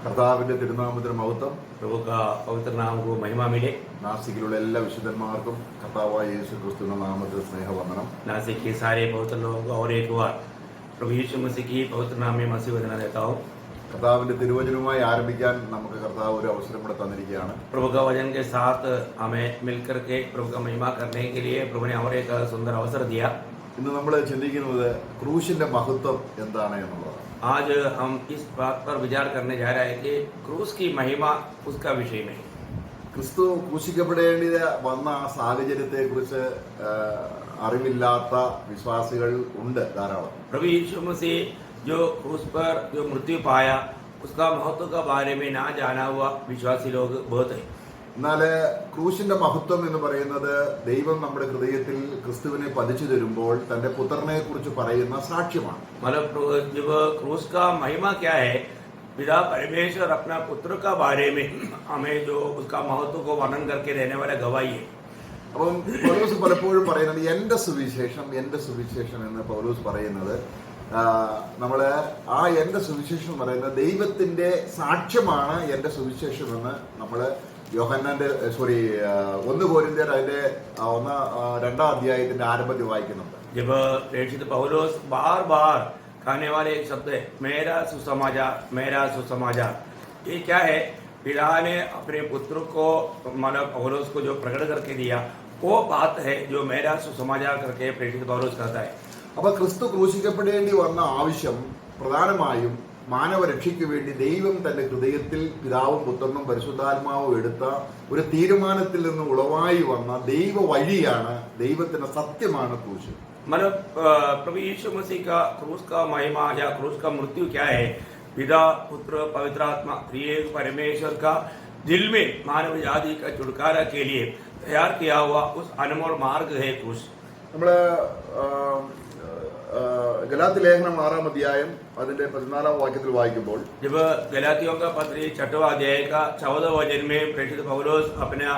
കർത്താവിന്റെ തിരുനാമത്തിന് മഹത്വം. प्रभु का पवित्र नाम को महिमा मिले। നാസിക്കിലുള്ള എല്ലാ വിശുദ്ധന്മാർക്കും കർത്താവായ യേശു ക്രിസ്തുവിന്റെ നാമത്തിൽ സ്നേഹവന്ദനം. नासिक के सारे पवित्र लोगों को और एक बार प्रभु यीशु मसीह की पवित्र नाम में मसीह वंदना देता हूँ। കർത്താവിന്റെ തിരുവചനവുമായി ആരംഭിക്കാൻ നമുക്ക് കർത്താവ് ഒരു അവസരം കൂടെ തന്നിരിക്കുകയാണ്. प्रभु का वचन के साथ हमें मिलकर के प्रभु का महिमा करने के लिए प्रभु ने और एक सुंदर अवसर दिया। ഇന്ന് നമ്മൾ ചിന്തിക്കുന്നത് ക്രൂശിന്റെ മഹത്വം എന്താണ് എന്നുള്ളതാണ്. आज हम इस बात पर विचार करने जा रहे हैं कि क्रूस की महिमा उसका विषय में। ക്രിസ്തു ക്രൂശിക്കപ്പെടേണ്ടി വന്ന ആ സാഹചര്യത്തെ കുറിച്ച് അറിവില്ലാത്ത വിശ്വാസികൾ ഉണ്ട് ധാരാളം. प्रभु यीशु मसीह जो क्रूस पर जो मृत्यु पाया उसका महत्व का बारे में ना जाना हुआ विश्वासी लोग बहुत है। എന്നാൽ ക്രൂശിന്റെ മഹത്വം എന്ന് പറയുന്നത് ദൈവം നമ്മുടെ ഹൃദയത്തിൽ ക്രിസ്തുവിനെ പതിച്ചു തരുമ്പോൾ തന്റെ പുത്രനെ കുറിച്ച് പറയുന്ന സാക്ഷ്യമാണ്. मतलब जब क्रूस का महिमा क्या है, पिता परमेश्वर अपना पुत्र का बारे में हमें जो उसका महत्व को वर्णन करके रहने वाला गवाही है। അപ്പം പൗലോസ് പലപ്പോഴും പറയുന്നത് എന്റെ സുവിശേഷം എന്ന് പൗലോസ് പറയുന്നത് നമ്മള് ആ എന്റെ സുവിശേഷം എന്ന് പറയുന്നത് ദൈവത്തിന്റെ സാക്ഷ്യമാണ് എന്റെ സുവിശേഷം എന്ന് നമ്മള് യോഹന്നാന്റെ 1 കൊരിന്ത്യർ അതിന്റെ 2-ാം അധ്യായത്തിന്റെ ആരംഭത്തിൽ വായിക്കുന്നുണ്ട്. जब प्रेषित पौलुस बार बार कहने वाले एक शब्द है मेरा सुसमाचार। ये क्या है? पिता ने अपने पुत्र को मतलब पौलुस को जो प्रकट करके दिया वो बात है जो मेरा सुसमाचार करके प्रेषित पौलुस कहता है। അപ്പൊ ക്രിസ്തു ക്രൂശിക്കപ്പെടേണ്ടി വന്ന ആവശ്യം പ്രധാനമായും മാനവരക്ഷയ്ക്ക് വേണ്ടി ദൈവം തന്റെ ഹൃദയത്തിൽ പിതാവും പുത്രനും പരിശുദ്ധാത്മാവും എടുത്ത ഒരു തീരുമാനത്തിൽ നിന്ന് ഉളവായി വന്ന ദൈവ വഴിയാണ്, ദൈവത്തിന്റെ സത്യമാണ് ക്രൂശ്. मतलब प्रभु यीशु मसीह का क्रूस का महिमा या क्रूस का मृत्यु क्या है? पिता पुत्र पवित्र आत्मा त्रिएक परमेश्वर का दिल में मानव जाति का छुटकारा के लिए तैयार किया हुआ उस अनमोल मार्ग है क्रूस। നമ്മള് ഗലാത്യ ലേഖനം 6-ാം അധ്യായം അതിന്റെ 14-ാം വാക്യത്തിൽ വായിക്കുമ്പോൾ जब गलातियों का पत्री 6वां अध्याय का 14 वचन में प्रेषित पौलुस अपना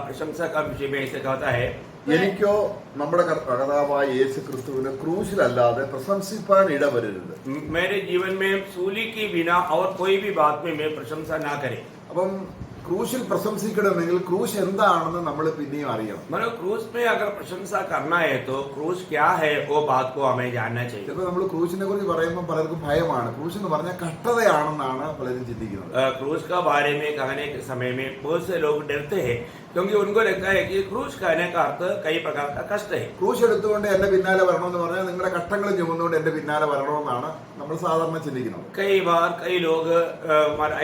प्रशंसा का विषय में ऐसे कहता है, എനിക്കോ നമ്മുടെ കർത്താവായ യേശു ക്രിസ്തുവിനെ ക്രൂശിലല്ലാതെ പ്രശംസിപ്പാൻ ഇടവരരുത്. मेरे जीवन में सूली की बिना और कोई भी बात में मैं प्रशंसा ना करे। അപ്പം ക്രൂശിൽ പ്രശംസിക്കണമെങ്കിൽ ക്രൂശ് എന്താണെന്ന് നമ്മൾ പിന്നെയും അറിയണം. मतलब क्रूस में अगर प्रशंसा करना है तो क्रूस क्या है वो बात को हमें जानना चाहिए। ചിലപ്പോൾ നമ്മൾ ക്രൂശിനെ കുറിച്ച് പറയുമ്പോൾ പലർക്കും ഭയമാണ്. ക്രൂശ് എന്ന് പറഞ്ഞാൽ കഷ്ടതയാണെന്നാണ് പലരും ചിന്തിക്കുന്നത്. क्रूस का बारे में कहने के समय में बहुत से लोग डरते हैं क्योंकि उनको लगता है कि क्रूस कहने का अर्थ कई प्रकार का कष्ट है। ക്രൂശ് എടുത്തുകൊണ്ട് എന്റെ പിന്നാലെ വരണമെന്ന് പറഞ്ഞാൽ നിങ്ങളുടെ കഷ്ടങ്ങൾ ചുമന്നുകൊണ്ട് എന്റെ പിന്നാലെ വരണമെന്നാണ് നമ്മൾ സാധാരണ ചിന്തിക്കുന്നത്. कई बार कई लोग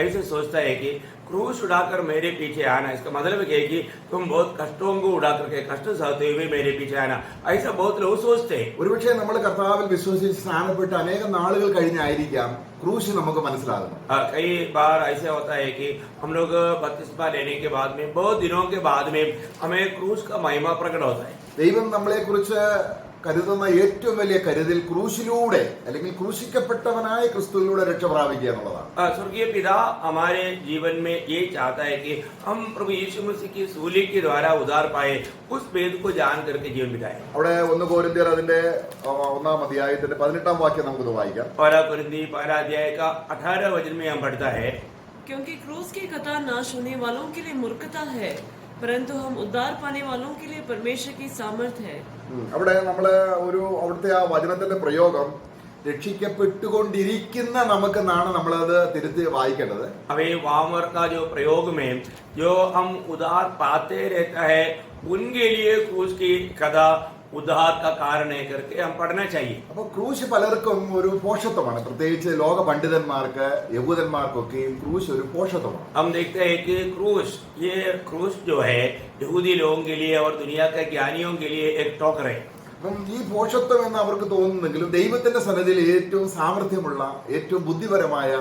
ऐसे सोचता है कि क्रूस उड़ाकर मेरे पीछे आना, इसका मतलब है कि तुम बहुत कष्टों को उड़ा करके कष्ट सहते हुए मेरे पीछे आना, ऐसा बहुत लोग सोचते हैं। ഒരുപക്ഷെ നമ്മൾ കർത്താവിൽ വിശ്വസിച്ച് സ്നാനപ്പെട്ട് അനേകം നാളുകൾ കഴിഞ്ഞായിരിക്കാം ക്രൂശ് നമുക്ക് മനസ്സിലാകുന്നത്. कई बार ऐसे होता है कि हम लोग बपतिस्मा लेने के बाद में बहुत दिनों के बाद में हमें क्रूस का महिमा प्रकट होता है। ദൈവം നമ്മളെ കുറിച്ച് കരുതുന്ന ഏറ്റവും വലിയ കരുതൽ ക്രൂശിലൂടെ അല്ലെങ്കിൽ ക്രൂശിക്കപ്പെട്ടവനായ ക്രിസ്തുവിലൂടെ രക്ഷ പ്രാപിക്കുക എന്നുള്ളതാണ്. स्वर्गीय पिता हमारे जीवन में ये चाहता है कि हम प्रभु यीशु मसीह की सूली के द्वारा उद्धार पाए, उस भेद को जान करके जीवन बिताए। അവിടെ 1 കൊരിന്ത്യർ അതിന്റെ 1-ാം അധ്യായത്തിന്റെ 18-ാം വാക്യം നമുക്കൊന്ന് വായിക്കാം. 1 कुरिन्थी 1 अध्याय का 18 वचन में हम पढ़ता है, क्योंकि क्रूस की कथा नाश होने वालों के लिए मूर्खता है, परंतु हम उद्धार पाने वालों के लिए परमेश्वर की सामर्थ्य है। അവിടെ നമ്മള് അവിടുത്തെ ആ വചനത്തിന്റെ പ്രയോഗം രക്ഷിക്കപ്പെട്ടുകൊണ്ടിരിക്കുന്ന നമുക്കെന്നാണ് നമ്മളത് തിരുത്തി വായിക്കേണ്ടത്. अभी वामर का जो प्रयोग में जो हम उद्धार पाते रहता है उनके लिए क्रूस की कथा उद्धार का कारण है करके हम पढ़ना चाहिए। അപ്പൊ ക്രൂശ് പലർക്കും ഒരു പോഷത്വമാണ്. പ്രത്യേകിച്ച് ലോക പണ്ഡിതന്മാർക്ക് യഹൂദന്മാർക്കൊക്കെയും ക്രൂശ് ഒരു പോഷത്വമാണ്. हम देखते हैं कि क्रूस जो है यहूदी लोगों के लिए और दुनिया के ज्ञानियों के लिए एक ठोकर है। അപ്പം ഈ പോഷത്വം എന്ന് അവർക്ക് തോന്നുന്നെങ്കിലും ദൈവത്തിന്റെ സന്നിധിയിൽ ഏറ്റവും സാമർഥ്യമുള്ള ഏറ്റവും ബുദ്ധിപരമായ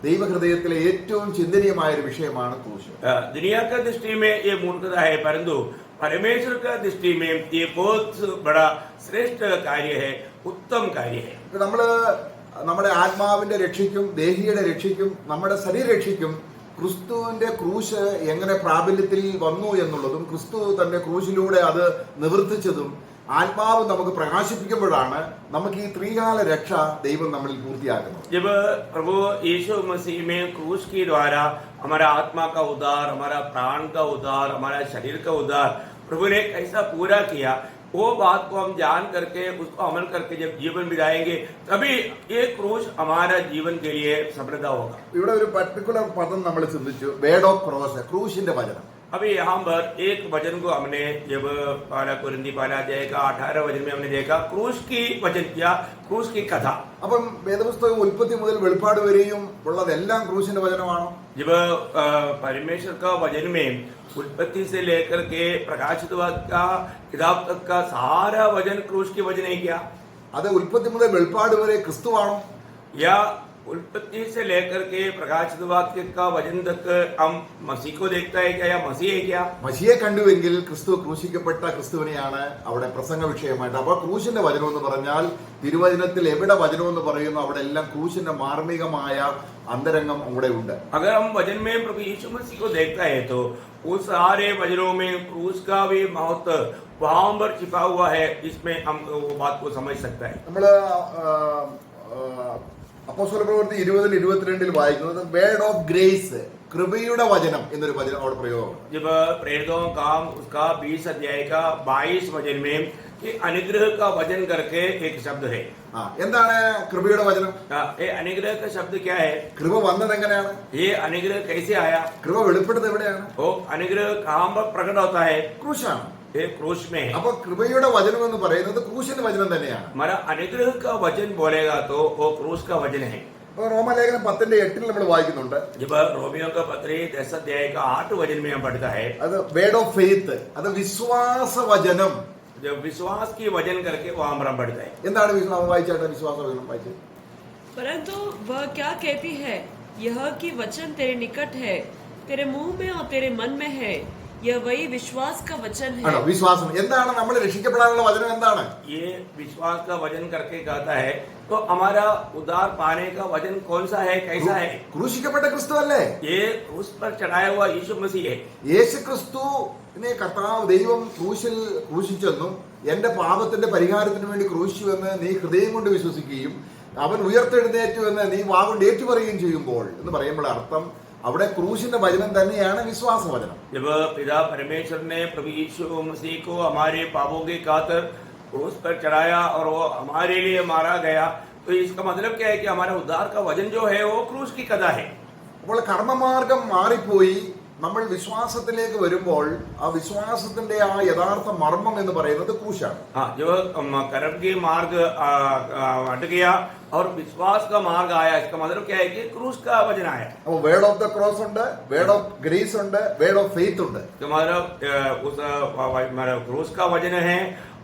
ദൈവഹൃദയത്തിലെ ഏറ്റവും ചിന്തനീയമായ ഒരു വിഷയമാണ് ക്രൂശ്. दुनिया का दृष्टि में ये मूर्खता है, परंतु परमेश्वर का दृष्टि में ये बहुत बड़ा श्रेष्ठ कार्य है, उत्तम कार्य है। നമ്മള് നമ്മുടെ ആത്മാവിന്റെ രക്ഷയ്ക്കും ദേഹിയുടെ രക്ഷയ്ക്കും നമ്മുടെ ശരീരരക്ഷയ്ക്കും ക്രിസ്തുവിന്റെ ക്രൂശ് എങ്ങനെ പ്രാബല്യത്തിൽ വന്നു എന്നുള്ളതും ക്രിസ്തു തന്റെ ക്രൂശിലൂടെ അത് നിവർത്തിച്ചതും ആത്മാവ് നമുക്ക് പ്രകാശിപ്പിക്കുമ്പോഴാണ് നമുക്ക് ഈ ത്രികാല രക്ഷ ദൈവം നമ്മളിൽ പൂർത്തിയാക്കുന്നത്. जब प्रभु यीशु मसीह में क्रूस के द्वारा हमारा आत्मा का उद्धार, हमारा प्राण का उद्धार, हमारा शरीर का उद्धार प्रभु ने कैसा पूरा किया, वो बात को हम जान करके उसको अमल करके जब जीवन बिताएंगे तभी ये क्रूस हमारा जीवन के लिए सफलता होगा. ഇവിടെ ഒരു പർട്ടിക്കുലർ പദം നമ്മൾ ചിന്തിച്ചു, വേർഡ് ഓഫ് ക്രോസ്, ക്രൂശിന്റെ വചനം. अभी यहाँ पर एक वचन को हमने जब पहला कुरिन्थी पहला अध्याय का 18 वचन में हमने देखा क्रूस की वचन किया, क्रूस की कथा. അപ്പം വേദപുസ്തകം ഉൽപ്പത്തി മുതൽ വെളിപ്പാട് വരെയും ഉള്ളതെല്ലാം ക്രൂശിന്റെ വചനമാണോ? जब परमेश्वर का वचन में उत्पत्ति से लेकर के प्रकाशित वाक्य का किताब तक का सारा वचन क्रूस की वचन है क्या? അത് ഉൽപ്പത്തി മുതൽ വെളിപ്പാട് വരെ ക്രിസ്തുവാണോ? या उत्पत्ति से लेकर के प्रकाशित वाक्य का वचन तक हम मसीह को देखता है क्या, या मसीह है क्या? മസിയെ കണ്ടുവെങ്കിൽ ക്രിസ്തു ക്രൂശിക്കപ്പെട്ട ക്രിസ്തുവിനെയാണ് അവിടെ പ്രസംഗ വിഷയമായിട്ട്. അപ്പോൾ ക്രൂശിന്റെ വചനം എന്ന് പറഞ്ഞാൽ തിരുവചനത്തിൽ എവിടെ വചനം എന്ന് പറയുന്നു അവിടെ എല്ലാം ക്രൂശിന്റെ മാർമികമായ അന്തരംഗം അവിടെ ഉണ്ട്. अगर हम वचन में प्रभु यीशु मसीह को देखता है तो उस सारे वचनों में क्रूस का भी महत्व वहां पर छिपा हुआ है, इसमें हम वो बात को समझ सकता है. നമ്മള് അപ്പോസ്തല പ്രവൃത്തി 20-22 വായിക്കുന്നത് വേർഡ് ഓഫ് ഗ്രേസ്, കൃപയുടെ വചനം എന്നൊരു വചനം അവിടെ പ്രയോഗം. जब प्रेरितों का उसका 20 अध्याय का 22 वचन में कि अनुग्रह का वचन करके एक शब्द है. എന്താണ് കൃപയുടെ വചനം? ये अनुग्रह का शब्द क्या है? കൃപ വന്നത് എങ്ങനെയാണ്? ये अनुग्रह कैसे आया? കൃപ വെളിപ്പെടുന്നത് എവിടെയാണ്? वो अनुग्रह कहाँ पर प्रकट होता है? ക്രൂശാണ്. ये क्रूस में है. അപ്പൊ കൃപയുടെ വചനം എന്ന് പറയുന്നത് ക്രൂശിന്റെ വചനം തന്നെയാണ്. हमारा अनुग्रह का वचन बोलेगा तो वो क्रूस का वचन है. അപ്പൊ റോമലേഖനം 10:8 നമ്മൾ വായിക്കുന്നുണ്ട്. जब रोमियो का पत्री 10 अध्याय का 8 वचन में हम पढ़ता है, അത് വേർഡ് ഓഫ് ഫെയ്ത്ത്, അത് വിശ്വാസ വചനം. जब विश्वास की वचन करके वहां पर हम पढ़ता है. എന്താണ് വിശ്വാസം? വായിച്ചാട്ടെ വിശ്വാസ വചനം വായിച്ചു. परंतु वह क्या कहती है, यह कि वचन तेरे निकट है, तेरे मुंह में और तेरे मन में है, यह वही विश्वास का वचन है. ആണോ? വിശ്വാസം എന്താണ്? നമ്മൾ രക്ഷിക്കപ്പെടാനുള്ള വചനം എന്താണ്? ये विश्वास का वचन करके कहता है तो हमारा उद्धार पाने का वचन कौन सा है, कैसा है? ക്രൂശിക്കപ്പെട്ട ക്രിസ്തു അല്ലേ? ये क्रूस पर चढ़ाया हुआ यीशु मसीह है. യേശു ക്രിസ്തുവിനെ കർത്താവ് ദൈവം ക്രൂശിൽ ക്രൂശിച്ചെന്നും എന്റെ പാപത്തിന്റെ പരിഹാരത്തിന് വേണ്ടി ക്രൂശിച്ചു എന്ന് നീ ഹൃദയം കൊണ്ട് വിശ്വസിക്കുകയും അവൻ ഉയർത്തെഴുന്നേറ്റു എന്ന് നീ വാഗുകൊണ്ട് ഏറ്റുപറയുകയും ചെയ്യുമ്പോൾ എന്ന് പറയുമ്പോൾ അർത്ഥം അവിടെ ക്രൂശിന്റെ വചനം തന്നെയാണ് വിശ്വാസ വചനം. जब पिता परमेश्वर ने प्रभु यीशु मसीह को हमारे पापों की खातिर क्रूस पर चढ़ाया और वो हमारे लिए मारा गया, तो इसका मतलब क्या है कि हमारा उद्धार का वचन जो है वो क्रूस की कथा है. അപ്പോൾ കർമ്മമാർഗം മാറിപ്പോയി നമ്മൾ വിശ്വാസത്തിലേക്ക് വരുമ്പോൾ ആ വിശ്വാസത്തിന്റെ ആ യഥാർത്ഥ മർമ്മം എന്ന് പറയുന്നത് ക്രൂശാണ്. हाँ, जो कर्म के मार्ग हट गया और विश्वास का मार्ग आया, इसका मतलब क्या है कि क्रूस का वचन आया. അപ്പോൾ വേർഡ് ഓഫ് ദ ക്രോസ് ഉണ്ട്, വേർഡ് ഓഫ് ഗ്രേസ് ഉണ്ട്, വേർഡ് ഓഫ് ഫെയ്ത്ത് ഉണ്ട്. तो मतलब उस क्रूस का वचन है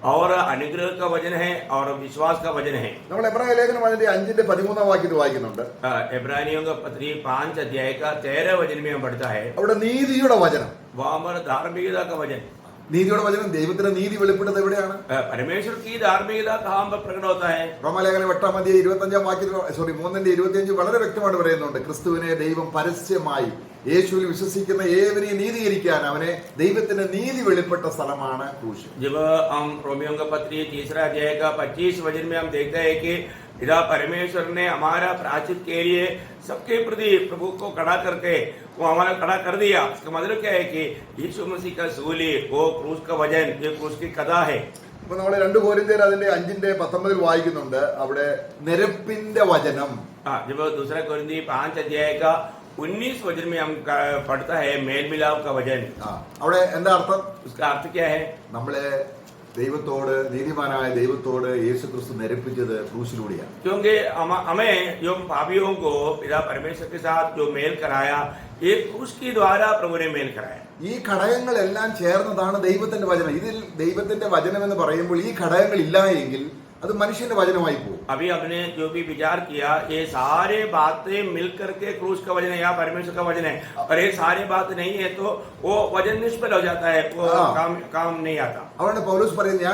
और अनुग्रह का वचन है और विश्वास का वचन है. നമ്മൾ എബ്രായ ലേഖനം അതിന്റെ 5:13 വാക്യത്തിൽ വായിക്കുന്നുണ്ട്. इब्रानियों का पत्री 5 अध्याय का 13 वचन में हम पढ़ता है, അവിടെ നീതിയുടെ വചനം. वह हमारा धार्मिकता का वचन. നീതിയുടെ വചനം, ദൈവത്തിന്റെ നീതി വെളിപ്പെടുന്നത് എവിടെയാണ്? परमेश्वर की धार्मिकता कहाँ पर प्रकट होता है? റോമാലേഖനം 8:25 വളരെ വ്യക്തമായിട്ട് പറയുന്നുണ്ട്, ക്രിസ്തുവിനെ ദൈവം പരസ്യമായി യേശുവിൽ വിശ്വസിക്കുന്ന ഏവരെയും നീതീകരിക്കാൻ അവനെ ദൈവത്തിന്റെ നീതി വെളിപ്പെട്ട സ്ഥലമാണ് ക്രൂശ്. जब हम रोमियो का पत्री 3 अध्याय का 25 वचन में हम देखते हैं कि पिता परमेश्वर ने हमारा प्रायश्चित के लिए सबके प्रति प्रभु को खड़ा करके वो हमारा खड़ा कर दिया. इसका मतलब क्या है कि यीशु मसीह का सूली, वो क्रूस का वचन, ये क्रूस की कथा है. അപ്പൊ നമ്മൾ 2 കൊരിന്ത്യർ അതിന്റെ 5:19 വായിക്കുന്നുണ്ട്, അവിടെ നിരപ്പിന്റെ വചനം. हाँ, जब दूसरा कोरिन्थी 5 अध्याय का 19 वचन में हम पढ़ता है मेल मिलाप का वचन. അവിടെ എന്താ അർത്ഥം? उसका अर्थ क्या है? നമ്മളെ ദൈവത്തോട്, നീതിമാനായ ദൈവത്തോട് യേശു ക്രിസ്തു നിരപ്പിച്ചത് ക്രൂശിലൂടെയാണ്. क्योंकि हमें जो पापियों को पिता परमेश्वर के साथ जो मेल कराया, ये क्रूस के द्वारा प्रभु ने मेल कराया. ഈ ഘടകങ്ങളെല്ലാം ചേർന്നതാണ് ദൈവത്തിന്റെ വചനം. ഇതിൽ ദൈവത്തിന്റെ വചനം എന്ന് പറയുമ്പോൾ ഈ ഘടകങ്ങൾ ഇല്ല എങ്കിൽ അത് മനുഷ്യന്റെ വചനമായി പോകും. अभी हमने जो भी विचार किया, ये सारे बातें मिलकर के क्रूस का वचन है या परमेश्वर का वचन है, और ये सारे बात नहीं है तो वो वचन निष्फल हो जाता है, वो काम नहीं आता. അതുകൊണ്ട് പൗലോസ് പറയുന്നത്,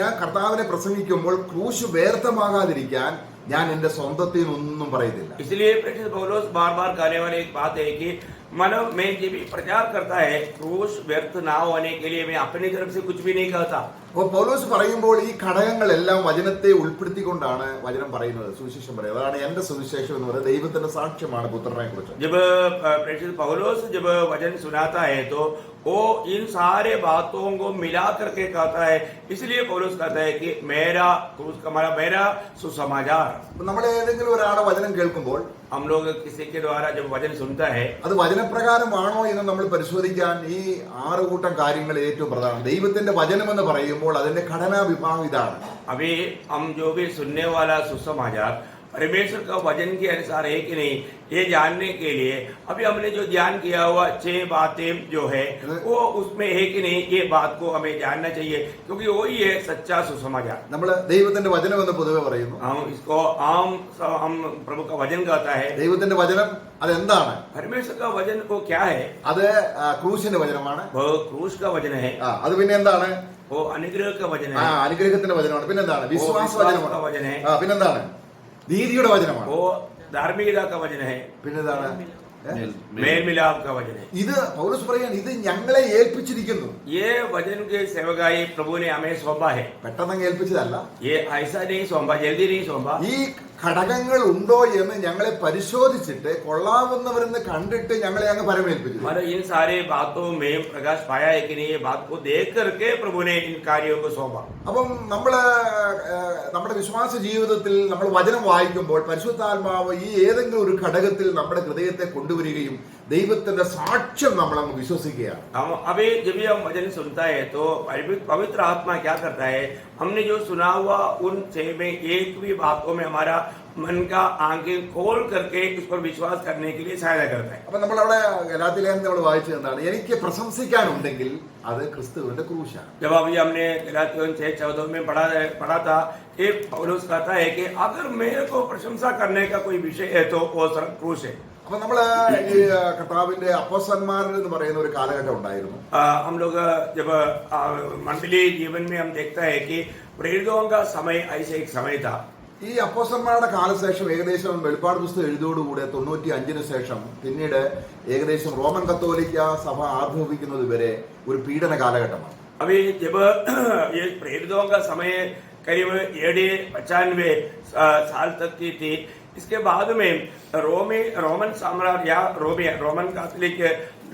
ഞാൻ കർത്താവിനെ പ്രസംഗിക്കുമ്പോൾ ക്രൂശ് വ്യർത്ഥമാകാതിരിക്കാൻ ഞാൻ എന്റെ സ്വന്തത്തിൽ ഒന്നും പറയുന്നില്ല. इसलिए प्रेषित पौलुस बार बार कहने वाले एक बात है कि मानव में जो भी प्रचार करता है, क्रूस व्यर्थ ना होने के लिए मैं अपनी तरफ से कुछ भी नहीं कहता. അപ്പോൾ പൗലോസ് പറയുമ്പോൾ ഈ ഘടകങ്ങളെല്ലാം വചനത്തെ ഉൾപ്പെടുത്തിക്കൊണ്ടാണ് വചനം പറയുന്നത്, സുവിശേഷം പറയുന്നത്. അതാണ് എന്റെ സുവിശേഷം എന്ന് പറയുന്നത്. ദൈവത്തിന്റെ സാക്ഷ്യമാണ് പുത്രനെ കുറിച്ച്. जब प्रेषित पौलुस जब वचन सुनाता है तो वो इन सारे बातों को मिला करके कहता है, इसलिए पौलुस कहता है कि मेरा क्रूस का मेरा सुसमाचार. നമ്മൾ ഏതെങ്കിലും ഒരാളെ വചനം കേൾക്കുമ്പോൾ हम लोग किसी के द्वारा जब वचन सुनता है അത് വചനപ്രകാരമാണോ എന്ന് നമ്മൾ പരിശോധിക്കാൻ ഈ 6 കൂട്ടം കാര്യങ്ങൾ ഏറ്റവും പ്രധാനം. ദൈവത്തിന്റെ വചനം എന്ന് പറയുമ്പോൾ അതിന്റെ ഘടനാ വിഭാഗം ഇതാണ്. अभी हम जो भी सुनने वाला सुसमाचार परमेश्वर का वचन के अनुसार है कि नहीं, ये जानने के लिए अभी हमने जो ध्यान किया हुआ 6 बातें जो है वो उसमें है कि नहीं, ये बात को हमें जानना चाहिए, क्योंकि वही है सच्चा सुसमाचार. നമ്മൾ ദൈവത്തിന്റെ വചനം എന്ന് പൊതുവെ പറയുന്നു. हम इसको हम प्रभु का वचन कहता है. ദൈവത്തിന്റെ വചനം അതെന്താണ്? परमेश्वर का वचन को क्या है? അത് ക്രൂശിന്റെ വചനമാണ്. वो क्रूस का वचन है. അത് പിന്നെ എന്താണ്? वो अनुग्रह का वचन है. അനുഗ്രഹത്തിന്റെ വചനമാണ്. പിന്നെന്താണ്? വിശ്വാസ का വചനമാണ്. वचन है. പിന്നെന്താണ്? നീതിയുടെ വചനമാണ്. वो धार्मिकता का वचन है. പിന്നെന്താണ്? मेल मिलाप का वचन है. ഇത് പൗലോസ് പറയാൻ ഇത് ഞങ്ങളെ ഏൽപ്പിച്ചിരിക്കുന്നു. ये वचन के सेवकाई प्रभु ने हमें सौंपा है. പെട്ടെന്ന് ഏൽപ്പിച്ചതല്ല. ये ऐसा नहीं सौंपा, जल्दी नहीं सौंपा. ഈ ഘടകങ്ങൾ ഉണ്ടോ എന്ന് ഞങ്ങളെ പരിശോധിച്ചിട്ട് കൊള്ളാവുന്നവരെന്ന് കണ്ടിട്ട് ഞങ്ങളെ അങ്ങ് പരമേൽപ്പിച്ചു. मतलब इन सारे बातों में प्रकाश पाया है कि नहीं, ये बात को देख करके प्रभु ने इन कार्यों को सौंपा. അപ്പം നമ്മുടെ വിശ്വാസ ജീവിതത്തിൽ നമ്മൾ വചനം വായിക്കുമ്പോൾ പരിശുദ്ധാത്മാവ് ഈ ഏതെങ്കിലും ഒരു ഘടകത്തിൽ നമ്മുടെ ഹൃദയത്തെ കൊണ്ടുവരികയും ദൈവത്തിന്റെ സാക്ഷ്യം നമ്മൾ അങ്ങ് വിശ്വസിക്കുകയാണ്. हम अभी जब भी हम वचन सुनता है तो पवित्र आत्मा क्या करता है, हमने जो सुना हुआ उन 6 में एक भी बातों में हमारा मन का आंखें खोल करके उस पर विश्वास करने के लिए सहायता करता है. അപ്പൊ നമ്മളവിടെ ഗലാത്യലേഖനം നമ്മൾ വായിച്ചത് എന്താണ്? എനിക്ക് പ്രശംസിക്കാനുണ്ടെങ്കിൽ അത് ക്രിസ്തുവിന്റെ ക്രൂശാണ്. जब अभी हमने गलातियों 6:14 में पढ़ा था कि पौलुस कहता है कि अगर मेरे को प्रशंसा करने का कोई विषय है तो वो क्रूस है. അപ്പൊ നമ്മള് ഈ കർത്താവിന്റെ അപ്പോസ്തലന്മാർ എന്ന് പറയുന്ന ഒരു കാലഘട്ടം ഉണ്ടായിരുന്നു. हम लोग जब मंडली जीवन में हम देखता है कि प्रेरितों का समय ऐसे एक समय था. ഈ അപ്പോസ്തലന്മാരുടെ കാലശേഷം ഏകദേശം വെളിപ്പാട് പുസ്തകം എഴുതിയോടുകൂടെ 95 ശേഷം പിന്നീട് ഏകദേശം റോമൻ കത്തോലിക്ക സഭ ആവിർഭവിക്കുന്നത് വരെ ഒരു പീഡന കാലഘട്ടമാണ്. अभी जब ये प्रेरितों का समय करीब 95 साल तक की थी. इसके बाद में रोमन साम्राज्य या रोमन कैथोलिक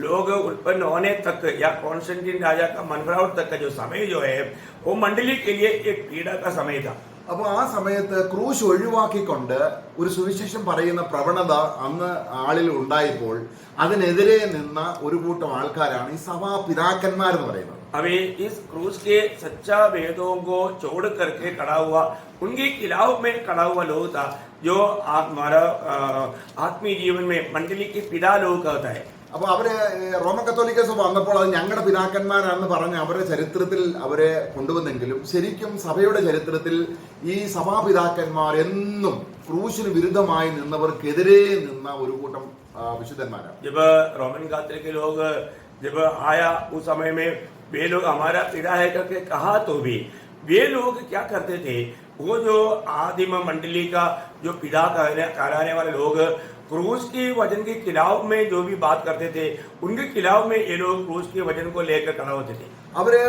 लोग उत्पन्न होने तक या कॉन्स्टेंटिन राजा का मनफराउट तक का जो समय जो है वो मंडली के लिए एक पीड़ा का समय था. അപ്പൊ ആ സമയത്ത് ക്രൂശ് ഒഴിവാക്കിക്കൊണ്ട് ഒരു സുവിശേഷം പറയുന്ന പ്രവണത അന്ന് ആളിൽ ഉണ്ടായപ്പോൾ അതിനെതിരെ നിന്ന ഒരു കൂട്ടം ആൾക്കാരാണ് ഈ സഭാ പിതാക്കന്മാരെന്ന് പറയുന്നത്. अभी इस क्रूस के सच्चा वेदों को छोड़ करके खड़ा हुआ, उनके खिलाफ में खड़ा हुआ लोग था जो हमारा आत्मीय जीवन में मंडली के पिता लोग कहता है. അപ്പൊ അവര് റോമൻ കത്തോലിക്ക സഭ വന്നപ്പോൾ അത് ഞങ്ങളുടെ പിതാക്കന്മാരാണെന്ന് പറഞ്ഞ് അവരുടെ ചരിത്രത്തിൽ അവരെ കൊണ്ടുവന്നെങ്കിലും ശരിക്കും സഭയുടെ ചരിത്രത്തിൽ ഈ സഭാപിതാക്കന്മാർ എന്നും ക്രൂശിന് വിരുദ്ധമായി നിന്നവർക്കെതിരെ നിന്ന ഒരു കൂട്ടം വിശുദ്ധന്മാരാണ്. जब रोमन कैथोलिक लोग जब आया उस समय में वे लोग हमारा पिता है करके कहा तो भी वे लोग क्या करते थे, वो जो आदिम मंडली का जो पिता कहलाने वाले लोग क्रूस के वचन के खिलाफ में जो भी बात करते थे, उनके खिलाफ में ये लोग क्रूस के वचन को लेकर खड़ा होते थे. അവര്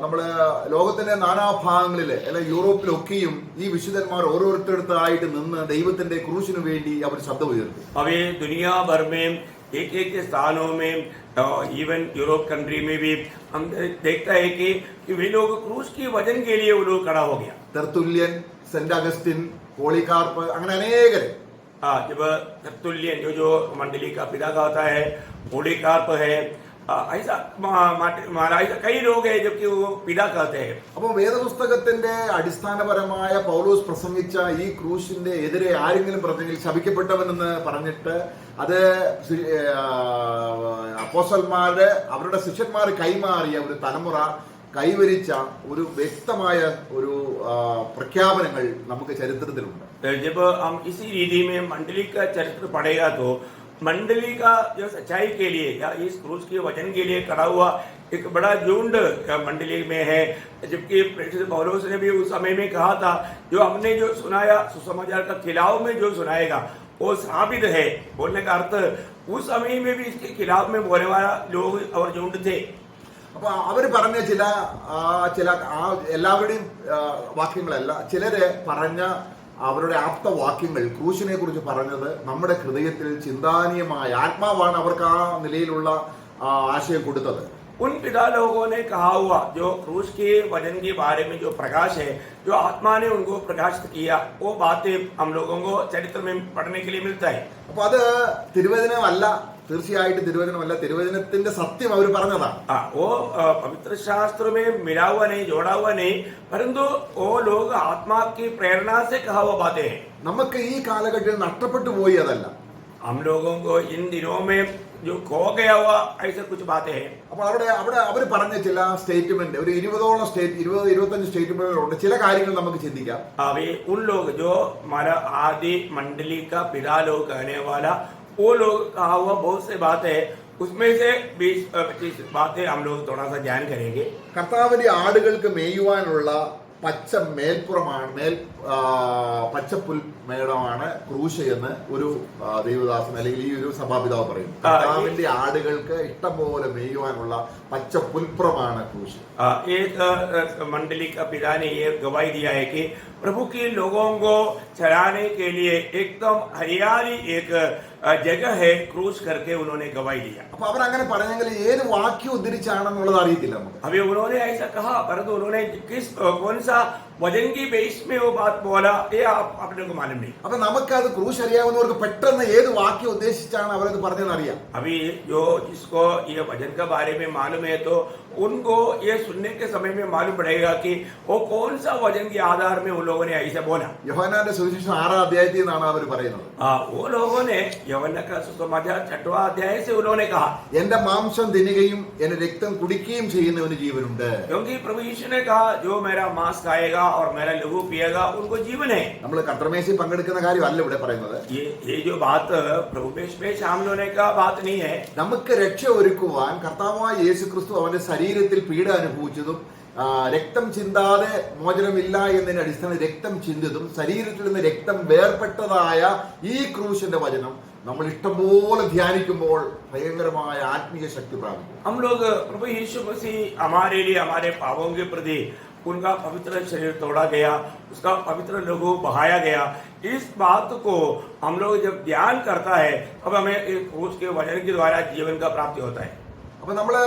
നമ്മള് ലോകത്തിന്റെ നാനാഭാഗങ്ങളില് അല്ലെ യൂറോപ്പിലൊക്കെയും ഈ വിശുദ്ധന്മാർ ഓരോരുത്തരടുത്തായിട്ട് നിന്ന് ദൈവത്തിന്റെ ക്രൂശിനു വേണ്ടി അവർ ശബ്ദം ഉയർത്തി. अभी दुनिया भर में एक स्थानों में इवन यूरोप कंट्री में भी हम देखता है कि वे लोग क्रूस के वजन के लिए वो लोग खड़ा हो गया. തെർത്തുല്യൻ, സെന്റ് അഗസ്റ്റിൻ, പോളികാർപ്പ്, അങ്ങനെ അനേകരെ. जब तरतुल्यन जो मंडली का पिता का होता है, पोलीकार्प है, ऐसा कई लोग हैं जबकि वो पिता कहते हैं. അപ്പോൾ വേദപുസ്തകത്തിന്റെ അടിസ്ഥാനപരമായ പൗലോസ് പ്രസംഗിച്ച ഈ ക്രൂശിന്റെ എതിരെ ആരെങ്കിലും പറഞ്ഞെങ്കിൽ ശപിക്കപ്പെട്ടവനെന്ന് പറഞ്ഞിട്ട് അത് അപ്പോസ്തലന്മാര് അവരുടെ ശിഷ്യന്മാർ കൈമാറിയ ഒരു തലമുറ കൈവരിച്ച ഒരു വ്യക്തമായ ഒരു പ്രഖ്യാപനങ്ങൾ നമുക്ക് ചരിത്രത്തിലുണ്ട്. जब हम इसी रीति में मंडली का चरित्र पढ़ेगा तो मंडली का जो सच्चाई के लिए या इस क्रूस के वचन के लिए खड़ा हुआ एक बड़ा झुंड मंडली में है. जबकि प्रेषित पौलुस ने भी उस समय में कहा था, जो हमने जो सुनाया सुसमाचार का खिलाफ में जो सुनाएगा वो साबित है. बोलने का अर्थ उस समय में भी इसके खिलाफ में बोलने वाला लोग और झुंड थे. അപ്പൊ അവര് പറഞ്ഞ ചില എല്ലാവരുടെയും വാക്യങ്ങളല്ല, ചിലര് പറഞ്ഞ അവരുടെ ആപ്തവാക്യങ്ങൾ ക്രൂശിനെ കുറിച്ച് പറഞ്ഞത് നമ്മുടെ ഹൃദയത്തിൽ ചിന്താനീയമായ ആത്മാവാണ് അവർക്ക് ആ നിലയിലുള്ള ആശയം കൊടുത്തത്. उन पिता लोगों ने कहा हुआ जो क्रूस के वजन के बारे में जो प्रकाश है, जो आत्मा ने उनको प्रकाशित किया, वो बातें हम लोगों को चरित्र में पढ़ने के लिए मिलता है. അപ്പൊ അത് തിരുവചനമല്ല, തീർച്ചയായിട്ടും തിരുവചനമല്ല, തിരുവചനത്തിന്റെ സത്യം അവർ പറഞ്ഞതാണ്. वो पवित्र शास्त्र में मिला हुआ नहीं, जोड़ा हुआ नहीं, परंतु वो लोग आत्मा की प्रेरणा से कहा हुआ बातें हैं. നമുക്ക് ഈ കാലഘട്ടത്തിൽ നഷ്ടപ്പെട്ടു പോയി അതല്ല. हम लोगों को इन दिनों में जो खो गया हुआ ऐसे कुछ बातें हैं. അപ്പോൾ അവിടെ അവർ പറഞ്ഞ ചില സ്റ്റേറ്റ്മെന്റ്, ഒരു 20-25 സ്റ്റേറ്റ്മെന്റുകളുണ്ട്. ചില കാര്യങ്ങൾ നമുക്ക് ചിന്തിക്കാം. अभी उन लोग जो हमारा आदि मंडली का पिता लोग कहने वाला, वो लोग कहा हुआ बहुत से बातें, उसमें से 20-25 बातें हम लोग थोड़ा सा ध्यान करेंगे. കർത്താവിന്റെ ആടുകൾക്ക് മേയുവാനുള്ള പച്ച പച്ചപ്പുൽമേടമാണ് ക്രൂശ് എന്ന് ഒരു ദൈവദാസൻ അല്ലെങ്കിൽ ഈ ഒരു സഭാപിതാവ് പറയും. കർത്താവിന്റെ ആടുകൾക്ക് ഇഷ്ടംപോലെ മേയുവാനുള്ള പച്ച പുൽപ്പുറമാണ് ക്രൂശ്. एक मंडली का पिता ने ये गवाही दिया है कि प्रभु के लोगों को चराने के लिए एकदम हरियाली एक जगह है क्रूस करके उन्होंने गवाही दिया. അപ്പൊ അവരങ്ങനെ പറഞ്ഞെങ്കിൽ ഏത് വാക്യം ഉദ്ധരിച്ചാണെന്നുള്ളത് അറിയത്തില്ല നമുക്ക്. अभी उन्होंने ऐसा कहा, परंतु उन्होंने कौन सा वजन की बेस में वो बात बोला ये आप अपने को मालूम नहीं. അപ്പൊ നമുക്കത് ക്രൂശ് അറിയാവുന്നവർക്ക് പെട്ടെന്ന് ഏത് വാക്യം ഉദ്ദേശിച്ചാണ് അവരത് പറഞ്ഞതെന്ന് അറിയാം. अभी जो जिसको ये वजन के बारे में मालूम है तो उनको ये सुनने के समय में मालूम पड़ेगा कि वो कौन सा वजन के आधार में उन लोगों ने ऐसे बोला. യോഹന്നാന്റെ സുവിശേഷം 6-ാം അധ്യായത്തിൽ നിന്നാണ് അവർ പറയുന്നത്. वो लोगों ने യൗവന का सुसमाचार 6वां अध्याय से उन्होंने कहा, എന്റെ മാംസം തിന്നുകയും എന്റെ രക്തം കുടിക്കുകയും ചെയ്യുന്നവന് ജീവനുണ്ട്. क्योंकि प्रभु यीशु ने कहा जो मेरा मांस खाएगा और मेरा लहू पिएगा उनको जीवन है. നമ്മൾ കർത്തൃമേശയിൽ പങ്കെടുക്കുന്ന കാര്യമല്ല ഇവിടെ പറയുന്നത്. ये जो बात प्रभु में शामिल होने का बात नहीं है. നമുക്ക് രക്ഷ ഒരുക്കുവാൻ കർത്താവായ യേശുക്രിസ്തു അവന്റെ ശരീരത്തിൽ പീഡ അനുഭവിച്ചതും രക്തം ചിന്താതെ മോചനമില്ല എന്നതിന്റെ അടിസ്ഥാനത്തിൽ രക്തം ചിന്തിയതും ശരീരത്തിൽ നിന്ന് രക്തം വേർപെട്ടതായ ഈ ക്രൂശിന്റെ വചനം നമ്മൾ ഇഷ്ടംപോലെ ധ്യാനിക്കുമ്പോൾ ഭയങ്കരമായ ആത്മീയ ശക്തി പ്രാപിക്കും. हम लोग प्रभु यीशु मसीह हमारे लिए हमारे पापों के प्रति उनका पवित्र शरीर तोड़ा गया, उसका पवित्र लहू बहाया गया, इस बात को हम लोग जब ध्यान करता है तब हमें इस क्रूस के वजन के द्वारा जीवन का प्राप्ति होता है. അപ്പൊ നമ്മള്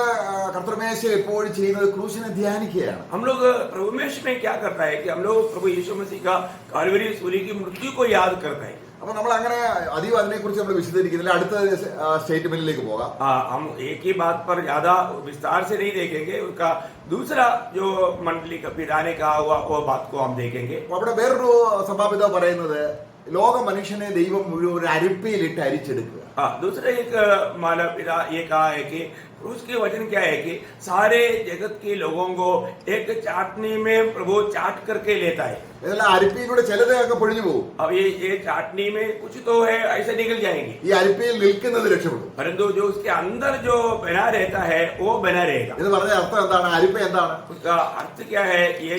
കർത്തൃമേശയിൽ എപ്പോഴും ചെയ്യുന്നത് ക്രൂശിനെ ധ്യാനിക്കുകയാണ്. हम लोग प्रभु में क्या करता है कि हम लोग प्रभु यीशु मसीह का कालवरी सूली की मृत्यु को याद करता है. അപ്പൊ നമ്മൾ അങ്ങനെ അധികം അതിനെക്കുറിച്ച് നമ്മൾ വിശദീകരിക്കുന്നില്ല. അടുത്ത സ്റ്റേറ്റ്മെന്റിലേക്ക് പോകാം. हम एक ही बात पर ज्यादा विस्तार से नहीं देखेंगे, उसका दूसरा जो मंडली का पिता ने कहा हुआ वो बात को हम देखेंगे. അവിടെ വേറൊരു സഭാപിതാവ് പറയുന്നത് ലോക മനുഷ്യനെ ദൈവം മുഴുവൻ അരിപ്പയിലിട്ട് അരിച്ചെടുക്കുക. दूसरा एक मानव पिता ये कहा है कि क्रूस के वचन क्या है कि सारे जगत के लोगों को एक चाटनी में प्रभु चाट करके लेता है. ഇതെല്ലാം അരിപ്പയിലൂടെ ചിലതൊക്കെ പൊഴിഞ്ഞു പോകും. अब ये चाटनी में कुछ तो है ऐसे निकल जाएंगे, ഈ അരിപ്പയിൽ നിൽക്കുന്നത് രക്ഷപ്പെടും. परंतु जो उसके अंदर जो बना रहता है वो बना रहेगा. ഇത് പറഞ്ഞ അർത്ഥം എന്താണ്? അരിപ്പ എന്താണ്? उसका अर्थ क्या है? ये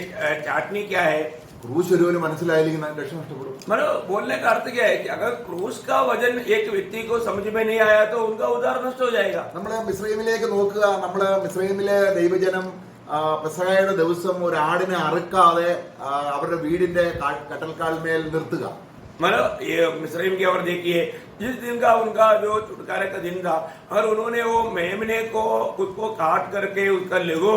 चाटनी क्या है? ക്രൂശ് ഒരുവന് മനസ്സിലായില്ലെങ്കിൽ രക്ഷ നഷ്ടപ്പെടും. मतलब बोलने का अर्थ क्या है कि अगर क्रूस का वजन एक व्यक्ति को समझ में नहीं आया तो उनका उद्धार नष्ट हो जाएगा. നമ്മള് മിസ്രൈമിലേക്ക് നോക്കുക. നമ്മള് മിസ്രൈമിലെ ദൈവജനം പെസഹയുടെ ദിവസം ഒരു ആടിനെ അറുക്കാതെ അവരുടെ വീടിന്റെ കട്ടൽക്കാൽമേൽ നിർത്തുക. मतलब ये मिस्रईम की ओर देखिए, जिस दिन का उनका जो छुटकारे का दिन था, अगर उन्होंने वो मेमने को खुद को काट करके उसका लहू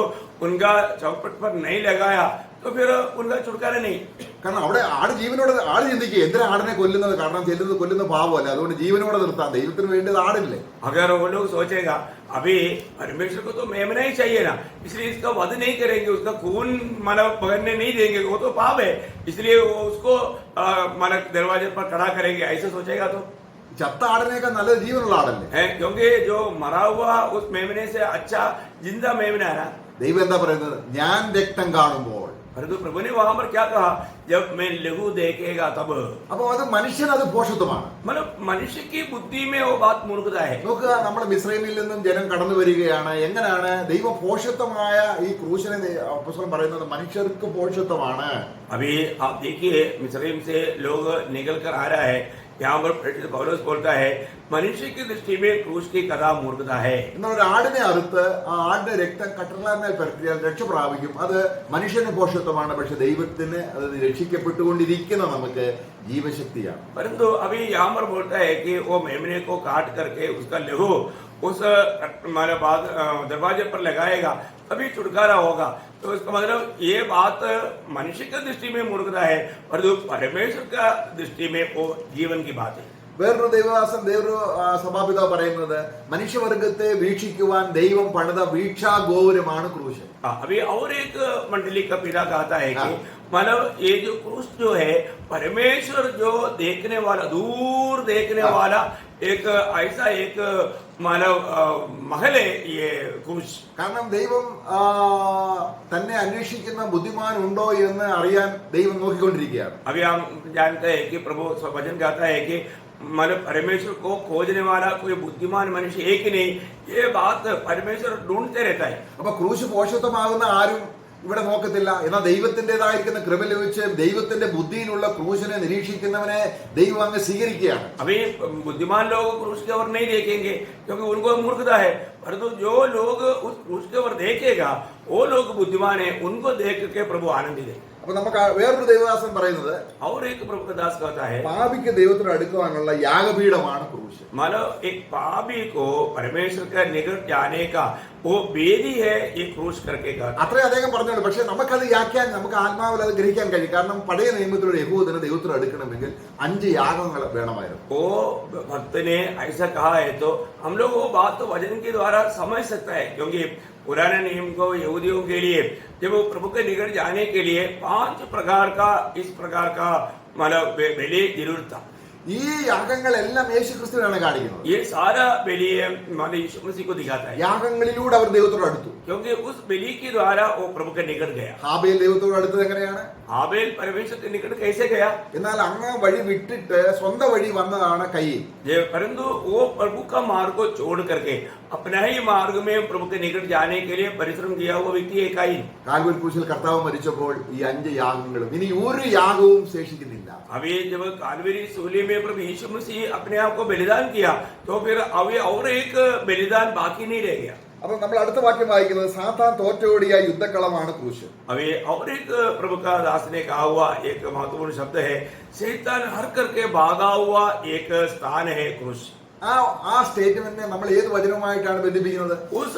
उनका चौपट पर नहीं लगाया तो फिर उनका छुटकारा नहीं. കാരണം അവിടെ ആട് ജീവനോടെ ആട് ചിന്തിക്കുക, എന്തിനാ ആടിനെ കൊല്ലുന്നത്? കാരണം കൊല്ലുന്ന പാവമല്ല, അതുകൊണ്ട് ജീവനോടെ നിർത്താം. ദൈവത്തിന് വേണ്ടത് ആടില്ലേ? अगर वो लोग सोचेगा अभी परमेश्वर को तो मेमना ही चाहिए ना, इसलिए इसका वध नहीं करेंगे, उसका खून मानव बगड़ने नहीं देंगे, वो तो पाप है, इसलिए वो उसको मानव दरवाजे पर खड़ा करेंगे, ऐसे सोचेगा तो ചത്ത ആടിനേക്കാൾ നല്ലത് ജീവനുള്ള ആടല്ലേ? क्योंकि जो मरा हुआ उस मेमने से अच्छा जिंदा मेमना है ना. ദൈവം എന്താ പറയുന്നത്? ഞാൻ രക്തം കാണുമ്പോൾ. परंतु प्रभु ने वहां पर क्या कहा? जब मैं लहू देखेगा तब. അപ്പൊ അത് മനുഷ്യൻ അത് പോഷത്വമാണ്. मतलब मनुष्य की बुद्धि में वो बात मूर्खता है. നോക്കുക, നമ്മൾ മിസ്രൈമിൽ നിന്നും ജനം കടന്നു വരികയാണ്. എങ്ങനെയാണ് ദൈവ പോഷത്വമായ ഈ ക്രൂശിനെ അപ്പോസ്തലൻ പറയുന്നത് മനുഷ്യർക്ക് പോഷത്വമാണ്. अभी आप देखिए मिस्रईम से लोग निकल कर आ रहा है, यहाँ पर प्रेरित पौलुस बोलता है मनुष्य की दृष्टि में क्रूस की कदा मूर्खता है। എന്നാൽ ഒരു ആടിനെ അറുത്ത് ആ ആടിന്റെ രക്തം കട്ടളാന്മേൽ പരത്തിയാൽ രക്ഷ പ്രാപിക്കും. അത് മനുഷ്യന് പോഷത്വമാണ്, പക്ഷെ ദൈവത്തിന് അത് രക്ഷിക്കപ്പെട്ടുകൊണ്ടിരിക്കുന്ന നമുക്ക് ജീവശക്തിയാണ്. परंतु अभी यहाँ पर बोलता है कि वो मेमने को काट करके उसका लहू उस दरवाजे पर लगाएगा तभी छुटकारा होगा। तो इसका मतलब ये बात मनुष्य की दृष्टि में मूर्खता है, परंतु परमेश्वर का दृष्टि में वो जीवन की बात है। വേറൊരു ദൈവദാസൻ വേറൊരു സഭാപിതാവ് പറയുന്നത് മനുഷ്യവർഗത്തെ വീക്ഷിക്കുവാൻ ദൈവം പണിത വീക്ഷാ ഗോപുരമാണ് ക്രൂശ്. अभी और एक मंडली का पिता कहता है कि मतलब ये जो क्रूस जो है परमेश्वर जो देखने वाला दूर देखने वाला एक ऐसा एक मानव महल है ये क्रूस. കാരണം ദൈവം തന്നെ അന്വേഷിക്കുന്ന ബുദ്ധിമാൻ ഉണ്ടോ എന്ന് അറിയാൻ ദൈവം നോക്കിക്കൊണ്ടിരിക്കുകയാണ്. अभी हम जानते हैं कि प्रभु वचन कहता है कि मतलब परमेश्वर को खोजने वाला कोई बुद्धिमान मनुष्य एक ही नहीं, ये बात परमेश्वर ढूंढते रहता है. അപ്പൊ ക്രൂശ് പോഷത്വമാകുന്ന ആരും ഇവിടെ നോക്കത്തില്ല. എന്നാൽ ദൈവത്തിൻ്റെതായിരിക്കുന്ന കൃപ ലഭിച്ച് ദൈവത്തിന്റെ ബുദ്ധിയിലുള്ള ക്രൂശിനെ നിരീക്ഷിക്കുന്നവനെ ദൈവം അങ്ങ് സ്വീകരിക്കുകയാണ്. अभी बुद्धिमान लोग क्रूस के ओर नहीं देखेंगे क्योंकि उनको मूर्खता है, परंतु जो लोग उस क्रूस के ओर देखेगा वो लोग बुद्धिमान है, उनको देख के प्रभु आनंदित है. അപ്പൊ നമുക്ക് വേറൊരു ദൈവദാസൻ പറയുന്നത് और एक प्रभु का दास कहता है പാപിക്ക് ദൈവത്തിന് അടുക്കുവാനുള്ള യാഗപീഠമാണ് ക്രൂശ്. मतलब एक पापी को परमेश्वर के निकट जाने का वो वेदी है ये क्रूस करके कहता है. അത്രയും അദ്ദേഹം പറഞ്ഞോളൂ. പക്ഷെ നമുക്കത് നമുക്ക് ആത്മാവിൽ അത് ഗ്രഹിക്കാൻ കഴിയും. കാരണം പഴയ നിയമത്തിലൂടെ യഹൂദന് ദൈവത്തിന് അടുക്കണമെങ്കിൽ 5 യാഗങ്ങൾ വേണമായിരുന്നു. वो भक्त ने ऐसा कहा है तो हम लोग वो बात तो वचन के द्वारा समझ सकता है, क्योंकि पुराने नियम को यहूदियों के लिए जब वो प्रभु के निकट जाने के लिए 5 प्रकार का इस प्रकार का मतलब बलि जरूर था. ഈ യാഗങ്ങളെല്ലാം യേശു ക്രിസ്തുവിനാണ് കാണിക്കുന്നത്. ये सारा बलि मतलब यीशु मसीह को दिखाता है, യാഗങ്ങളിലൂടെ അവർ ദൈവത്തോട് അടുത്തു. क्योंकि उस बलि के द्वारा वो प्रभु के निकट गया. ഹാബേൽ ദൈവത്തോട് അടുത്തത് എങ്ങനെയാണ്? हाबेल परमेश्वर के निकट कैसे गया? എന്നാൽ അങ്ങ് വഴി വിട്ടിട്ട് സ്വന്തം വഴി വന്നതാണ് കയീൻ. परंतु वो प्रभु का मार्ग को छोड़ करके अपना ही मार्ग में प्रभु के निकट जाने के लिए परिश्रम किया हुआ व्यक्ति है काइन. കാൽവരി ക്രൂശിൽ കർത്താവ് മരിച്ചപ്പോൾ ഈ 5 യാഗങ്ങളും ഇനി ഒരു യാഗവും ശേഷിക്കുന്നില്ല. अभी जब कालवरी सूली में प्रभु यीशु मसीह अपने आप को बलिदान किया तो फिर अभी और एक बलिदान बाकी नहीं रह गया. അപ്പൊ നമ്മൾ അടുത്ത വാക്യം വായിക്കുന്നത് സാത്താൻ തോറ്റോടിയ യുദ്ധക്കളമാണ് ക്രൂശ്. अभी और एक प्रभु का दास ने कहा हुआ एक महत्वपूर्ण शब्द है, शैतान हर करके भागा हुआ एक स्थान है क्रूस. ആ സ്റ്റേറ്റ്മെന്റിനെ നമ്മൾ ഏത് വചനവുമായിട്ടാണ് ബന്ധിപ്പിക്കുന്നത്? उस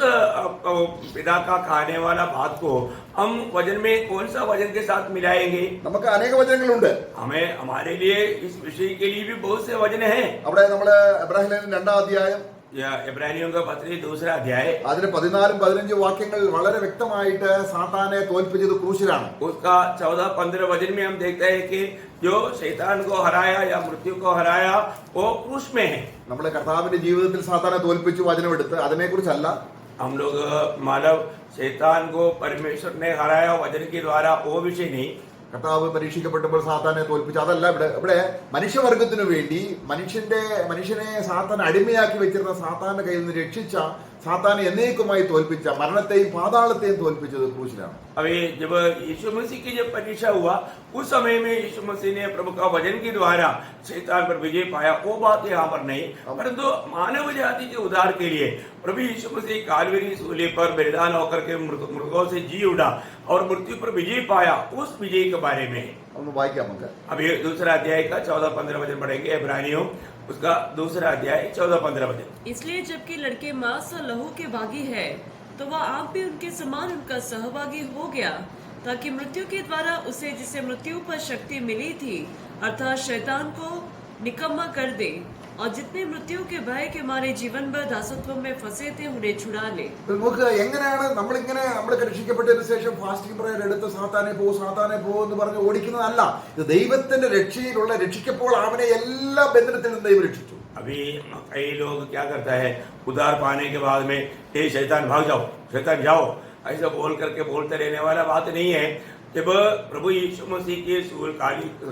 पिता का खाने वाला बात को हम वजन में कौन सा वजन के साथ मिलाएंगे? നമുക്ക് അനേക വചനങ്ങളുണ്ട്. हमें हमारे लिए इस विषय के लिए भी बहुत से वजन हैं. അവിടെ നമ്മള് എബ്രാഹിം ലേഖനം 2-ാം അധ്യായം या इब्रानियों का पत्री 2 अध्याय അതിന് 14-15 വാക്യങ്ങൾ വളരെ വ്യക്തമായിട്ട് സാത്താനെ തോൽപ്പിച്ചത് ക്രൂശിലാണ്. उसका 14-15 वचन में हम देखते हैं कि जो शैतान को हराया या मृत्यु को हराया वो क्रूस में है. നമ്മുടെ കർത്താവിന്റെ ജീവിതത്തിൽ സാത്താനെ തോൽപ്പിച്ചു വചനമെടുത്ത് അതിനെക്കുറിച്ചല്ല. हम लोग मानव शैतान को परमेश्वर ने हराया वचन के द्वारा वो विषय नहीं. കർത്താവ് പരീക്ഷിക്കപ്പെട്ടപ്പോൾ സാത്താനെ തോൽപ്പിച്ചു അതല്ല. ഇവിടെ മനുഷ്യവർഗത്തിനു വേണ്ടി മനുഷ്യനെ സാത്താൻ അടിമയാക്കി വെച്ചിരുന്ന സാത്താന്റെ കയ്യിൽ നിന്ന് രക്ഷിച്ച, സാത്താനെ എന്നേക്കുമായി തോൽപ്പിച്ച, മരണത്തെയും പാതാളത്തെയും തോൽപ്പിച്ചത് ക്രൂശിലാണ്. अभी जब यीशु मसीह की जब परीक्षा हुआ उस समय में यीशु मसीह ने प्रभु का वचन के द्वारा शैतान पर विजय पाया, वो बात यहाँ पर नहीं, परंतु मानव जाति के उद्धार के लिए प्रभु यीशु मसीह कालवरी सूली पर बलिदान होकर के मृगों से जी उठा और मृत्यु पर विजय पाया, उस विजय के बारे में ഒന്ന് വായിക്കാം നമുക്ക്. अभी 2 अध्याय का 14-15 वचन पढ़ेंगे. इब्रानियों उसका 2 अध्याय 14-15 वचन. इसलिए जबकि लड़के मांस और लहू के भागी है तो वह आप भी उनके समान उनका सहभागी हो गया, ताकि मृत्यु के द्वारा उसे जिसे मृत्यु पर शक्ति मिली थी अर्थात शैतान को निकम्मा कर दे, और जितने मृत्यु के भय के मारे जीवन भर दासत्व में फंसे थे उन्हें छुड़ा ले. നമുക്ക് എങ്ങനെയാണ് നമ്മൾ രക്ഷിക്കപ്പെട്ടതിന് ശേഷം ഫാസ്റ്റിംഗ് പ്രയർ എടുത്ത് സാത്താനെ പോ എന്ന് പറഞ്ഞ് ഓടിക്കുന്നതല്ല. ഇത് ദൈവത്തിന്റെ രക്ഷയിലുള്ള രക്ഷിക്കപ്പോൾ അവനെ എല്ലാ ബന്ധനത്തിൽ നിന്ന് ദൈവം രക്ഷിച്ചു. अभी कई लोग क्या करता है, उद्धार पाने के बाद में हे शैतान भाग जाओ, शैतान जाओ, ऐसा बोल करके बोलते रहने वाला बात नहीं है. जब प्रभु यीशु मसीह के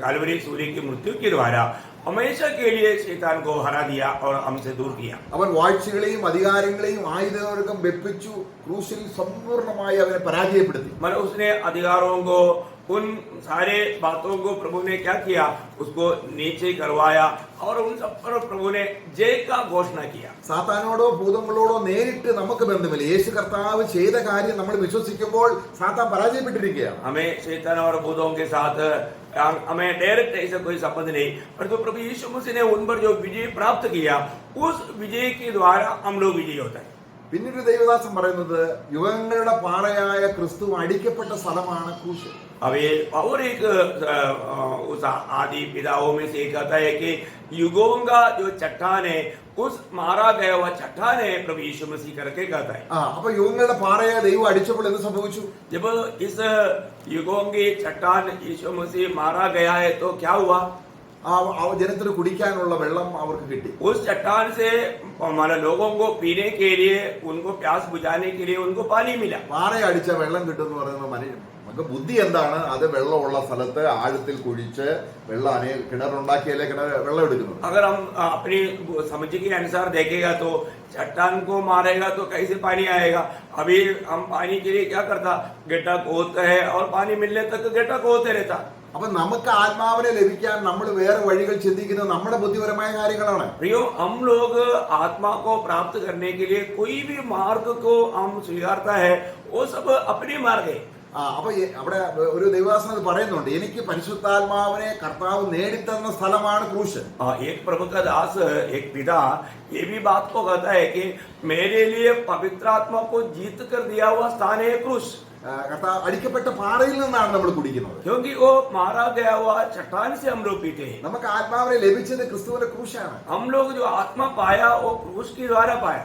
कालवरी सूली की मृत्यु के द्वारा हमेशा के लिए शैतान को हरा दिया और हमसे दूर किया. അവൻ വാഴ്ചകളെയും അധികാരങ്ങളെയും ആയുധവർഗം വെപ്പിച്ചു ക്രൂശിൽ സമ്പൂർണ്ണമായി അവനെ പരാജയപ്പെടുത്തി. मतलब उसने अधिकारों को, उन सारे बातों को प्रभु ने क्या किया, उसको नीचे करवाया और उन सब पर प्रभु ने जय का घोषणा किया। സാത്താനോടോ ഭൂതങ്ങളോടോ നേരിട്ട് നമുക്ക് ബന്ധമില്ല. യേശു കർത്താവ് ചെയ്ത കാര്യം നമ്മൾ വിശ്വസിക്കുമ്പോൾ സാത്താൻ പരാജയപ്പെട്ടിരിക്കുകയാണ്. हमें शैतान और भूतों के साथ हमें डायरेक्ट ऐसा कोई संबंध नहीं, परंतु प्रभु यीशु मसीह ने उन पर जो विजय प्राप्त किया उस विजय के द्वारा हम लोग विजयी होता है। പിന്നീട് ദൈവദാസൻ പറയുന്നത് യുഗങ്ങളുടെ പാറയായ ക്രിസ്തു അടിക്കപ്പെട്ട സ്ഥലമാണ് ക്രൂശ്. अभी और एक उस आदि पिताओं में से एक कहता है कि युगों का जो चट्टान है उस मारा गया हुआ चट्टान है प्रभु यीशु मसीह करके कहता है। അപ്പൊ യുഗങ്ങളുടെ പാറയായ ദൈവം അടിച്ചപ്പോൾ എന്ത് സംഭവിച്ചു? जब इस युगों की चट्टान यीशु मसीह मारा गया है तो क्या हुआ? ജനത്തിന് കുടിക്കാനുള്ള വെള്ളം അവർക്ക് കിട്ടി. उस चट्टान से हमारे लोगों को पीने के लिए, उनको प्यास बुझाने के लिए उनको पानी मिला. പാറയെ അടിച്ച വെള്ളം കിട്ടുമെന്ന് പറയുന്നത് നമുക്ക് ബുദ്ധി എന്താണ്? അത് വെള്ളമുള്ള സ്ഥലത്ത് ആഴത്തിൽ കുഴിച്ച് വെള്ളം കിണറുണ്ടാക്കിയല്ലേ വെള്ളം എടുക്കുന്നത്. अगर हम अपनी समझ के अनुसार देखेगा तो चट्टान को मारेगा तो कैसे पानी आएगा? अभी हम पानी के लिए क्या करता? गड्ढा खोदते हैं और पानी मिलने तक गड्ढा खोदते रहता. അപ്പൊ നമുക്ക് ആത്മാവിനെ ലഭിക്കാൻ നമ്മൾ വേറെ വഴികൾ ചിന്തിക്കുന്നത് നമ്മുടെ ബുദ്ധിപരമായ കാര്യങ്ങളാണ്. प्रियो, हम लोग आत्मा को प्राप्त करने के लिए कोई भी मार्ग को हम स्वीकारता है वो सब अपने मार्ग है. അപ്പൊ അവിടെ ഒരു ദൈവദാസൻ പറയുന്നുണ്ട്, എനിക്ക് പരിശുദ്ധാത്മാവിനെ കർത്താവ് നേടിത്തന്ന സ്ഥലമാണ് ക്രൂശ്. एक प्रभु का दास, एक पिता ये भी बात को कहता है कि मेरे लिए पवित्र आत्मा को जीत कर दिया हुआ स्थान है क्रूस. കർത്താവ് അടിക്കപ്പെട്ട പാറയിൽ നിന്നാണ് നമ്മൾ കുടിക്കുന്നത്. क्योंकि वो मारा गया हुआ चट्टान से हम लोग पीते हैं. നമുക്ക് ആത്മാവിനെ ലഭിച്ചത് ക്രിസ്തുവിന്റെ ക്രൂശാണ്. हम लोग जो आत्मा पाया वो क्रूस के द्वारा पाया.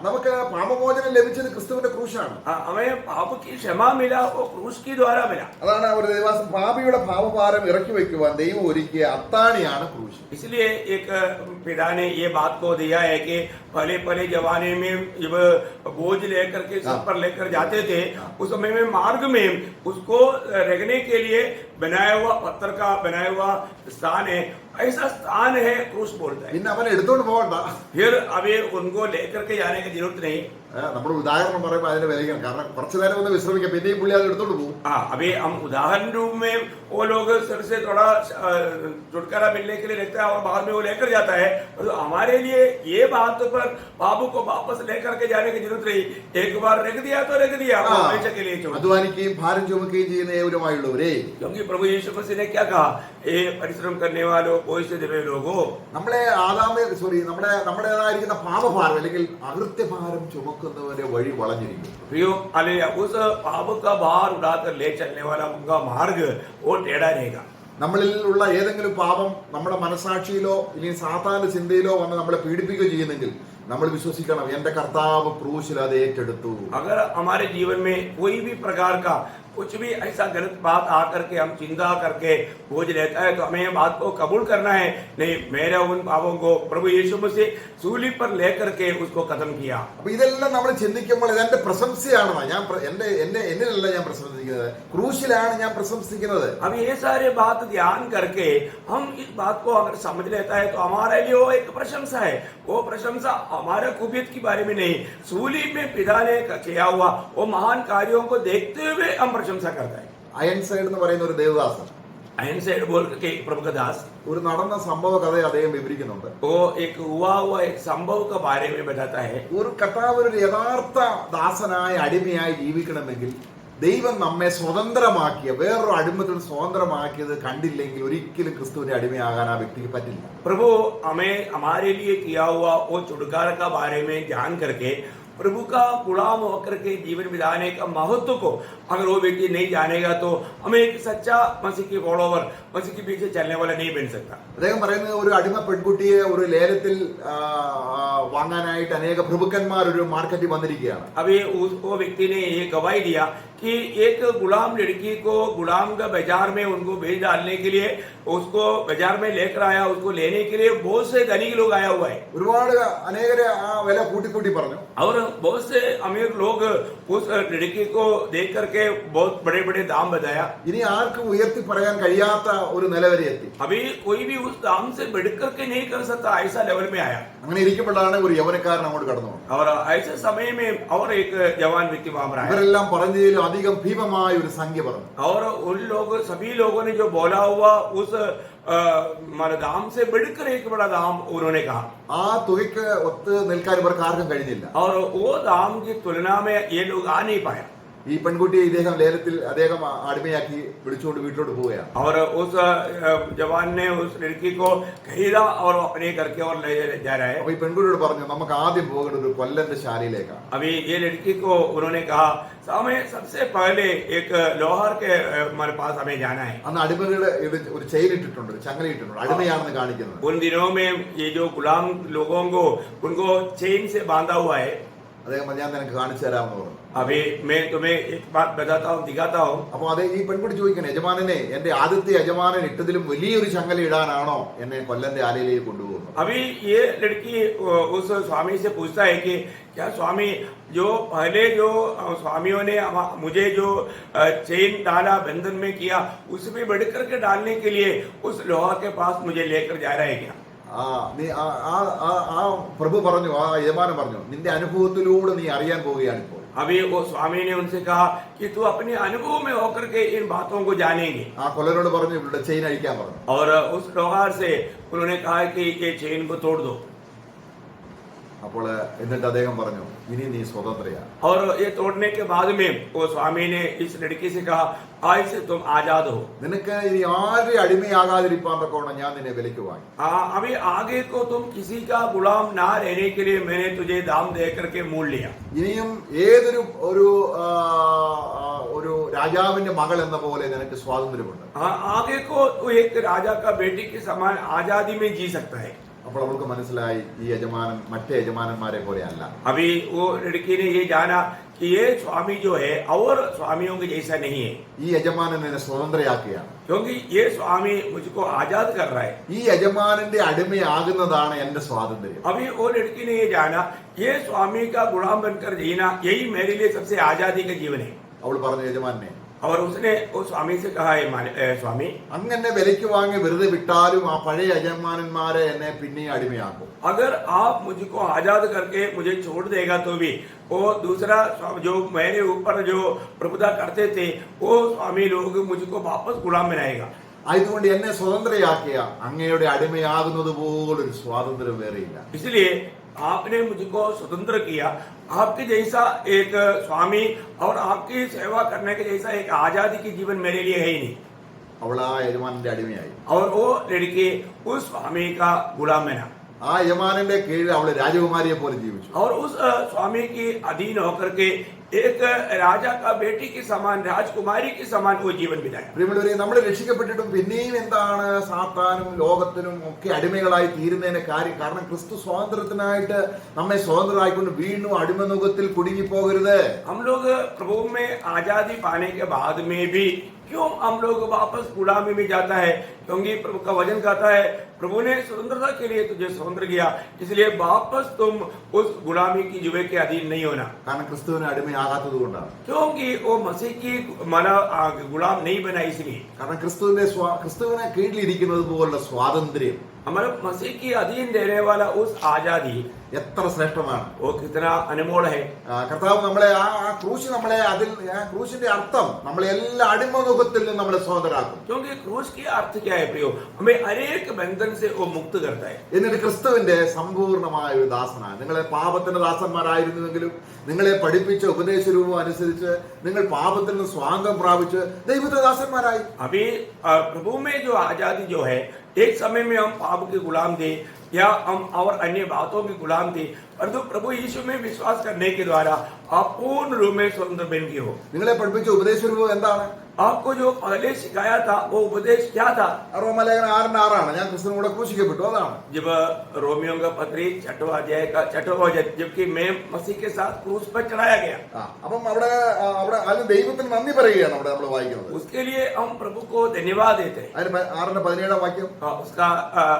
നമുക്ക് പാപമോചനം ലഭിച്ചത് ക്രിസ്തുവിന്റെ ക്രൂശാണ്. हमें पाप की क्षमा मिला वो क्रूस के द्वारा मिला. അതാണ് ഒരു ദൈവദാസൻ പാപിയുടെ പാപഭാരം ഇറക്കി വെക്കുവാൻ ദൈവം ഒരുക്കിയ അത്താണിയാണ് ക്രൂശ്. इसलिए एक पिता ने ये बात को दिया है कि पहले पहले जमाने में जब बोझ लेकर के सर पर लेकर जाते थे उस समय में मार्ग में उसको रखने के लिए बनाया हुआ पत्थर का बनाया हुआ स्थान है. ऐसा स्थान है क्रूस बोलता है. പിന്നെ അവനെ എടുത്തോണ്ട് പോകണ്ട. फिर अभी उनको लेकर के जाने की जरूरत नहीं. നമ്മൾ ഉദാഹരണം പറയുമ്പോൾ അതിന്റെ വിലക്കണം. കാരണം കുറച്ചു നേരം ഒന്ന് വിശ്രമിക്കാം, പിന്നെയും പുള്ളി അത് എടുത്തോണ്ട് പോകും. अभी हम उदाहरण रूप में वो लोग सर से थोड़ा छुटकारा मिलने के लिए रखता है और बाद में वो लेकर जाता है. तो हमारे लिए ये बात पर बाबू को वापस लेकर के जाने की जरूरत नहीं. एक बार रख दिया तो रख दिया, हमेशा के लिए छोड़. അധ്വാനിക്കുകയും ഭാരം ചുമക്കുകയും ചെയ്യുന്ന ഏവരുമായുള്ളവരെ, क्योंकि प्रभु यीशु मसीह ने क्या कहा? ये परिश्रम करने वालों कोई से देवे लोगों, നമ്മളെ നമ്മുടേതായിരിക്കുന്ന പാപഭാരം അല്ലെങ്കിൽ അകൃത്യഭാരം ചുമക്കുന്നവരെ വഴി വളഞ്ഞിരിക്കും. प्रियो, उस पाप का भार उड़ाकर ले चलने वाला उनका मार्ग वो टेढ़ा रहेगा. നമ്മളിൽ ഉള്ള ഏതെങ്കിലും പാപം നമ്മുടെ മനസാക്ഷിയിലോ ഇല്ലെങ്കിൽ സാധാരണ ചിന്തയിലോ വന്ന് നമ്മളെ പീഡിപ്പിക്കുകയോ ചെയ്യുന്നെങ്കിൽ നമ്മൾ വിശ്വസിക്കണം, എന്റെ കർത്താവ് ക്രൂശിൽ അത് ഏറ്റെടുത്തു. अगर हमारे जीवन में कोई भी प्रकार का कुछ भी ऐसा गलत बात आकर के हम चिंता करके बोझ लेता है तो हमें बात को कबूल करना है. नहीं, मेरे उन पापों को प्रभु यीशु मसीह सूली पर लेकर के उसको खत्म किया. അപ്പൊ ഇതെല്ലാം നമ്മൾ ചിന്തിക്കുമ്പോൾ ഇതെന്റെ പ്രശംസയാണ്. എന്നിലല്ല ഞാൻ പ്രശംസിക്കുന്നത്, ക്രൂശിലാണ് ഞാൻ പ്രശംസിക്കുന്നത്. अब ये सारे बात ध्यान करके हम इस बात को अगर समझ लेता है तो हमारे लिए वो एक प्रशंसा है. वो प्रशंसा हमारे खूबियत के बारे में नहीं, सूली में पिता ने किया हुआ वो महान कार्यों को देखते हुए हम प्रशंसा करता है. അയൺ സൈഡ് എന്ന് പറയുന്ന ഒരു ദേവദാസൻ अयन साइड बोल के एक प्रभु का दास ഒരു നടന്ന സംഭവ കഥ അദ്ദേഹം വിവരിക്കുന്നുണ്ട്. वो एक हुआ एक संभव के बारे में बताता है. ഒരു കർത്താവ് ഒരു യഥാർത്ഥ ദാസനായ അടിമയായി ജീവിക്കണമെങ്കിൽ ദൈവം നമ്മെ സ്വതന്ത്രമാക്കിയ വേറൊരു അടിമത്തിൽ സ്വതന്ത്രമാക്കിയത് കണ്ടില്ലെങ്കിൽ ഒരിക്കലും ക്രിസ്തുവിന്റെ അടിമയാകാൻ ആ വ്യക്തിക്ക് പറ്റില്ല. प्रभु हमें हमारे लिए किया हुआ वो छुटकारा का बारे में ध्यान करके प्रभु का गुलाम होकर के जीवन बिताने का महत्व को अगर वो व्यक्ति नहीं जानेगा तो हमें एक सच्चा मसीह की फॉलोवर, मसीह के पीछे चलने वाला नहीं बन सकता. അദ്ദേഹം പറയുന്നത് ഒരു അടിമ പെൺകുട്ടിയെ ഒരു ലേലത്തിൽ വാങ്ങാനായിട്ട് അനേക പ്രഭുക്കന്മാർ ഒരു മാർക്കറ്റിൽ വന്നിരിക്കുകയാണ്. अभी वो व्यक्ति ने ये गवाही दिया कि एक गुलाम लड़की को गुलाम का बाजार में उनको बेच डालने के लिए उसको बाजार में लेकर आया. उसको लेने के लिए बहुत से धनिक लोग आया हुआ है. ഒരുപാട് അനേകരെ ആ വില കൂട്ടി പറഞ്ഞു. और बहुत से अमीर लोग उस लड़की को देख करके बहुत बड़े बड़े दाम बताया. ഇനി ആർക്കും ഉയർത്തി പറയാൻ കഴിയാത്ത ഒരു നില വരെ എത്തി. अभी कोई भी उस दाम से बढ़ करके नहीं कर सकता, ऐसा लेवल में आया. അങ്ങനെ ഇരിക്കുമ്പോഴാണ് ഒരു യൗവനക്കാരൻ അങ്ങോട്ട് കടന്നു വന്നത്. और ऐसे समय में और एक जवान व्यक्ति वहां पर आया. ഇവരെല്ലാം പറഞ്ഞതിലും അധികം ഭീമമായ ഒരു സംഖ്യ പറഞ്ഞു. और उन लोग सभी लोगों ने जो बोला हुआ उस दाम से बढ़कर एक बड़ा दाम उन्होंने कहा ആ തുകയ്ക്ക് ഒത്ത് നിൽക്കാൻ ഇവർക്ക് ആർക്കും കഴിഞ്ഞില്ല. और वो दाम की तुलना में ये लोग आ नहीं पाया. ഈ പെൺകുട്ടിയെ ഇദ്ദേഹം ലേലത്തിൽ അദ്ദേഹം അടിമയാക്കി വിളിച്ചുകൊണ്ട് വീട്ടിലോട്ട് പോവുകയാണ്. और उस जवान ने उस लड़की को खरीदा और अपने करके और ले जा रहा है. അപ്പൊ ഈ പെൺകുട്ടിയോട് പറഞ്ഞു നമുക്ക് ആദ്യം പോകേണ്ട ഒരു കൊല്ലന്റെ ശാലയിലേക്കാണ്. अभी ये लड़की को उन्होंने कहा हमें सबसे पहले एक लोहार के हमारे पास हमें जाना है. അന്ന് അടിമകളെ ഒരു ചെയിൻ ഇട്ടിട്ടുണ്ട്, ഒരു ചങ്ങല ഇട്ടിട്ടുണ്ട്, അടിമയാണെന്ന് കാണിക്കുന്നത്. उन दिनों में ये जो गुलाम लोगों को उनको चेन से बांधा हुआ है. അദ്ദേഹം ഞാൻ നിനക്ക് കാണിച്ചു തരാമെന്ന് പറഞ്ഞു. अभी मैं तुम्हें एक बात बताता हूँ, दिखाता हूँ. അപ്പൊ അതേ ഈ പെൺകുട്ടി ചോദിക്കണേ, യജമാനനെ എന്റെ ആദ്യത്തെ യജമാനൻ ഇട്ടതിലും വലിയൊരു ചങ്ങല ഇടാനാണോ എന്നെ കൊല്ലന്റെ ആലയിലേക്ക് കൊണ്ടുപോകുന്നത്? अभी ये लड़की उस स्वामी से पूछता है कि क्या स्वामी जो पहले जो स्वामियों ने मुझे जो चेन डाला, बंधन में किया, उसमें बढ़कर के डालने के लिए उस लोहा के पास मुझे लेकर जा रहा है क्या? ആ പ്രഭു പറഞ്ഞു, ആ യജമാനൻ പറഞ്ഞു, നിന്റെ അനുഭവത്തിലൂടെ നീ അറിയാൻ പോവുകയാണ് ഇപ്പോൾ. अभी वो स्वामी ने उनसे कहा कि तू अपने अनुभव में होकर के इन बातों को जानेंगे. ആ കൊല്ലനോട് പറഞ്ഞു ഇവളുടെ ചെയിൻ അഴിക്കാൻ പറഞ്ഞു. और उस लोहार से उन्होंने कहा कि ये चेन को तोड़ दो. അപ്പോൾ എന്നിട്ട് അദ്ദേഹം പറഞ്ഞു ഇനി നീ സ്വതന്ത്രയാണ്. और ये तोड़ने के बाद में वो स्वामी ने इस लड़की से कहा आज से तुम आजाद हो. നിനക്ക് ഇനി ആരുടെ അടിമയാകാതിരിക്കാൻ തക്കവണ്ണം ഞാൻ നിന്നെ വിലയ്ക്ക് വാങ്ങി. अभी आगे को तुम किसी का गुलाम ना रहने के लिए मैंने तुझे दाम दे करके मोल लिया. ഇനിയും ഏതൊരു ഒരു രാജാവിന്റെ മകൾ എന്ന പോലെ നിനക്ക് സ്വാതന്ത്ര്യമുണ്ട്. आगे को तू एक राजा का बेटी के समान आजादी में जी सकता है. അപ്പോൾ അവൾക്ക് മനസ്സിലായി ഈ യജമാനൻ മറ്റേ യജമാനന്മാരെ പോലെ അല്ല. अभी वो लड़की ने ये जाना कि ये स्वामी जो है और स्वामियों के जैसा नहीं है. ഈ യജമാനൻ എന്നെ സ്വതന്ത്രയാക്കുകയാണ്. क्योंकि ये स्वामी मुझको आजाद कर रहा है. ഈ യജമാനന്റെ അടിമയാകുന്നതാണ് എന്റെ സ്വാതന്ത്ര്യം. अभी वो लड़की ने ये जाना ये स्वामी का गुलाम बनकर जीना यही मेरे लिए सबसे आजादी का जीवन है. അവൾ പറഞ്ഞു യജമാനെ, और उसने उस स्वामी से कहा स्वामी അങ്ങനെ വിലയ്ക്ക് വാങ്ങി വെറുതെ വിട്ടാലും ആ പഴയ യജമാനന്മാരെ എന്നെ പിന്നെയും അടിമയാക്കും. अगर आप मुझको आजाद करके मुझे छोड़ देगा तो भी वो दूसरा जो मेरे ऊपर जो प्रभुता करते थे वो स्वामी लोग मुझको वापस गुलाम बनाएगा. ആയതുകൊണ്ട് എന്നെ സ്വതന്ത്രയാക്കിയ അങ്ങയുടെ അടിമയാകുന്നത് പോലൊരു സ്വാതന്ത്ര്യം വേറെയില്ല. इसलिए आपने मुझको स्वतंत्र किया. आपके जैसा एक स्वामी और आपकी सेवा करने के जैसा एक आजादी की जीवन मेरे लिए है ही नहीं. അവൾ ആ യജമാനന്റെ അടിമയായി. और वो लड़की उस स्वामी का गुलाम बना. ആ യജമാനന്റെ കീഴിൽ അവള് രാജകുമാരിയെ പോലെ ജീവിച്ചു. और उस स्वामी के अधीन होकर के एक राजा का बेटी के समान, राजकुमारी के समान वो जीवन बिताया. പ്രിയമുള്ളവരെ, നമ്മൾ രക്ഷിക്കപ്പെട്ടിട്ടും പിന്നെയും എന്താണ് സാത്താനും ലോകത്തിനും ഒക്കെ അടിമകളായി തീരുന്നതിന് കാര്യം? കാരണം ക്രിസ്തു സ്വാതന്ത്ര്യത്തിനായിട്ട് നമ്മെ സ്വതന്ത്രരായിക്കൊണ്ട് വീണ്ടും അടിമനുഖത്തിൽ കുടുങ്ങിപ്പോകരുത്. हम लोग प्रभु में आजादी पाने के बाद में भी क्यों हम लोग वापस गुलामी में जाता है? क्योंकि प्रभु का वचन कहता है प्रभु ने स्वतंत्रता के लिए तुझे स्वतंत्र किया, इसलिए वापस तुम उस गुलामी की जुए के अधीन नहीं होना. കാരണം ക്രിസ്തുവിന് അടിമയാകാത്തത് കൊണ്ടാണ്. क्योंकि वो मसीह की माना गुलाम नहीं बना इसलिए. കാരണം ക്രിസ്തുവിനെ കീഴിലിരിക്കുന്നത് പോലുള്ള സ്വാതന്ത്ര്യം, हमारे मसीह की अधीन रहने वाला उस आजादी എത്ര ശ്രേഷ്ഠമാണ്. वो कितना अनमोल है. കർത്താവ് നമ്മളെ ആ ക്രൂശ് നമ്മളെ അതിൽ ക്രൂശിന്റെ അർത്ഥം നമ്മളെ എല്ലാ അടിമനുഖത്തിൽ നിന്ന് നമ്മളെ സ്വതന്ത്രരാക്കും. क्योंकि क्रूस की अर्थ क्या है प्रियो? हमें अनेक बंधन से वो मुक्त करता है. എന്നിട്ട് ക്രിസ്തുവിന്റെ സമ്പൂർണമായ ഒരു ദാസനാണ്. നിങ്ങളെ പാപത്തിന്റെ ദാസന്മാരായിരുന്നുവെങ്കിലും നിങ്ങളെ പഠിപ്പിച്ച ഉപദേശ രൂപം അനുസരിച്ച് നിങ്ങൾ പാപത്തിൽ നിന്ന് സ്വാതന്ത്ര്യം പ്രാപിച്ച് ദൈവത്തിന്റെ ദാസന്മാരായി. अभी प्रभु में जो आजादी जो है, एक समय में हम पाप के गुलाम थे या हम और अन्य बातों के गुलाम थे, परंतु प्रभु यीशु में विश्वास करने के द्वारा आप पूर्ण रूप में स्वतंत्र बन गए हो. നിങ്ങളെ പഠിപ്പിച്ച ഉപദേശ രൂപം എന്താണ്? आपको जो पहले सिखाया था वो उपदेश क्या था? റോമലേഖനം 6:6 ഞാൻ ക്രിസ്തുവിനോട് കൂടെ ക്രൂശിക്കപ്പെട്ടു. അതാണ് जब रोमियो का पत्री 6वां अध्याय का 6वां वचन, जबकि मैं मसीह के साथ क्रूस पर चढ़ाया गया. അപ്പം അവിടെ അതിന് ദൈവത്തിന് നന്ദി പറയുകയാണ് അവിടെ നമ്മൾ വായിക്കുന്നത്. उसके लिए हम प्रभु को धन्यवाद देते हैं. അതിന് 6:17 വാക്യം उसका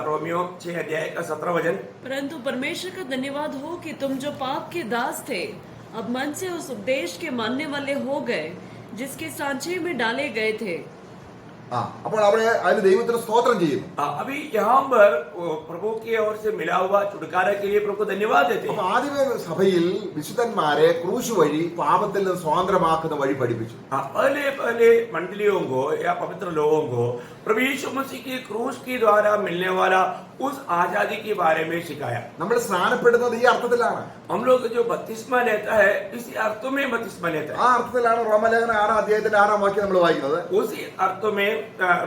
रोमियो 6 अध्याय का 17 वचन, परंतु परमेश्वर का धन्यवाद हो कि तुम जो पाप के दास थे अब मन से उस उपदेश के मानने वाले हो गए जिसके सांचे में डाले गए थे. അപ്പോൾ അവിടെ അതിന് ദൈവത്തിന് സ്തോത്രം ചെയ്യുന്നു. अभी यहाँ पर प्रभु की ओर से मिला हुआ छुटकारा के लिए प्रभु को धन्यवाद देते അപ്പൊ हैं. ആദ്യമേ സഭയിൽ വിശുദ്ധന്മാരെ ക്രൂശ് വഴി പാപത്തിൽ നിന്ന് സ്വാതന്ത്ര്യമാക്കുന്ന വഴി പഠിപ്പിച്ചു. पहले मंडलियों को या पवित्र लोगों को प्रभु यीशु मसीह की क्रूस के द्वारा मिलने वाला उस आजादी के बारे में सिखाया. നമ്മൾ സ്നാനപ്പെടുന്നത് ഈ അർത്ഥത്തിലാണ്. हम लोग जो बपतिस्मा लेता है इसी अर्थों में बपतिस्मा लेता है. ആ അർത്ഥത്തിലാണ് റോമലേഖന 6 അധ്യായത്തിന്റെ 6 വാക്യം നമ്മൾ വായിക്കുന്നത്. उसी अर्थों में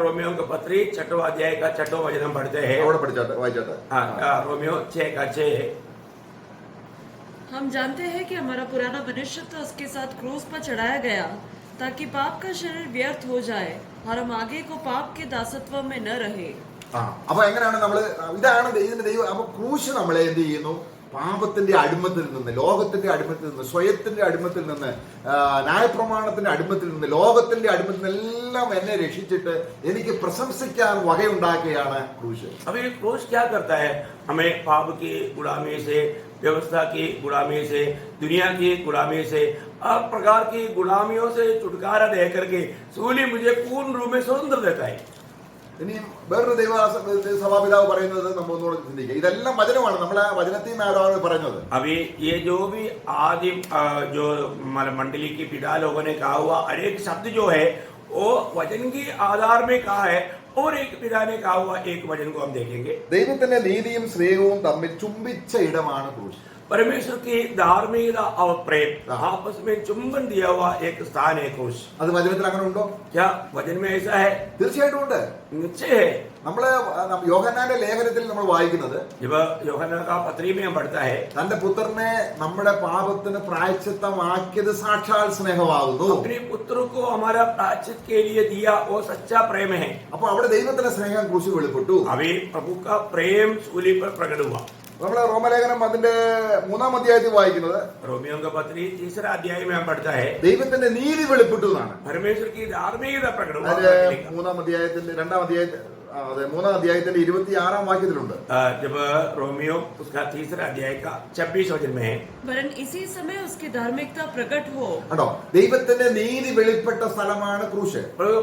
रोमियो का पत्री 6वां अध्याय का 6वां वचन हम पढ़ते हैं. അവിടെ പഠിച്ചോട്ടെ, वाइचोटे. रोमियो 6 का 6. हम जानते हैं कि हमारा पुराना मनुष्य तो उसके साथ क्रूस पर चढ़ाया गया ताकि पाप का शरीर व्यर्थ हो जाए और हम आगे को पाप के दासत्व में न रहे. അപ്പൊ എങ്ങനെയാണ് നമ്മള് ഇതാണ് ഇതിന്റെ ദൈവം. അപ്പൊ ക്രൂശ് നമ്മളെ എന്ത് ചെയ്യുന്നു? പാപത്തിന്റെ അടിമത്തിൽ നിന്ന്, ലോകത്തിന്റെ അടിമത്തിൽ നിന്ന്, സ്വയത്തിന്റെ അടിമത്തിൽ നിന്ന്, ന്യായപ്രമാണത്തിന്റെ അടിമത്തിൽ നിന്ന്, ലോകത്തിന്റെ അടിമത്തിൽ നിന്നെല്ലാം എന്നെ രക്ഷിച്ചിട്ട് എനിക്ക് പ്രശംസിക്കാൻ വകയുണ്ടാക്കുകയാണ് ക്രൂശ്. अभी क्रूस क्या करता है? हमें पाप की गुलामी से, व्यवस्था की गुलामी से, दुनिया की गुलामी से, हर प्रकार की गुलामियों से छुटकारा दे करके सूली मुझे पूर्ण रूप में स्वतंत्र देता है. ഇനി വേറൊരു സഭാപിതാവ് പറയുന്നത് നമ്മൾ ഒന്നുകൂടെ ചിന്തിക്കുക. ഇതെല്ലാം വചനമാണ്, നമ്മളെ വചനത്തെയും ആരാണ് പറയുന്നത്. अभी ये जो भी आदिम जो मंडली की पिता लोगों ने कहा हुआ हर एक शब्द जो है वो वचन के आधार में कहा है और एक पिता ने कहा हुआ एक वचन को हम देखेंगे. ദൈവത്തിന്റെ നീതിയും സ്നേഹവും തമ്മിൽ ചുംബിച്ച ഇടമാണ് ക്രൂശ്. परमेश्वर की धार्मिकता और प्रेम आपस में चुंबन दिया हुआ एक स्थान है क्रूस. അത് വചനത്തിൽ അങ്ങനെ ഉണ്ടോ? क्या वचन में ऐसा है? തീർച്ചയായിട്ടും ഉണ്ട്. निश्चय है. നമ്മള് യോഹന്നാന്റെ ലേഖനത്തിൽ നമ്മൾ വായിക്കുന്നത്, जब यूहन्ना का पत्री में हम पढ़ता है തന്റെ പുത്രനെ നമ്മുടെ പാപത്തിന് പ്രായശ്ചിത്തമാക്കിയത് സാക്ഷാൽ സ്നേഹമാകുന്നു. अपने पुत्र को हमारा प्रायश्चित के लिए दिया वो सच्चा प्रेम है. അപ്പൊ അവിടെ ദൈവത്തിന്റെ സ്നേഹം ക്രൂശിൽ വെളിപ്പെട്ടു. अभी प्रभु का प्रेम सूली पर प्रकट हुआ. നമ്മള് റോമലേഖനം അതിന്റെ 3-ാം അധ്യായത്തിൽ വായിക്കുന്നത്, रोमियो का पत्री 3रा अध्याय में हम पढ़ता है ദൈവത്തിന്റെ നീതി വെളിപ്പെട്ടു എന്നാണ്. परमेश्वर की धार्मिकता प्रकट हुआ. അതിന്റെ 3-ാം അധ്യായത്തിന്റെ 2-ാം അധ്യായത്തിൽ 3-ാം അധ്യായത്തിന്റെ 26-ാം വാക്യത്തിലുണ്ട്. जब रोमियो उसका 3रा अध्याय का 26 वचन में है, वरन इसी समय उसकी धार्मिकता प्रकट हो. കണ്ടോ, ദൈവത്തിന്റെ നീതി വെളിപ്പെട്ട സ്ഥലമാണ് ക്രൂശ്.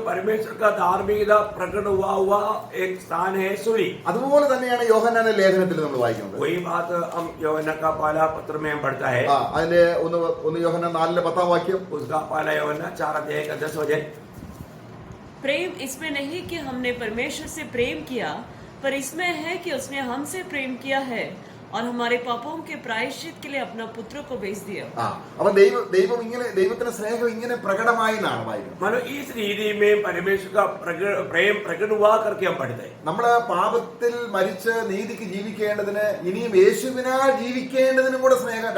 परमेश्वर का धार्मिकता प्रकट हुआ एक स्थान है सूली. അതുപോലെ തന്നെയാണ് യോഹന്നാന്റെ ലേഖനത്തിൽ നമ്മൾ വായിക്കുന്നത്. वही बात हम यूहन्ना का पहला पत्र में हम पढ़ता है. അതിന്റെ 1 യോഹന്നാൻ 4-10 വാക്യം. उसका पहला यूहन्ना 4 अध्याय का 10 वचन. प्रेम इसमें नहीं कि हमने परमेश्वर से प्रेम किया, पर इसमें है कि उसने हमसे प्रेम किया है और हमारे पापों के प्रायश्चित के लिए अपना पुत्र को भेज दिया. അപ്പൊ ദൈവം ഇങ്ങനെ, ദൈവത്തിന്റെ സ്നേഹം ഇങ്ങനെ പ്രകടമായി എന്നാണ് വായിക്കുന്നത്. मतलब इस रीति में परमेश्वर का प्रेम प्रकट हुआ करके हम पढ़ते हैं. നമ്മള് പാപത്തിൽ മരിച്ച് നീതിക്ക് ജീവിക്കേണ്ടതിന്, ഇനിയും യേശുവിനാൽ ജീവിക്കേണ്ടതിനും കൂടെ സ്നേഹം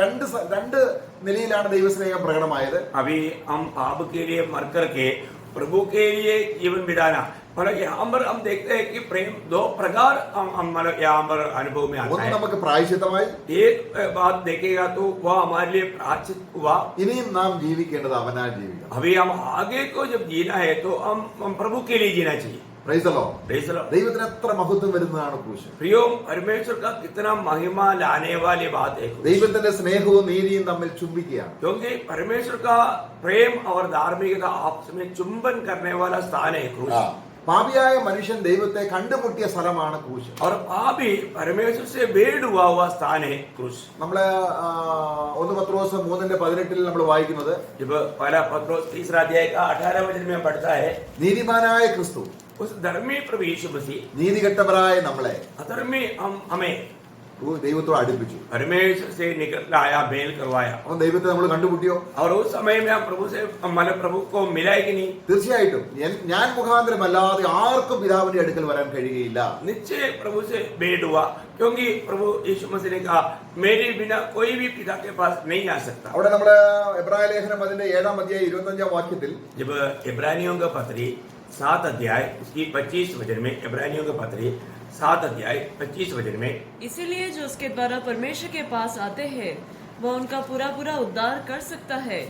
രണ്ട് നിലയിലാണ് ദൈവസ്നേഹം പ്രകടമായത്. अभी हम पाप के लिए मर करके प्रभु के लिए जीवन बिताना, मतलब यहाँ पर हम देखते हैं कि प्रेम 2 प्रकार हम मतलब यहाँ पर अनुभव में आता ഒന്ന് है. നമുക്ക് പ്രായശ്ചിത്തമായി, एक बात देखेगा तो वह हमारे लिए प्रायश्चित हुआ. ഇനിയും നാം ജീവിക്കേണ്ടത് അവനാൽ ജീവിക്കണം. अभी हम आगे को जब जीना है तो हम प्रभु के लिए जीना चाहिए. Praise the Lord. Praise the Lord. ദൈവത്തിന് എത്ര മഹത്വം വരുന്നതാണ് ക്രൂശ്. प्रियो, परमेश्वर का कितना महिमा लाने वाली बात है क्रूस. ദൈവത്തിന്റെ സ്നേഹവും നീതിയും തമ്മിൽ ചുംബിക്കുകയാണ്. क्योंकि परमेश्वर का प्रेम और धार्मिकता आपस में चुंबन करने वाला स्थान है क्रूस. പാപിയായ മനുഷ്യൻ ദൈവത്തെ കണ്ടുമുട്ടിയ സ്ഥലമാണ് ക്രൂശ്. और पापी परमेश्वर से भेड़ हुआ स्थान है क्रूस. നമ്മള് 1 പത്രോസ് 3:18 നമ്മൾ വായിക്കുന്നത്, जब पहला पत्रोस 3रा अध्याय का 18 वचन में पढ़ता है, നീതിമാനായ ക്രിസ്തു उस धर्मी प्रभु यीशु मसीह നീതികെട്ടവരായ നമ്മളെ अधर्मी हमें ദൈവത്തോട് അടുപ്പിച്ചു. परमेश्वर से निकल लाया, मेल करवाया. അപ്പൊ ദൈവത്തെ നമ്മൾ കണ്ടുമുട്ടിയോ? और उस समय में हम प्रभु से मतलब प्रभु को मिला कि नहीं? തീർച്ചയായിട്ടും. ഞാൻ മുഖാന്തരമല്ലാതെ ആർക്കും പിതാവിന്റെ അടുക്കൽ വരാൻ കഴിയുകയില്ല. निश्चय प्रभु से भेंट हुआ, क्योंकि प्रभु यीशु मसीह ने कहा मेरे बिना कोई भी पिता के पास नहीं आ सकता. അവിടെ നമ്മള് എബ്രായ ലേഖനം അതിന്റെ 7-ാം അധ്യായം 25-ാം വാക്യത്തിൽ, जब इब्रानियों का पत्री 7 अध्याय उसकी 25 वचन में, इब्रानियों का पत्री 7 अध्याय 25 वचन में, इसीलिए जो उसके द्वारा परमेश्वर के पास आते हैं वह उनका पूरा उद्धार कर सकता है,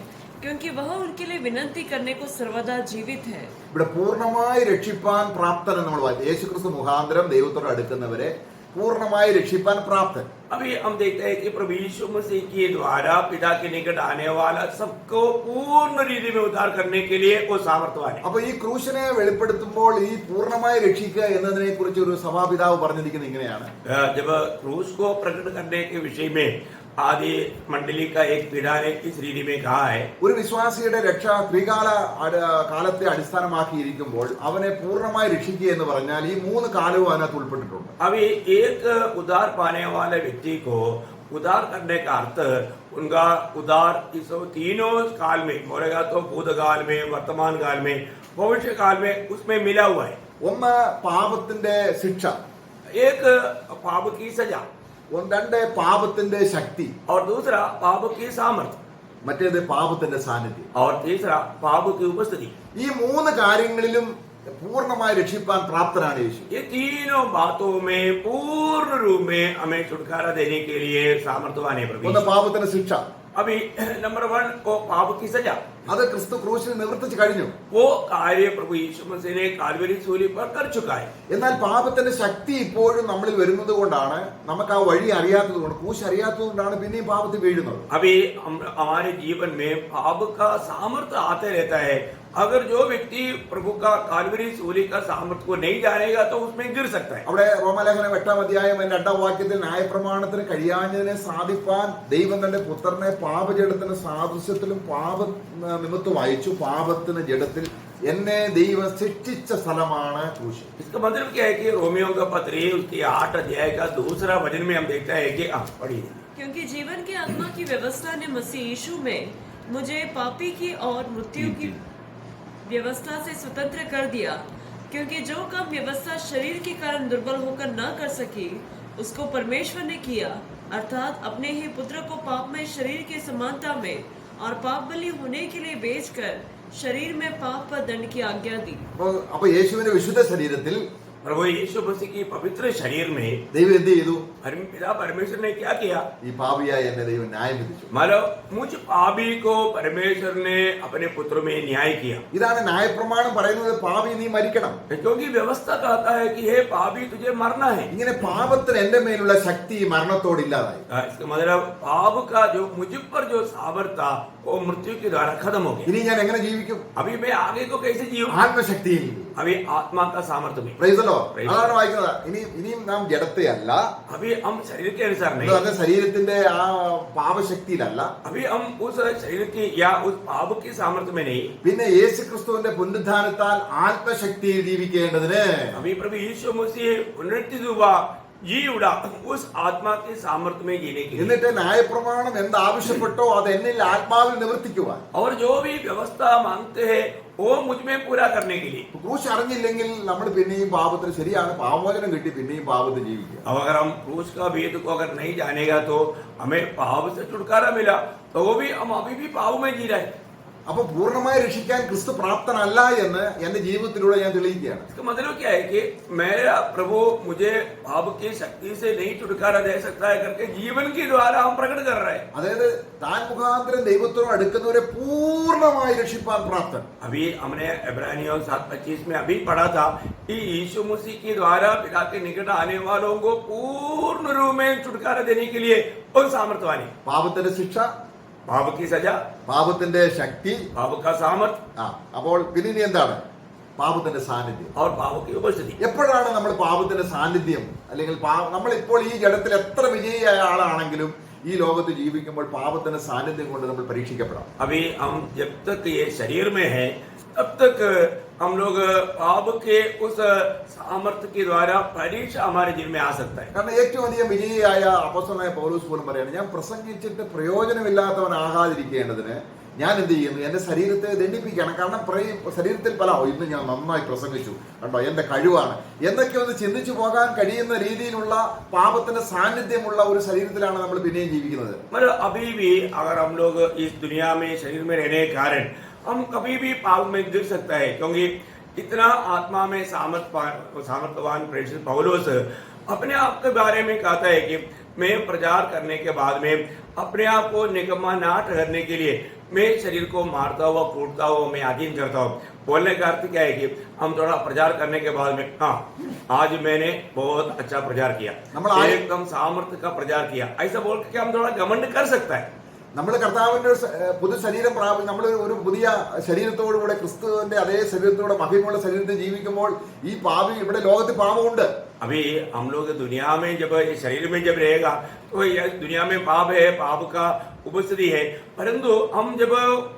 क्योंकि वह उनके लिए विनती करने को सर्वदा जीवित है. ഇവിടെ പൂർണ്ണമായി രക്ഷിപ്പാൻ പ്രാപ്തനെന്ന് നമ്മൾ വായിച്ചു. യേശുക്രിസ്തു മുഖാന്തരം ദൈവത്തോട് അടുക്കുന്നവരെ പൂർണ്ണമായി രക്ഷിപ്പാൻ പ്രാപ്തൻ. अभी हम देखते हैं कि प्रभु यीशु मसीह के द्वारा पिता के निकट आने वाला सबको पूर्ण रीति में उद्धार करने के लिए वो सामर्थ्यवान है. അപ്പൊ ഈ ക്രൂശിനെ വെളിപ്പെടുത്തുമ്പോൾ ഈ പൂർണ്ണമായി രക്ഷിക്കുക എന്നതിനെ കുറിച്ച് ഒരു സഭാപിതാവ് പറഞ്ഞിരിക്കുന്നത് ഇങ്ങനെയാണ്. जब क्रूस को प्रकट करने के विषय में आदि मंडली का एक पीड़ा ने इस रीति में कहा है, ഒരു വിശ്വാസിയുടെ രക്ഷ ത്രികാല കാലത്തെ അടിസ്ഥാനമാക്കിയിരിക്കുമ്പോൾ അവനെ പൂർണ്ണമായി രക്ഷിക്കുക എന്ന് പറഞ്ഞാൽ ഈ 3 കാലവും അതിനകത്ത് ഉൾപ്പെട്ടിട്ടുണ്ട്. अभी एक उद्धार पाने वाले व्यक्ति को उद्धार करने का अर्थ उनका उद्धार इस तीनों काल में, बोलेगा तो भूतकाल में, वर्तमान काल में, भविष्य काल में उसमें मिला हुआ है. ഒന്ന് പാപത്തിന്റെ ശിക്ഷ, एक पाप की सजा, രണ്ട് പാപത്തിന്റെ ശക്തി, और दूसरा पाप की सामर्थ्य, മറ്റേത് പാപത്തിന്റെ സാന്നിധ്യം. और तीसरा पाप की उपस्थिति. ഈ 3 കാര്യങ്ങളിലും പൂർണ്ണമായി രക്ഷിപ്പാൻ പ്രാപ്തനാണ് യേശു. ये तीनों बातों में पूर्ण रूप में हमें छुटकारा देने के लिए सामर्थ्यवान है प्रभु. ഒന്ന് പാപത്തിന്റെ ശിക്ഷ, अभी नंबर 1 वो पाप की सजा, അത് ക്രിസ്തു ക്രൂശിൽ നിവർത്തിച്ച് കഴിഞ്ഞു. वो कार्य प्रभु यीशु मसीह ने काल्वरी सूली पर कर चुका है. എന്നാൽ പാപത്തിന്റെ ശക്തി ഇപ്പോഴും നമ്മളിൽ വരുന്നത് കൊണ്ടാണ്, നമുക്ക് ആ വഴി അറിയാത്തത് കൊണ്ട്, ക്രൂശ് അറിയാത്തത് കൊണ്ടാണ് പിന്നെയും പാപത്തിൽ വീഴുന്നത്. अभी हमारे जीवन में पाप का सामर्थ्य आते रहता है. अगर जो व्यक्ति प्रभु का काल्वरी सूली का सामर्थ्य को नहीं जानेगा तो उसमें गिर सकता है. അവിടെ റോമാലേഖനം 8-ാം അധ്യായം 2-ാം വാക്യത്തിൽ ന്യായപ്രമാണത്തിന് കഴിയാഞ്ഞതിനെ സാധിപ്പാൻ ദൈവം തന്റെ പുത്രനെ പാപജഡത്തിന് സാദൃശ്യത്തിലും പാപ നിമിത്തം അയച്ചു, പാപത്തിന് ജഡത്തിൽ എന്നെ ദൈവം ശിക്ഷിച്ച സ്ഥലമാണ് ക്രൂശ്. इसका मतलब क्या है कि रोमियो का पत्र उसकी 8 अध्याय का 2रा वचन में हम देखते हैं कि पढ़िए, क्योंकि जीवन की आत्मा की व्यवस्था ने मसीह यीशु में मुझे पापी की और मृत्यु की व्यवस्था से स्वतंत्र कर दिया, क्योंकि जो काम व्यवस्था शरीर के कारण दुर्बल होकर न कर सकी उसको परमेश्वर ने किया, अर्थात अपने ही पुत्र को पाप में शरीर की समानता में और पाप बलि होने के लिए बेचकर शरीर में पाप पर दंड की आज्ञा दी. അപ്പൊ യേശുവിന്റെ വിശുദ്ധ ശരീരത്തിൽ प्रभु यीशु मसीह की पवित्र शरीर में ദൈവം എന്ത് ചെയ്തു? पिता परमेश्वर ने क्या किया? ഈ പാപിയായ എന്നെ ദൈവം ന്യായം വിധിച്ചു. मतलब मुझ पापी को परमेश्वर ने अपने पुत्र में न्याय किया. ഇതാണ് ന്യായപ്രമാണം പറയുന്നത്, പാപി നീ മരിക്കണം. क्योंकि व्यवस्था कहता है कि हे पापी तुझे मरना है. ഇങ്ങനെ പാപത്തിന് എന്റെ മേലുള്ള ശക്തി മരണത്തോട് ഇല്ലാതായി. इसका मतलब पाप का जो मुझ पर जो सामर्थ था वो मृत्यु के द्वारा खत्म हो गया. ഇനി ഞാൻ എങ്ങനെ ജീവിക്കും? अभी मैं आगे को कैसे जीऊं? ആത്മശക്തിയിൽ. अभी आत्मा का सामर्थ्य में. Praise the Lord. Praise അതാണ് വായിക്കുന്നത്. ഇനിയും നാം ജഡത്തെ അല്ല, अभी हम शरीर के अनुसार എന്ന് नहीं, പറഞ്ഞ ശരീരത്തിന്റെ ആ പാപശക്തിയിലല്ല, अभी हम उस शरीर की या उस पाप की सामर्थ्य में नहीं, പിന്നെ യേശു ക്രിസ്തുവിന്റെ പുനരുദ്ധാനത്താൽ ആത്മശക്തിയിൽ ജീവിക്കേണ്ടതിന് अभी प्रभु यीशु मसीह पुनरुत्थित हुआ, जी उड़ा, उस आत्मा के सामर्थ्य में जीने के लिए. എന്നിട്ട് ന്യായപ്രമാണം എന്താവശ്യപ്പെട്ടോ അത് എന്നിൽ ആത്മാവിൽ നിവർത്തിക്കുവാൻ. और जो भी व्यवस्था मांगते हैं वो मुझ में पूरा करने के लिए. ക്രൂശ് അറിഞ്ഞില്ലെങ്കിൽ നമ്മൾ പിന്നെയും പാപത്തിന്, ശരിയാണ്, പാപമോചനം കിട്ടി പിന്നെയും പാപത്തിൽ ജീവിക്കുക. अब अगर हम क्रूस का भेद को अगर नहीं जानेगा तो हमें पाप से छुटकारा मिला, तो वो भी हम अभी भी पाप में जी रहे हैं. അപ്പൊ പൂർണ്ണമായി രക്ഷിക്കാൻ ക്രിസ്തു പ്രാപ്തനല്ല എന്ന് എന്റെ ജീവിതത്തിലൂടെ ഞാൻ തെളിയിക്കുകയാണ്. इसका मतलब क्या है कि मेरा प्रभु मुझे पाप की शक्ति से नहीं छुटकारा दे सकता है करके जीवन के द्वारा हम प्रकट कर रहे हैं. അതായത് താൻ മുഖാന്തരം ദൈവത്തോട് അടുക്കുന്നവരെ പൂർണ്ണമായി രക്ഷിപ്പാൻ പ്രാപ്തൻ. अभी हमने इब्रानियों 7:25 में अभी पढ़ा था कि यीशु मसीह के द्वारा पिता के निकट आने वालों को पूर्ण रूप में छुटकारा देने के लिए वो सामर्थ्यवान है. പാപത്തിന്റെ ശിക്ഷ, पाप की सजा, പാപത്തിന്റെ ശക്തി, पाप का सामर्थ्य അപ്പോൾ പിന്നെ ഇനി എന്താണ്? പാപത്തിന്റെ സാന്നിധ്യം. और पाप की उपस्थिति. എപ്പോഴാണ് നമ്മൾ പാപത്തിന്റെ സാന്നിധ്യം, അല്ലെങ്കിൽ നമ്മളിപ്പോൾ ഈ ജഡത്തിൽ എത്ര വിജയിയായ ആളാണെങ്കിലും ഈ ലോകത്ത് ജീവിക്കുമ്പോൾ പാപത്തിന്റെ സാന്നിധ്യം കൊണ്ട് നമ്മൾ പരീക്ഷിക്കപ്പെടാം. अभी हम जब तक ये शरीर में है तब तक हम लोग पाप के उस सामर्थ्य के द्वारा परीक्षा हमारे जीवन में आ सकता है. കാരണം ഏറ്റവും അധികം വിജയിയായ അപ്പോസ്തലനായ പൗലോസ് പോലും പറയാണ്, ഞാൻ പ്രസംഗിച്ചിട്ട് പ്രയോജനമില്ലാത്തവനാകാതിരിക്കേണ്ടതിന് ഞാൻ എന്ത് ചെയ്യുന്നു? എന്റെ ശരീരത്തെ ദണ്ഡിപ്പിക്കുകയാണ്. കാരണം ശരീരത്തിൽ പല ഇന്ന് ഞാൻ നന്നായി പ്രസംഗിച്ചു, കണ്ടോ എന്റെ കഴിവാണ് എന്നൊക്കെ ഒന്ന് ചിന്തിച്ചു പോകാൻ കഴിയുന്ന രീതിയിലുള്ള പാപത്തിന്റെ സാന്നിധ്യമുള്ള ഒരു ശരീരത്തിലാണ് നമ്മൾ പിന്നെയും ജീവിക്കുന്നത്. मतलब अभी भी अगर हम लोग इस दुनिया में शरीर में रहने के कारण हम कभी भी पाप में गिर सकता है, क्योंकि इतना आत्मा में सामर्थ्यवान प्रेषित पौलुस अपने आप के बारे में कहता है कि मैं प्रचार करने के बाद में अपने आप को निकम्मा ना ठहरने के लिए मैं शरीर को मारता हुआ, कूटता हुआ, मैं अधीन करता हूँ। बोलने का अर्थ क्या है कि हम थोड़ा प्रचार करने के बाद में, हाँ आज मैंने बहुत अच्छा प्रचार किया, एकदम सामर्थ्य का प्रचार किया, ऐसा बोल के हम थोड़ा घमंड कर सकता है। നമ്മൾ കർത്താവിന്റെ പുതു ശരീരം നമ്മൾ ഒരു പുതിയ ശരീരത്തോടുകൂടെ ക്രിസ്തുവിന്റെ അതേ ശരീരത്തോടെ മഹിമയുള്ള ശരീരത്തിൽ ജീവിക്കുമ്പോൾ ഈ പാപി ഇവിടെ ലോകത്തിൽ പാപമുണ്ട്. अभी हम लोग दुनिया में जब शरीर में जब रहेगा तो दुनिया में पाप है, पाप का उपस्थिति है, परंतु हम जब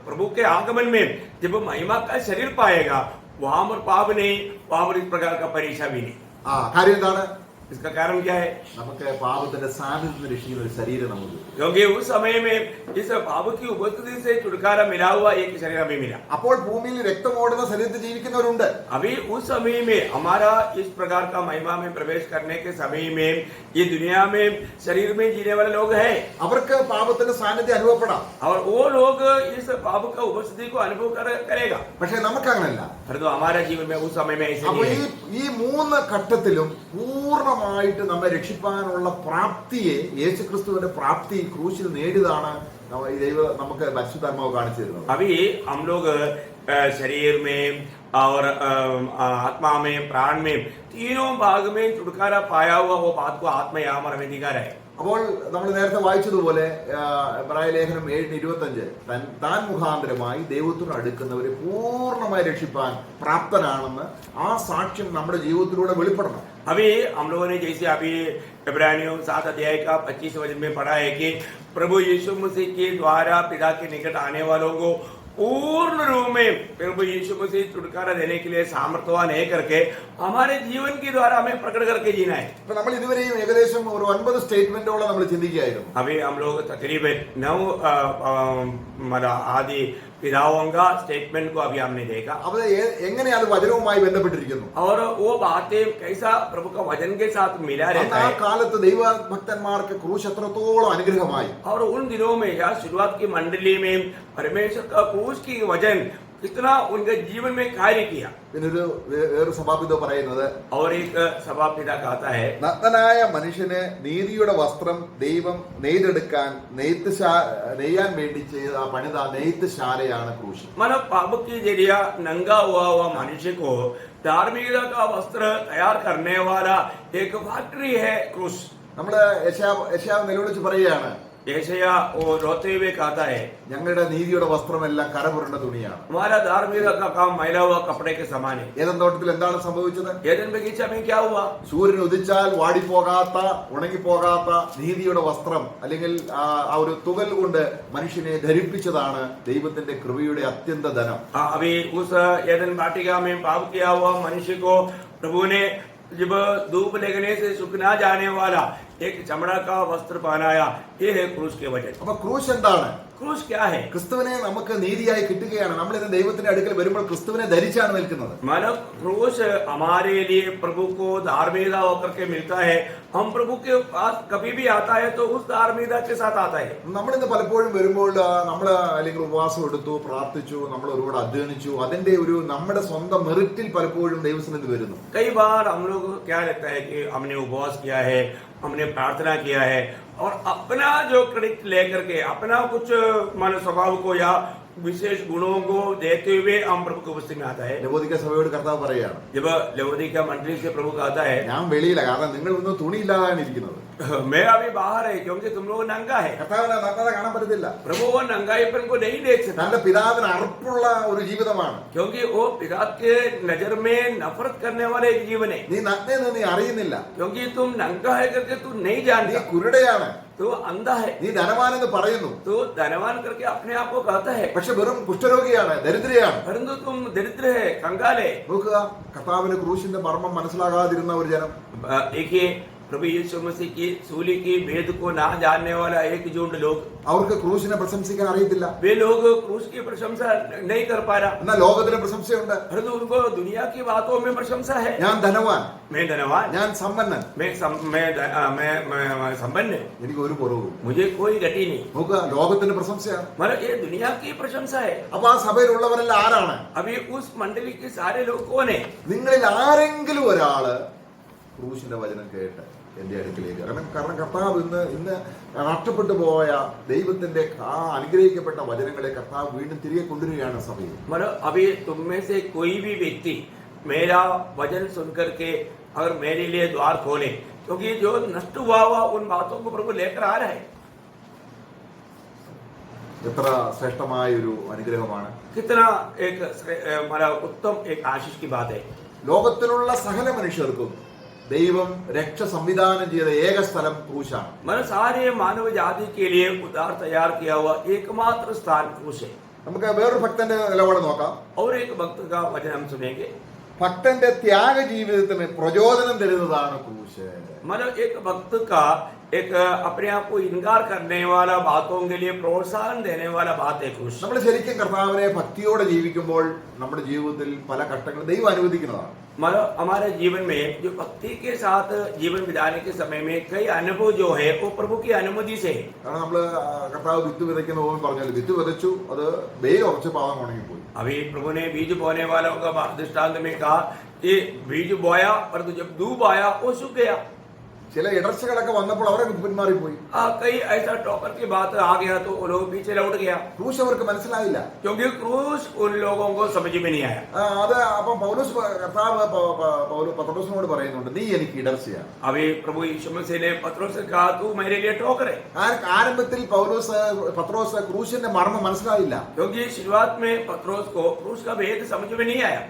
प्रभु के आगमन में जब महिमा का शरीर पाएगा वहां पर पाप नहीं, वहां पर इस प्रकार का परीक्षा भी नहीं। കാര്യം എന്താണ്? इसका कारण क्या है? നമുക്ക് പാപത്തിന്റെ സാന്നിധ്യത്തിൽ രക്ഷിക്കുന്ന ഒരു ശരീരം നമുക്ക്, क्योंकि उस समय में इस पाप की उपस्थिति से छुटकारा मिला हुआ एक शरीर हमें मिला। അപ്പോൾ ഭൂമിയിൽ രക്തമോടുന്ന ശരീരത്തിൽ ജീവിക്കുന്നവരുണ്ട്. अभी उस समय में हमारा इस प्रकार का महिमा में प्रवेश करने के समय में ये दुनिया में शरीर में जीने वाले लोग हैं, അവർക്ക് പാപത്തിന്റെ സാന്നിധ്യം അനുഭവപ്പെടാം. और वो लोग इस पाप का उपस्थिति को अनुभव करेगा, പക്ഷെ നമുക്ക് അങ്ങനല്ല. परंतु हमारे जीवन में उस समय में ऐसे അപ്പോൾ नहीं है। ഈ മൂന്ന് ഘട്ടത്തിലും പൂർണ്ണമായിട്ട് നമ്മെ രക്ഷിപ്പാനുള്ള പ്രാപ്തിയെ, യേശുക്രിസ്തുവിന്റെ പ്രാപ്തി ക്രൂശിൽ നേടിയതാണ് ദൈവം നമുക്ക് പരിശുദ്ധാത്മാവ് കാണിച്ചു തരുന്നത്. अभी हम लोग शरीर में और आत्मा में, प्राण में, तीनों भाग में छुटकारा पाया हुआ वो बात को आत्मा यहाँ हमारे में दिखा रहा है। അപ്പോൾ നമ്മൾ നേരത്തെ വായിച്ചതുപോലെ എബ്രായ ലേഖനം 7:25 താൻ മുഖാന്തരമായി ദൈവത്തോട് അടുക്കുന്നവരെ പൂർണ്ണമായി രക്ഷിപ്പാൻ പ്രാപ്തനാണെന്ന് ആ സാക്ഷ്യം നമ്മുടെ ജീവിതത്തിലൂടെ വെളിപ്പെടണം. अभी हम लोगों ने जैसे अभी इब्रानियों 7 अध्याय का 25 वचन में पढ़ा है कि प्रभु यीशु मसीह के द्वारा पिता के निकट आने वालों को पूर्ण रूप में प्रभु यीशु मसीह छुटकारा देने के लिए सामर्थ्यवान है करके हमारे जीवन के द्वारा हमें प्रकट करके जीना है। ഇപ്പൊ നമ്മൾ ഇതുവരെയും ഏകദേശം ഒരു 9 സ്റ്റേറ്റ്മെന്റോളം നമ്മൾ ചിന്തിക്കുകയായിരുന്നു. अभी हम लोग तकरीबन 9 आदि पिताओं का स्टेटमेंट को अभी हमने देखा, അത് എങ്ങനെ അത് വചനവുമായി ബന്ധപ്പെട്ടിരിക്കുന്നു. और वो बातें कैसा प्रभु का वचन के साथ मिला रहता ആ है। കാലത്ത് ദൈവഭക്തന്മാർക്ക് ക്രൂശ് എത്രത്തോളം അനുഗ്രഹമായി. और उन दिनों में या शुरुआत की मंडली में परमेश्वर का क्रूस की वचन कितना उनके जीवन में कार्य किया। പിന്നെ വേറൊരു സഭാപിതാവ് പറയുന്നത്, और एक सभापिता कहता है, നഗ്നനായ മനുഷ്യന് നീതിയുടെ വസ്ത്രം ദൈവം നെയ്തെടുക്കാൻ നെയ്യാൻ വേണ്ടി ചെയ്ത പണിത നെയ്ത്തുശാലയാണ് ക്രൂശ്. मानव पाप की जरिया नंगा हुआ मनुष्य को धार्मिकता का वस्त्र तैयार करने वाला एक फैक्ट्री है क्रूस। നമ്മള് യശയാവ് നിലവിളിച്ച് പറയുകയാണ്, यशायाह वो रोते हुए कहता है, ഞങ്ങളുടെ നീതിയുടെ വസ്ത്രമെല്ലാം കരപുരണ്ട തുണിയാണ്. हमारा धार्मिकता का काम मैला हुआ कपड़े के समान है। ഏദൻ തോട്ടത്തിൽ എന്താണ് സംഭവിച്ചത്? एदन बगीचा में क्या हुआ? സൂര്യൻ ഉദിച്ചാൽ വാടിപ്പോകാത്ത, ഉണങ്ങിപ്പോകാത്ത നീതിയുടെ വസ്ത്രം അല്ലെങ്കിൽ ആ ഒരു തുകൽ കൊണ്ട് മനുഷ്യനെ ധരിപ്പിച്ചതാണ് ദൈവത്തിന്റെ കൃപയുടെ അത്യന്ത ധനം. अभी उस एदन वाटिका में पाप किया हुआ मनुष्य को प्रभु ने जब धूप लगने से सूख ना जाने वाला एक चमड़ा का वस्त्र पहनाया, ये है क्रूस के वजह। അപ്പൊ ക്രൂശ് എന്താണ്? क्रूस क्या है? ക്രിസ്തുവിനെ നമുക്ക് നീതിയായി കിട്ടുകയാണ്. നമ്മൾ ഇന്ന് ദൈവത്തിന്റെ അടുക്കൽ വരുമ്പോൾ ക്രിസ്തുവിനെ ധരിച്ചാണ് നിൽക്കുന്നത്. मानव क्रूस हमारे लिए प्रभु को धार्मिकता होकर के मिलता है। हम प्रभु के पास कभी भी आता है तो उस धार्मिकता के साथ आता है। നമ്മളിന്ന് പലപ്പോഴും വരുമ്പോൾ നമ്മൾ അല്ലെങ്കിൽ ഉപവാസം എടുത്തു, പ്രാർത്ഥിച്ചു, നമ്മൾ ഒരുപാട് അധ്വാനിച്ചു, അതിന്റെ ഒരു നമ്മുടെ സ്വന്തം മെറിറ്റിൽ പലപ്പോഴും ദൈവസന്നിധി വരുന്നു. कई बार हम लोग क्या लगता है कि हमने उपवास किया है, हमने प्रार्थना किया है, और अपना जो क्रेडिट लेकर के अपना कुछ मन स्वभाव को या विशेष गुणों को देते हुए हम प्रभु की उपस्थिति में आता है। ലവോദിക്ക സഭയോട് കർത്താവ് പറയുകയാണ്, जब लवोदिका मंडली से प्रभु कहता है, ഞാൻ വെളിയില, കാരണം നിങ്ങൾ ഒന്നും തുണിയില്ലാതാണ് ഇരിക്കുന്നത്. मैं अभी बाहर है क्योंकि तुम लोग नंगा है। കർത്താവിനെ നഗ്നത കാണാൻ പറ്റത്തില്ല. प्रभु वो नंगाईपन को नहीं देख सकता, തന്റെ പിതാവിന് അർപ്പുള്ള ഒരു ജീവിതമാണ്. क्योंकि वो पिता के नजर में नफरत करने वाले एक जीवन है। നീ നഗ്നെന്ന് നീ അറിയുന്നില്ല, क्योंकि तुम नंगा है करके तू नहीं നീ जानता, കുരുടയാണ്, तो अंधा है, നീ ധനവാനെന്ന് പറയുന്നു, तो धनवान करके अपने आप को कहता है, പക്ഷെ വെറും കുഷ്ഠരോഗിയാണ്, ദരിദ്രയാണ്. परंतु तुम दरिद्र है, कंगाल है। നോക്കുക, കർത്താവിന് ക്രൂശിന്റെ മർമ്മം മനസ്സിലാകാതിരുന്ന ഒരു ജനം. देखिए प्रभु यीशु मसीह की सूली की भेद को ना जानने वाला एक झुंड लोग, അവർക്ക് ക്രൂശിനെ പ്രശംസിക്കാൻ അറിയത്തില്ല. वे लोग क्रूस की प्रशंसा नहीं कर पा रहा, എന്നാൽ ലോകത്തിന് പ്രശംസയുണ്ട്. परंतु उनको दुनिया की बातों में प्रशंसा है। ഞാൻ ധനവാൻ, मैं धनवान, ഞാൻ സമ്പന്നൻ, मैं संपन्न, എനിക്ക് ഒരു കുറവും. मुझे कोई घटी नहीं। നോക്കുക, ലോകത്തിന്റെ പ്രശംസയാണ്. मतलब ये दुनिया की प्रशंसा है। അപ്പൊ ആ സഭയിലുള്ളവരെല്ലാം ആരാണ്? अभी उस मंडली के सारे लोग कौन है? നിങ്ങളിൽ ആരെങ്കിലും ഒരാള് ക്രൂശിന്റെ വചനം എൻ്റെ അടുക്കിലേക്ക്. കാരണം കർത്താവ് ഇന്ന് നഷ്ടപ്പെട്ടു പോയ ദൈവത്തിന്റെ ആ അനുഗ്രഹിക്കപ്പെട്ട വചനങ്ങളെ കർത്താവ് വീണ്ടും തിരികെ കൊണ്ടുവരികയാണ് സഭയിൽ. मतलब अभी तुम में से कोई भी व्यक्ति मेरा वचन सुनकर के अगर मेरे लिए द्वार खोले, क्योंकि जो नष्ट हुआ उन बातों को प्रभु लेकर आ रहा है. എത്ര ശ്രേഷ്ഠമായ ഒരു അനുഗ്രഹമാണ്. कितना एक हमारा उत्तम एक आशीष की बात है. ലോകത്തിലുള്ള സകല മനുഷ്യർക്കും ദൈവം രക്ഷ സംവിധാനം ചെയ്ത ഏക സ്ഥലം ക്രൂശാണ്. मतलब सारे मानव जाति के लिए उद्धार तैयार किया हुआ एकमात्र स्थान क्रूस है. നമുക്ക് വേറൊരു ഭക്തന്റെ നിലപാട് നോക്കാം. और एक भक्त का वचन हम सुनेंगे. ഭക്തന്റെ ത്യാഗ ജീവിതത്തിന് പ്രചോദനം തരുന്നതാണ് ക്രൂശ്. मतलब एक भक्त का एक अपने आप को इनकार करने वाला बातों के लिए प्रोत्साहन देने वाला बात है क्रूस. നമ്മൾ ശരിക്കും കർത്താവിനെ ഭക്തിയോടെ ജീവിക്കുമ്പോൾ നമ്മുടെ ജീവിതത്തിൽ പല ഘട്ടങ്ങളും ദൈവം അനുവദിക്കുന്നതാണ്. मतलब हमारे जीवन में जो भक्ति के साथ जीवन बिताने के समय में कई अनुभव जो है वो प्रभु की अनुमति से है. കാരണം നമ്മള് കർത്താവ് വിത്ത് വിതയ്ക്കുന്ന പോലും പറഞ്ഞാൽ വിത്ത് വിതച്ചു, അത് വെയിൽ ഉറച്ച് പാദം ഉണങ്ങിപ്പോയി. अभी प्रभु ने बीज बोने वालों का दृष्टांत में कहा कि बीज बोया परंतु जब धूप आया वो सूख गया. ചില ഇടർച്ചകളൊക്കെ വന്നപ്പോൾ അവരെ പിന്മാറിപ്പോയി. कई ऐसा टॉकर की बात आ गया तो वो लोग पीछे लौट गया, ക്രൂശ് അവർക്ക് മനസ്സിലായില്ല. क्योंकि क्रूस उन लोगों को समझ में नहीं आया. അത് അപ്പം പൗലോസ് കർത്താവ് പത്രോസിനോട് പറയുന്നുണ്ട്, നീ എനിക്ക് ഇടർച്ചയാണ്. अभी प्रभु यीशु मसीह ने पत्रोस से कहा तू मेरे लिए ठोकर है. ആരംഭത്തിൽ പത്രോസ് ക്രൂശിന്റെ മർമ്മം മനസ്സിലായില്ല. क्योंकि शुरुआत में पत्रोस को क्रूस का भेद समझ में नहीं आया.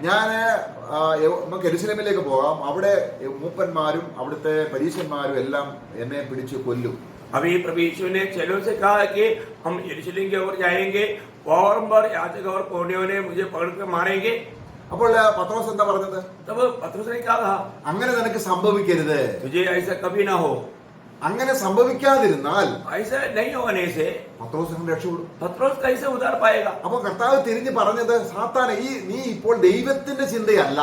നമുക്ക് യെരുശലേമിലേക്ക് പോകാം, അവിടെ മൂപ്പന്മാരും അവിടുത്തെ പരീശന്മാരും എല്ലാം എന്നെ പിടിച്ചു കൊല്ലും. अभी प्रभु यीशु ने चेलों से कहा कि हम यरूशलेम की ओर जाएंगे और याजक और पुरोहितों ने मुझे पकड़कर मारेंगे. അപ്പോൾ പത്രോസ് എന്താ പറഞ്ഞത്? तब पत्रोस ने कहा അങ്ങനെ നിനക്ക് സംഭവിക്കരുത്. तुझे ऐसा कभी ना हो. അങ്ങനെ സംഭവിക്കാതിരുന്നാൽ ऐसा नहीं होने से പത്രോസ് അങ്ങനെ രക്ഷപ്പെടും. पत्रोस कैसे उधार पाएगा. അപ്പൊ കർത്താവ് തിരിഞ്ഞ് പറഞ്ഞത്, സാത്താനെ, നീ ഇപ്പോൾ ദൈവത്തിന്റെ ചിന്തയല്ല,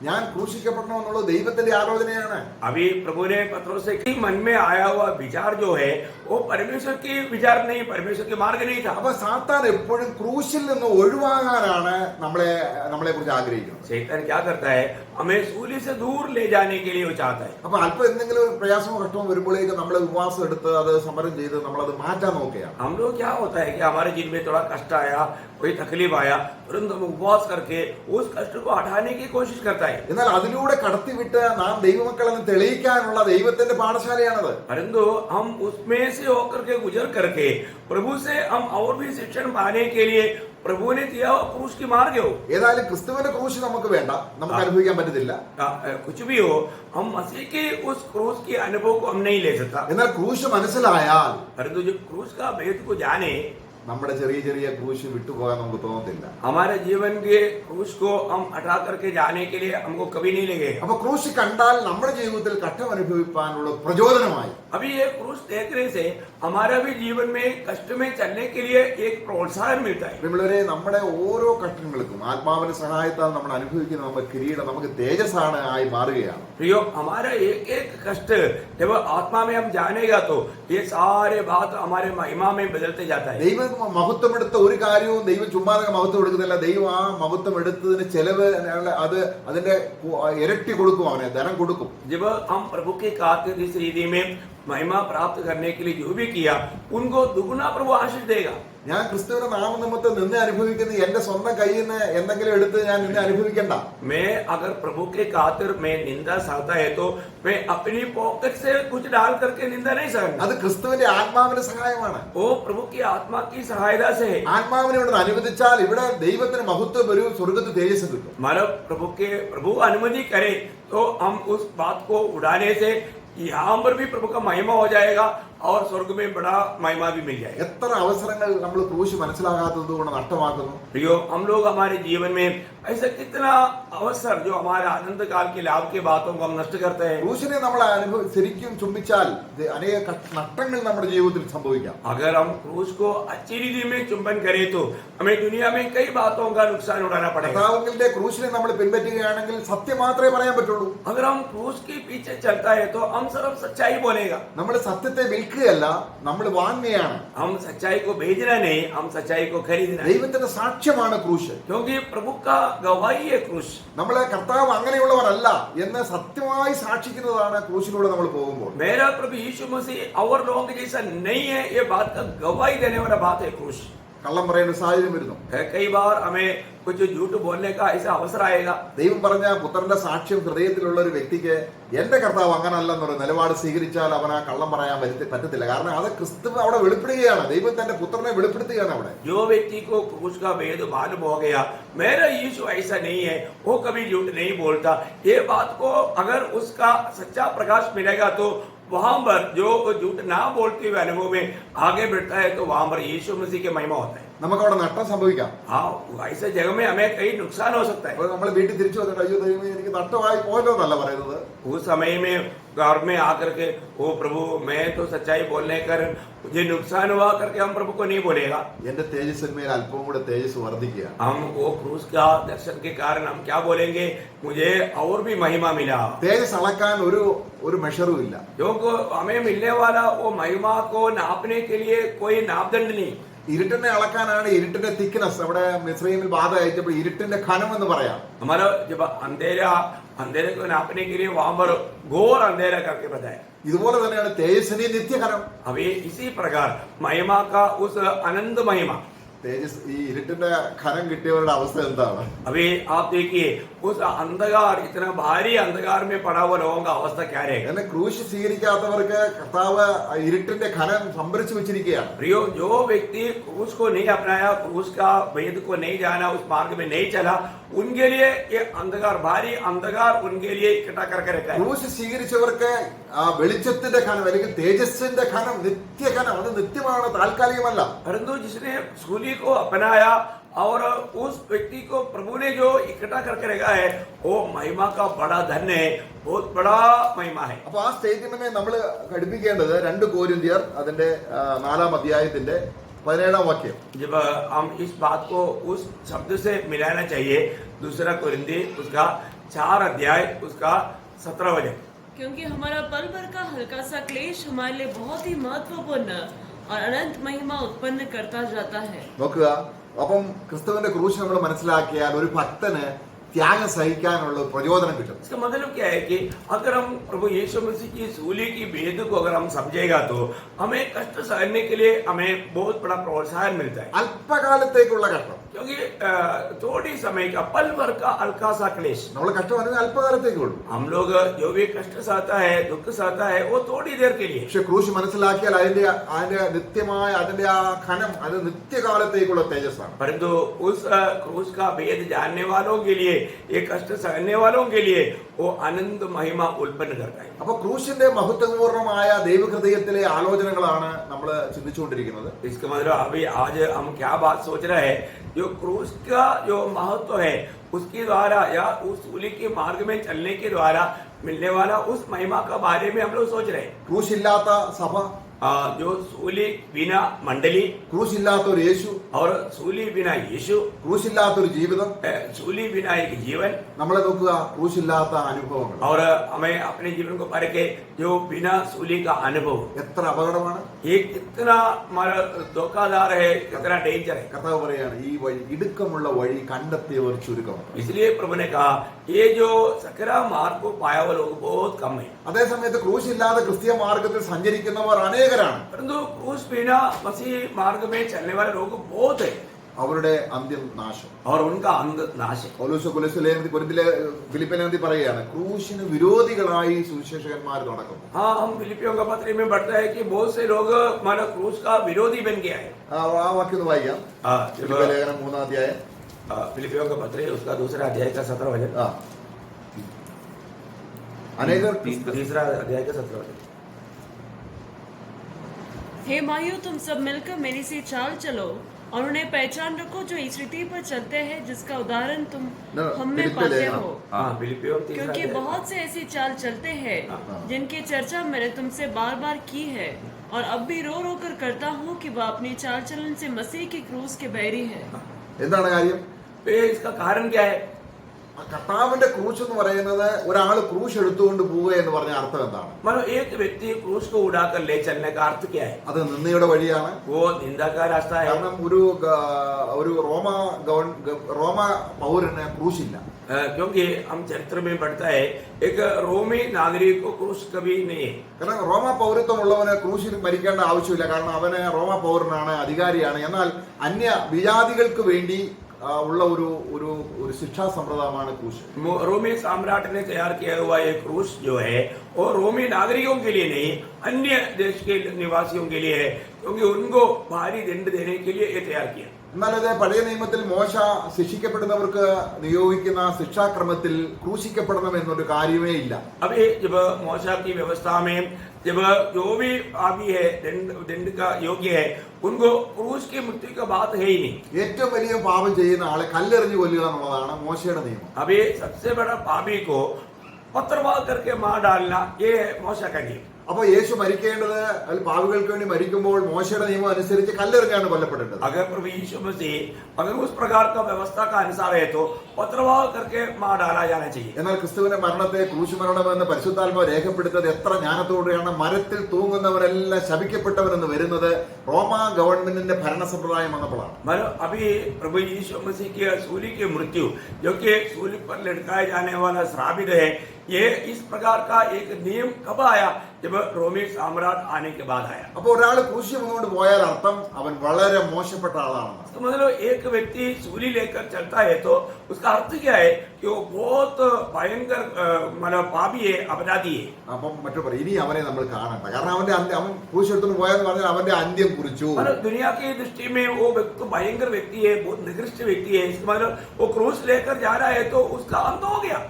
ഞാൻ ക്രൂശിക്കപ്പെടണമെന്നുള്ളത് ദൈവത്തിന്റെ ആലോചനയാണ്. अभी प्रभु ने पत्रोस से कि मन में आया हुआ विचार जो है वो परमेश्वर की विचार नहीं, परमेश्वर के मार्ग नहीं था. അപ്പൊ സാത്താൻ എപ്പോഴും ക്രൂശിൽ നിന്ന് ഒഴിവാകാനാണ് നമ്മളെ കുറിച്ച് ആഗ്രഹിക്കുന്നത്. शैतान क्या करता है, हमें सूली से दूर ले जाने के लिए वो चाहता है. അപ്പൊ അല്പം എന്തെങ്കിലും പ്രയാസമോ കഷ്ടമോ വരുമ്പോഴേക്കും നമ്മൾ ഉപവാസം എടുത്ത് അത് സമരം ചെയ്ത് നമ്മളത് മാറ്റാൻ നോക്കുകയാണ്. हम लोग क्या होता है कि हमारे जीवन में थोड़ा कष्ट आया, कोई तकलीफ आया, तुरंत हम उपवास करके उस कष्ट को हटाने की कोशिश करता है. എന്നാൽ അതിലൂടെ കടത്തിവിട്ട് നാം ദൈവമക്കളെന്ന് തെളിയിക്കാനുള്ള ദൈവത്തിന്റെ പാഠശാലയാണത്. परंतु हम उसमें से होकर के गुजर करके प्रभु से हम और भी शिक्षण पाने के लिए प्रभु ने दिया क्रूस की मार्ग हो. ഏതായാലും ക്രിസ്തുവിന്റെ ക്രൂശ് നമുക്ക് വേണ്ട, നമുക്ക് അനുഭവിക്കാൻ പറ്റത്തില്ല. कुछ भी हो, हम मसीह के उस क्रूस के अनुभव को हम नहीं ले सकता. എന്നാൽ ക്രൂശ് മനസ്സിലായാൽ परंतु जो क्रूस का भेद को जाने, നമ്മുടെ ചെറിയ ചെറിയ ക്രൂശ് വിട്ടുപോകാൻ നമുക്ക് തോന്നത്തില്ല. हमारे जीवन के क्रूस को हम हटा करके जाने के लिए हमको कभी नहीं लगेगा. അപ്പൊ ക്രൂശ് കണ്ടാൽ നമ്മുടെ ജീവിതത്തിൽ കഷ്ടം അനുഭവിക്കാനുള്ള പ്രചോദനമായി. अभी ये क्रूस देखने से हमारा भी जीवन में कष्ट में चलने के लिए एक प्रोत्साहन मिलता है. പ്രിയമുള്ളവരെ, നമ്മുടെ ഓരോ കഷ്ടങ്ങൾക്കും ആത്മാവിന്റെ സഹായത്താൽ നമ്മൾ അനുഭവിക്കുന്ന നമ്മുടെ കിരീടം നമുക്ക് തേജസ്സാണ് ആയി മാറുകയാണ്. प्रियो, हमारा एक एक कष्ट जब आत्मा में हम जानेगा तो ये सारे बात हमारे महिमा में बदलते जाता है. ദൈവം മഹത്വം എടുത്ത ഒരു കാര്യവും ദൈവം ചുമ്മാതെ മഹത്വം എടുക്കുന്നില്ല. ദൈവം ആ മഹത്വം എടുത്തതിന് ചെലവ് അതിന്റെ ഇരട്ടി കൊടുക്കും, അവനെ ധനം കൊടുക്കും. जब हम प्रभु के कार्य इस रीति में महिमा प्राप्त करने के लिए जो भी किया उनको दुगुना प्रभु आशीष देगा. ഞാൻ ക്രിസ്തുവിന്റെ നാമനിമിത്തം നിന്നെ അനുഭവിക്കുന്ന എന്റെ സ്വന്തം കയ്യിൽ നിന്ന് എന്തെങ്കിലും എടുത്ത് ഞാൻ നിന്നെ അനുഭവിക്കണ്ട. मैं अगर प्रभु के खातिर में निंदा सहता है तो मैं अपनी पॉकेट से कुछ डाल करके निंदा नहीं सहूंगा. അത് ക്രിസ്തുവിന്റെ ആത്മാവിന്റെ സഹായമാണ്. वो प्रभु की आत्मा की सहायता से है. ആത്മാവിനെ ഇവിടെ അനുവദിച്ചാൽ ഇവിടെ ദൈവത്തിന് മഹത്വം വരും, സ്വർഗത്ത് തേജസ് കിട്ടും. मतलब प्रभु अनुमति करे तो हम उस बात को उड़ाने से यहाँ पर भी प्रभु का महिमा हो जाएगा और स्वर्ग में बड़ा महिमा भी मिल जाएगा. എത്ര അവസരങ്ങൾ നമ്മൾ ക്രൂശ് മനസ്സിലാകാത്തത് കൊണ്ട് നഷ്ടമാക്കുന്നു. प्रियो, हम लोग हमारे जीवन में ऐसा कितना अवसर जो हमारे आनंद काल के लाभ के बातों को हम नष्ट करते हैं. ക്രൂശിനെ നമ്മൾ ശരിക്കും ചുംബിച്ചാൽ അനേക നഷ്ടങ്ങൾ നമ്മുടെ ജീവിതത്തിൽ സംഭവിക്കാം. अगर हम क्रूस को अच्छी रीति में चुंबन करें तो हमें दुनिया में कई बातों का नुकसान उठाना पड़ेगा. കർത്താവിന്റെ ക്രൂശിനെ നമ്മൾ പിൻപറ്റുകയാണെങ്കിൽ സത്യം മാത്രമേ പറയാൻ പറ്റുള്ളൂ. अगर हम क्रूस के पीछे चलता है तो हम सिर्फ सच्चाई बोलेगा. നമ്മൾ സത്യത്തെ വിൽക്കുകയല്ല, നമ്മൾ വാങ്ങുകയാണ്. हम सच्चाई को भेजना नहीं, हम सच्चाई को खरीदना है। ദൈവത്തിന്റെ സാക്ഷ്യമാണ് ക്രൂശ്. क्योंकि प्रभु का गवाही है क्रूस। നമ്മളെ കർത്താവ് അങ്ങനെയുള്ളവരല്ല എന്ന് സത്യമായി സാക്ഷിക്കുന്നതാണ് ക്രൂശിലൂടെ നമ്മൾ പോകുമ്പോൾ. मेरा प्रभु यीशु मसीह और लोगों के जैसा नहीं है, ये बात का गवाही देने वाला बात है क्रूस। കള്ളം പറയുന്ന സാഹചര്യം വരുന്നു. कई बार हमें कुछ झूठ बोलने का ऐसा अवसर आएगा। ദൈവം പറഞ്ഞ പുത്രന്റെ സാക്ഷ്യം ഹൃദയത്തിലുള്ള ഒരു വ്യക്തിക്ക് എന്റെ കർത്താവ് അങ്ങനല്ലെന്നൊരു നിലപാട് സ്വീകരിച്ചാൽ അവൻ ആ കള്ളം പറയാൻ പറ്റത്തില്ല. കാരണം അത് ക്രിസ്തു അവിടെ വെളിപ്പെടുകയാണ്. ദൈവം തന്റെ പുത്രനെ വെളിപ്പെടുത്തുകയാണ് അവിടെ. जो व्यक्ति को क्रूस का भेद मालूम हो गया, मेरा यीशु ऐसा नहीं है, वो कभी झूठ नहीं बोलता, ये बात को अगर उसका सच्चा प्रकाश मिलेगा तो वहां पर जो झूठ ना बोलते हुए अनुभव में आगे बढ़ता है, तो वहां पर यीशु मसीह की महिमा होता है। നമുക്ക് അവിടെ നഷ്ടം സംഭവിക്കാം. हाँ, ऐसे जगह में हमें कई नुकसान हो सकता है। അപ്പൊ നമ്മൾ വീട്ടിൽ തിരിച്ചു വന്നിട്ട് അയ്യോ ദൈവമേ എനിക്ക് നഷ്ടമായി പോയല്ലോ എന്നല്ല പറയുന്നത്. उस समय में घर में आकर के ओ प्रभु मैं तो सच्चाई बोलने कर मुझे नुकसान हुआ करके हम प्रभु को नहीं बोलेगा। എന്റെ തേജസ്സിന്മേൽ അല്പവും കൂടെ തേജസ് വർദ്ധിക്കുകയാണ്. हम वो क्रूस का दर्शन के कारण हम क्या बोलेंगे, मुझे और भी महिमा मिला। തേജസ് അളക്കാൻ ഒരു മെഷറും ഇല്ല. क्योंकि हमें मिलने वाला वो महिमा को नापने के लिए कोई नापदंड नहीं। ഇരുട്ടിനെ അളക്കാനാണ് ഇരുട്ടിന്റെ തിക്നെസ്. അവിടെ മിസ്രയീമിൽ ബാധ അയച്ചപ്പോൾ ഇരുട്ടിന്റെ ഖനം എന്ന് പറയാം. हमारा जब अंधेरे को नापने के लिए वहां पर घोर अंधेरा करके बताया। ഇതുപോലെ തന്നെയാണ് തേജസ്സിന്റെ നിത്യഖനം. अभी इसी प्रकार महिमा का उस अनंत महिमा, തേജസ് ഈ ഇരുട്ടിന്റെ ഖനം കിട്ടിയവരുടെ അവസ്ഥ എന്താണ്? अभी आप देखिए उस अंधकार, इतना भारी अंधकार में पड़ा हुआ लोगों का अवस्था क्या रहेगा। എന്നെ ക്രൂശ് സ്വീകരിക്കാത്തവർക്ക് കർത്താവ് ഇരുട്ടിന്റെ ഖനം സംഭരിച്ചു വെച്ചിരിക്കുകയാണ്. प्रियो, जो व्यक्ति क्रूस को नहीं अपनाया, क्रूस का भेद को नहीं जाना, उस मार्ग में नहीं चला, उनके लिए ये अंधकार, भारी अंधकार उनके लिए इकट्ठा करके रखा है। ക്രൂശ് സ്വീകരിച്ചവർക്ക് ആ വെളിച്ചത്തിന്റെ ഖനം അല്ലെങ്കിൽ തേജസ്സിന്റെ ഖനം, നിത്യഖനം, അത് നിത്യമാണ്, താൽക്കാലികമല്ല. परंतु जिसने सूली को अपनाया और उस व्यक्ति को प्रभु ने जो इकट्ठा करके रखा है, वो महिमा का बड़ा धन है, बहुत बड़ा महिमा है। അപ്പൊ ആ സ്റ്റേറ്റ്മെന്റിനെ നമ്മൾ ഘടിപ്പിക്കേണ്ടത് 2 कोरिन्थियर അതിന്റെ 4-ാം അധ്യായത്തിന്റെ 17-ാം വാക്യം. जब हम इस बात को उस शब्द से मिलाना चाहिए, 2 कोरिन्थी उसका 4 अध्याय उसका 17 वचन। क्योंकि हमारा पल भर का हल्का सा क्लेश हमारे लिए बहुत ही महत्वपूर्ण और अनंत महिमा उत्पन्न करता जाता है। നോക്കുക, അപ്പം ക്രിസ്തുവിന്റെ ക്രൂശ് നമ്മൾ മനസ്സിലാക്കിയാൽ ഒരു ഭക്തന് ത്യാഗം സഹിക്കാനുള്ള പ്രചോദനം കിട്ടും. इसका मतलब क्या है कि अगर हम प्रभु यीशु मसीह की सूली की भेद को अगर हम समझेगा तो हमें कष्ट सहने के लिए हमें बहुत बड़ा प्रोत्साहन मिलता है। അല്പകാലത്തേക്കുള്ള കഷ്ടം, क्योंकि थोड़ी समय का पल भर का हल्का सा क्लेश, നമ്മൾ കഷ്ടം അനുഭവം അല്പകാലത്തേക്കുള്ളൂ. हम लोग जो भी कष्ट सहता है, दुख सहता है, वो थोड़ी देर के लिए। പക്ഷെ ക്രൂശ് മനസ്സിലാക്കിയാൽ അതിന്റെ നിത്യമായ അതിന്റെ ആ ഖനം അത് നിത്യകാലത്തേക്കുള്ള തേജസ്സാണ്. परंतु उस क्रूस का भेद जानने वालों के लिए, ये कष्ट सहने वालों के लिए वो अनंत महिमा उत्पन्न करता है। അപ്പൊ ക്രൂശിന്റെ മഹത്വപൂർണമായ ദൈവഹൃദയത്തിലെ ആലോചനകളാണ് നമ്മൾ ചിന്തിച്ചുകൊണ്ടിരിക്കുന്നത്. इसका मतलब अभी आज हम क्या बात सोच रहे हैं, जो क्रूस का जो महत्व है उसके द्वारा या उस सूली के मार्ग में चलने के द्वारा मिलने वाला उस महिमा का बारे में हम लोग सोच रहे हैं। ക്രൂശ് ഇല്ലാത്ത സഭ, जो सूली बिना मंडली ക്രൂശ് ഇല്ലാത്തൊരു യേശു, और सूली बिना यीशु, ക്രൂശ് ഇല്ലാത്തൊരു ജീവിതം, सूली बिना एक जीवन, നമ്മളെ നോക്കുക, ക്രൂശ് ഇല്ലാത്ത അനുഭവങ്ങൾ और हमें अपने जीवन को परखे जो बिना सूली का अनुभव, എത്ര അപകടമാണ്. ये कितना हमारा धोखादार है, कितना डेंजर है। കർത്താവ് പറയാണ്, ഈ വഴി ഇടുക്കമുള്ള വഴി കണ്ടെത്തിയവർ ചുരുക്കമാണ്. इसलिए प्रभु ने कहा ये जो सकरा मार्ग को पाया हुआ लोग बहुत कम है। അതേസമയത്ത് ക്രൂശ് ഇല്ലാതെ ക്രിസ്തീയ മാർഗത്തിൽ സഞ്ചരിക്കുന്നവർ അനേകരാണ്. परंतु क्रूस बिना मसीह मार्ग में चलने वाले लोग बहुत है, അവരുടെ അന്ത്യം നാശം. और उनका अंत नाश है। പൗലോസ് ഫിലിപ്പിലേന്തി പറയുകയാണ്, ക്രൂശിന് വിരോധികളായി സുവിശേഷകന്മാർ നടക്കുന്നു. हाँ, हम फिलिपियों का पत्र में बढ़ता है कि बहुत से लोग हमारा क्रूस का विरोधी बन गया है। ആ വാക്യം ഒന്ന് വായിക്കാം. ഫിലിപ്പിയ ലേഖനം 3-ാം അധ്യായം. फिलिपियों का पत्र उसका 2 अध्याय का 17 वचन। अनेकर 3 अध्याय का 17 वचन। हे माइयों, तुम सब मिलकर मेरी सी चाल चलो और उन्हें पहचान रखो जो इस रीति पर चलते हैं जिसका उदाहरण तुम हम में पाते हो। हाँ, फिलिपियों 3 क्योंकि अध्याय। बहुत से ऐसी चाल चलते हैं जिनकी चर्चा मैंने तुमसे बार बार की है और अब भी रो रो कर करता हूँ कि वह अपनी चाल चलन से मसीह की क्रूस के बैरी है। എന്താണ് കാര്യം? इसका कारण क्या है? കർത്താവിന്റെ ക്രൂശ് എന്ന് പറയുന്നത് ഒരാൾ ക്രൂശ് എടുത്തുകൊണ്ട് പോവുക എന്ന് പറഞ്ഞ അർത്ഥം എന്താണ്? मतलब एक व्यक्ति क्रूस को उड़ाकर ले चलने का अर्थ क्या है? അത് നിന്ദയുടെ വഴിയാണ്. वो निंदा का रास्ता है, കാരണം ഒരു റോമ പൗരന് ക്രൂശില്ല. क्योंकि हम चरित्र में पढ़ता है एक रोमी नागरिक को क्रूस कभी नहीं है. കാരണം റോമ പൗരത്വമുള്ളവന് ക്രൂശിൽ മരിക്കേണ്ട ആവശ്യമില്ല. കാരണം അവന് റോമ പൗരനാണ്, അധികാരിയാണ്. എന്നാൽ അന്യ വിജാതികൾക്ക് വേണ്ടി ഉള്ള ഒരു ശിക്ഷാ സമ്പ്രദായമാണ് ക്രൂശ്. रोमी सम्राट ने तैयार किया हुआ ये क्रूस जो है वो रोमी नागरिकों के लिए नहीं, अन्य देश के निवासियों के लिए है, क्योंकि उनको भारी दंड देने के लिए ये तैयार किया. എന്നാൽ ഇത് പഴയ നിയമത്തിൽ മോശ ശിക്ഷിക്കപ്പെടുന്നവർക്ക് നിയോഗിക്കുന്ന ശിക്ഷാക്രമത്തിൽ ക്രൂശിക്കപ്പെടണം എന്നൊരു കാര്യമേ ഇല്ല. अभी जब मूसा की व्यवस्था में जब जो भी पापी है दंड का योग्य है उनको क्रूस की मृत्यु का बात है ही नहीं. ഏറ്റവും വലിയ പാപം ചെയ്യുന്ന ആളെ കല്ലെറിഞ്ഞ് കൊല്ലുക എന്നുള്ളതാണ് മോശയുടെ നിയമം. अभी सबसे बड़ा पापी को पत्थरवाह करके मार डालना ये है मूसा का नियम. അപ്പൊ യേശു മരിക്കേണ്ടത് അതിൽ പാപികൾക്ക് വേണ്ടി മരിക്കുമ്പോൾ മോശയുടെ നിയമം അനുസരിച്ച് കല്ലെറിഞ്ഞാണ് കൊല്ലപ്പെടേണ്ടത്. अगर प्रभु यीशु मसीह अगर उस प्रकार का व्यवस्था का अनुसार है तो पत्थरवाह करके मार डाला जाना चाहिए. എന്നാൽ ക്രിസ്തുവിന്റെ മരണത്തെ ക്രൂശ് മരണമെന്ന് പരിശുദ്ധാത്മാവ് രേഖപ്പെടുത്തത് എത്ര ജ്ഞാനത്തോടെയാണ്. മരത്തിൽ തൂങ്ങുന്നവരെല്ലാം ശപിക്കപ്പെട്ടവരെന്ന് വരുന്നത് റോമ ഗവൺമെന്റിന്റെ ഭരണ സമ്പ്രദായം വന്നപ്പോഴാണ്. मतलब अभी प्रभु यीशु मसीह की सूली की मृत्यु जो कि सूली पर लटकाए जाने वाला श्रापित है, ये इस प्रकार का एक नियम कब आया? जब रोमी साम्राट आने के बाद आया. അപ്പൊ ഒരാൾ ക്രൂശ് കൊണ്ട് പോയാൽ അർത്ഥം അവൻ വളരെ മോശപ്പെട്ട ആളാണ്. तो मतलब एक व्यक्ति सूली लेकर चलता है तो उसका अर्थ क्या है कि वो बहुत भयंकर मतलब पापी है, अपराधी है. അപ്പം മറ്റു പറയും ഇനി അവനെ നമ്മൾ കാണണ്ട. കാരണം അവൻ ക്രൂശ് എടുത്തുകൊണ്ട് പോയെന്ന് പറഞ്ഞാൽ അവന്റെ അന്ത്യം കുറിച്ചു. मतलब दुनिया की दृष्टि में वो व्यक्ति भयंकर व्यक्ति है, बहुत निकृष्ट व्यक्ति है. इसका मतलब वो क्रूस लेकर जा रहा है तो उसका अंत हो गया.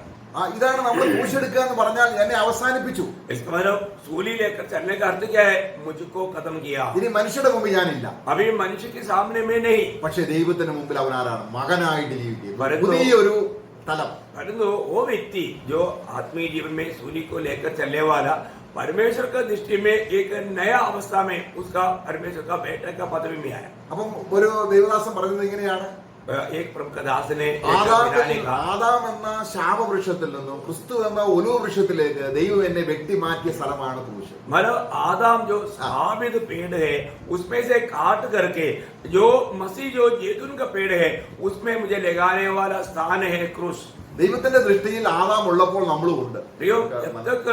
ഇതാണ് നമ്മൾ ക്രൂശ് എടുക്കുക എന്ന് പറഞ്ഞാൽ എന്നെ അവസാനിപ്പിച്ചു. इसका मतलब सूली लेकर चलने का अर्थ क्या है? मुझको खत्म किया. ഇനി മനുഷ്യരുടെ മുമ്പിൽ ഞാനില്ല. अभी मनुष्य के सामने में नहीं, പക്ഷെ ദൈവത്തിന് മുമ്പിൽ അവൻ ആരാണ്? മകനായിട്ട് ജീവിക്കുക. വരുന്നു. പുതിയൊരു തലം. परंतु वो व्यक्ति जो आत्मीय जीवन में सूली को लेकर चलने वाला परमेश्वर का दृष्टि में एक नया अवस्था में उसका परमेश्वर का बेटे का पदवी में आया. അപ്പം ഒരു ദൈവദാസൻ പറയുന്നത് ഇങ്ങനെയാണ്. एक प्रमुख दास ने ആദാം എന്ന ശാപവൃക്ഷത്തിൽ നിന്നും ക്രിസ്തു എന്ന ഒലിവ് വൃക്ഷത്തിലേക്ക് ദൈവം എന്നെ വ്യക്തി മാറ്റിയ സ്ഥലമാണ് ക്രൂശ്. मतलब आदम जो साबित पेड़ है उसमें से काट करके जो मसीह जो जैतून का पेड़ है उसमें मुझे लगाने वाला स्थान है क्रूस. ദൈവത്തിന്റെ ദൃഷ്ടിയിൽ ആദാം ഉള്ളപ്പോൾ നമ്മളും ഉണ്ട്. जब तक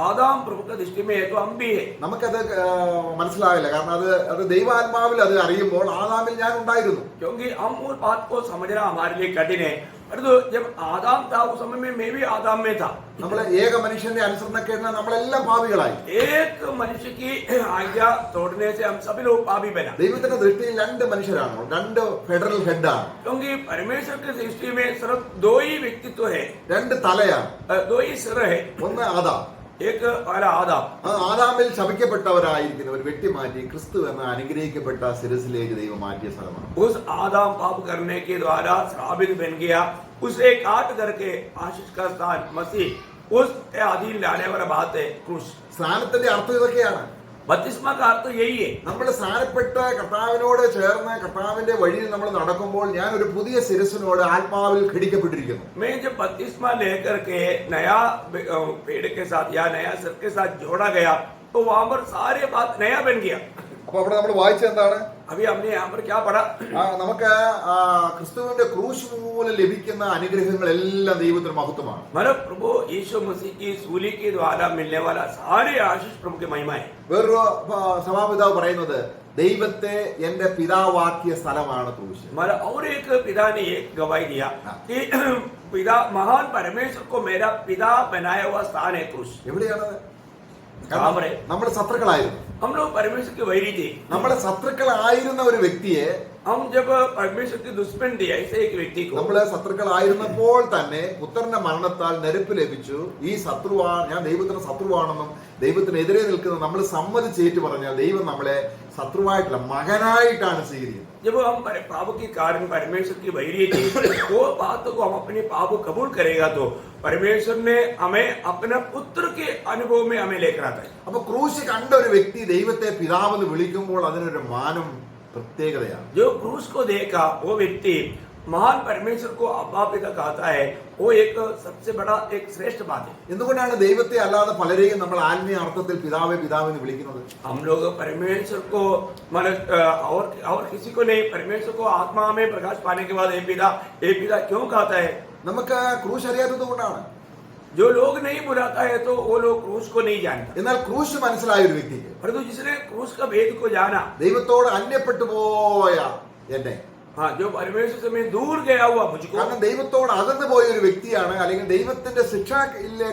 आदम प्रभु का दृष्टि में है तो हम भी है. നമുക്കത് മനസ്സിലാവില്ല. കാരണം അത് ദൈവാത്മാവിൽ അത് അറിയുമ്പോൾ ആദാമിൽ ഞാൻ ഉണ്ടായിരുന്നു. क्योंकि हम उस बात को समझना हमारे लिए कठिन है. परंतु जब आदम था उस समय में मैं भी आदम में था. നമ്മളെ ഏക മനുഷ്യന്റെ അനുസരണക്കേടിന് നമ്മളെല്ലാം പാപികളായി. एक मनुष्य की आज्ञा तोड़ने से हम सभी लोग पापी बना. ദൈവത്തിന്റെ ദൃഷ്ടിയിൽ രണ്ട് മനുഷ്യരാണ്, രണ്ട് ഫെഡറൽ ഹെഡാണ്. क्योंकि परमेश्वर की दृष्टि में सिर्फ दो ही व्यक्तित्व है, രണ്ട് തലയാണ്. दो ही सिर है. ഒന്ന് ആദാം. एक वाला आदम. ആദാമിൽ ശപിക്കപ്പെട്ടവരായിരിക്കുന്ന ഒരു വ്യക്തി മാറ്റി ക്രിസ്തു എന്ന അനുഗ്രഹിക്കപ്പെട്ട ശിരസിലേക്ക് ദൈവം മാറ്റിയ സ്ഥലമാണ്. उस आदम पाप करने के द्वारा श्रापित बन गया, उसे काट करके आशीष का स्थान मसीह उस अधीन लाने वाला बात है क्रूस. സ്നാനത്തിന്റെ അർത്ഥം ഇതൊക്കെയാണ്. बपतिस्मा का अर्थ यही है. നമ്മൾ സ്നാനപ്പെട്ട കർത്താവിനോട് ചേർന്ന് കർത്താവിന്റെ വഴിയിൽ നമ്മൾ നടക്കുമ്പോൾ ഞാൻ ഒരു പുതിയ ശിരസിനോട് ആത്മാവിൽ ഘടിക്കപ്പെട്ടിരിക്കുന്നു. मैं जब बपतिस्मा लेकर के नया पेड़ के साथ या नया सिर के साथ जोड़ा गया तो वहां पर सारे बात नया बन गया. അപ്പൊ അവിടെ നമ്മൾ വായിച്ചത് എന്താണ്? अभी हमने यहाँ पर क्या पढ़ा? നമുക്ക് ക്രിസ്തുവിന്റെ ക്രൂശ് മൂലം ലഭിക്കുന്ന അനുഗ്രഹങ്ങളെല്ലാം ദൈവത്തിന് മഹത്വമാണ്. मतलब प्रभु यीशु मसीह की सूली के द्वारा मिलने वाला सारे आशीष प्रभु की महिमा है. വേറൊരു സഭാപിതാവ് പറയുന്നത് ദൈവത്തെ എന്റെ പിതാവാക്കിയ സ്ഥലമാണ് ക്രൂശ്. मतलब और एक पिता ने एक गवाही दिया कि पिता महान परमेश्वर को मेरा पिता बनाया हुआ स्थान है क्रूस. എവിടെയാണ്? നമ്മൾ ശത്രുക്കളായിരുന്നു. हम लोग परमेश्वर के वैरी थे. നമ്മളെ ശത്രുക്കളായിരുന്ന ഒരു വ്യക്തിയെ हम जब परमेश्वर के दुश्मन थे ऐसे एक व्यक्ति को നമ്മളെ ശത്രുക്കളായിരുന്നപ്പോൾ തന്നെ പുത്രന്റെ മരണത്താൽ നെരുപ്പ് ലഭിച്ചു. ഈ ഞാൻ ദൈവത്തിന് ശത്രുവാണെന്നും ദൈവത്തിനെതിരെ നിൽക്കുന്ന നമ്മൾ സമ്മതിച്ചേറ്റ് പറഞ്ഞാൽ ദൈവം നമ്മളെ ശത്രുവായിട്ടല്ല മകനായിട്ടാണ് സ്വീകരിക്കുന്നത്. जब हम पाप के कारण परमेश्वर की वैरी थे वो बात को हम अपने पाप कबूल करेगा तो परमेश्वर ने हमें अपने पुत्र के अनुभव में हमें लेकर आता है. അപ്പൊ ക്രൂശ് കണ്ട ഒരു വ്യക്തി ദൈവത്തെ പിതാവെന്ന് വിളിക്കുമ്പോൾ അതിനൊരു മാനം പ്രത്യേകതയാണ്. जो क्रूस को देखा वो व्यक्ति महान परमेश्वर को अब्बा पिता कहता है, वो एक सबसे बड़ा एक श्रेष्ठ बात है। എന്തുകൊണ്ടാണ് ദൈവത്തെ അല്ലാതെ പലരെയും നമ്മൾ ആത്മീയ അർത്ഥത്തിൽ പിതാവേ പിതാവ് എന്ന് വിളിക്കുന്നത്? हम लोग परमेश्वर को मतलब और किसी को नहीं, परमेश्वर को आत्मा में प्रकाश पाने के बाद ये पिता क्यों कहता है? നമുക്ക് ക്രൂശ് അറിയാത്തത് കൊണ്ടാണ്. जो लोग नहीं बुलाता है तो वो लोग क्रूस को नहीं जानता, എന്നാൽ ക്രൂശ് മനസ്സിലായ ഒരു വ്യക്തിക്ക്, परंतु जिसने क्रूस का भेद को जाना, ദൈവത്തോട് അന്യപ്പെട്ടു പോയ എന്നെ, हाँ, जो परमेश्वर से मैं दूर गया हुआ मुझको, കാരണം ദൈവത്തോട് അകന്നു പോയ ഒരു വ്യക്തിയാണ്, അല്ലെങ്കിൽ ദൈവത്തിന്റെ ശിക്ഷ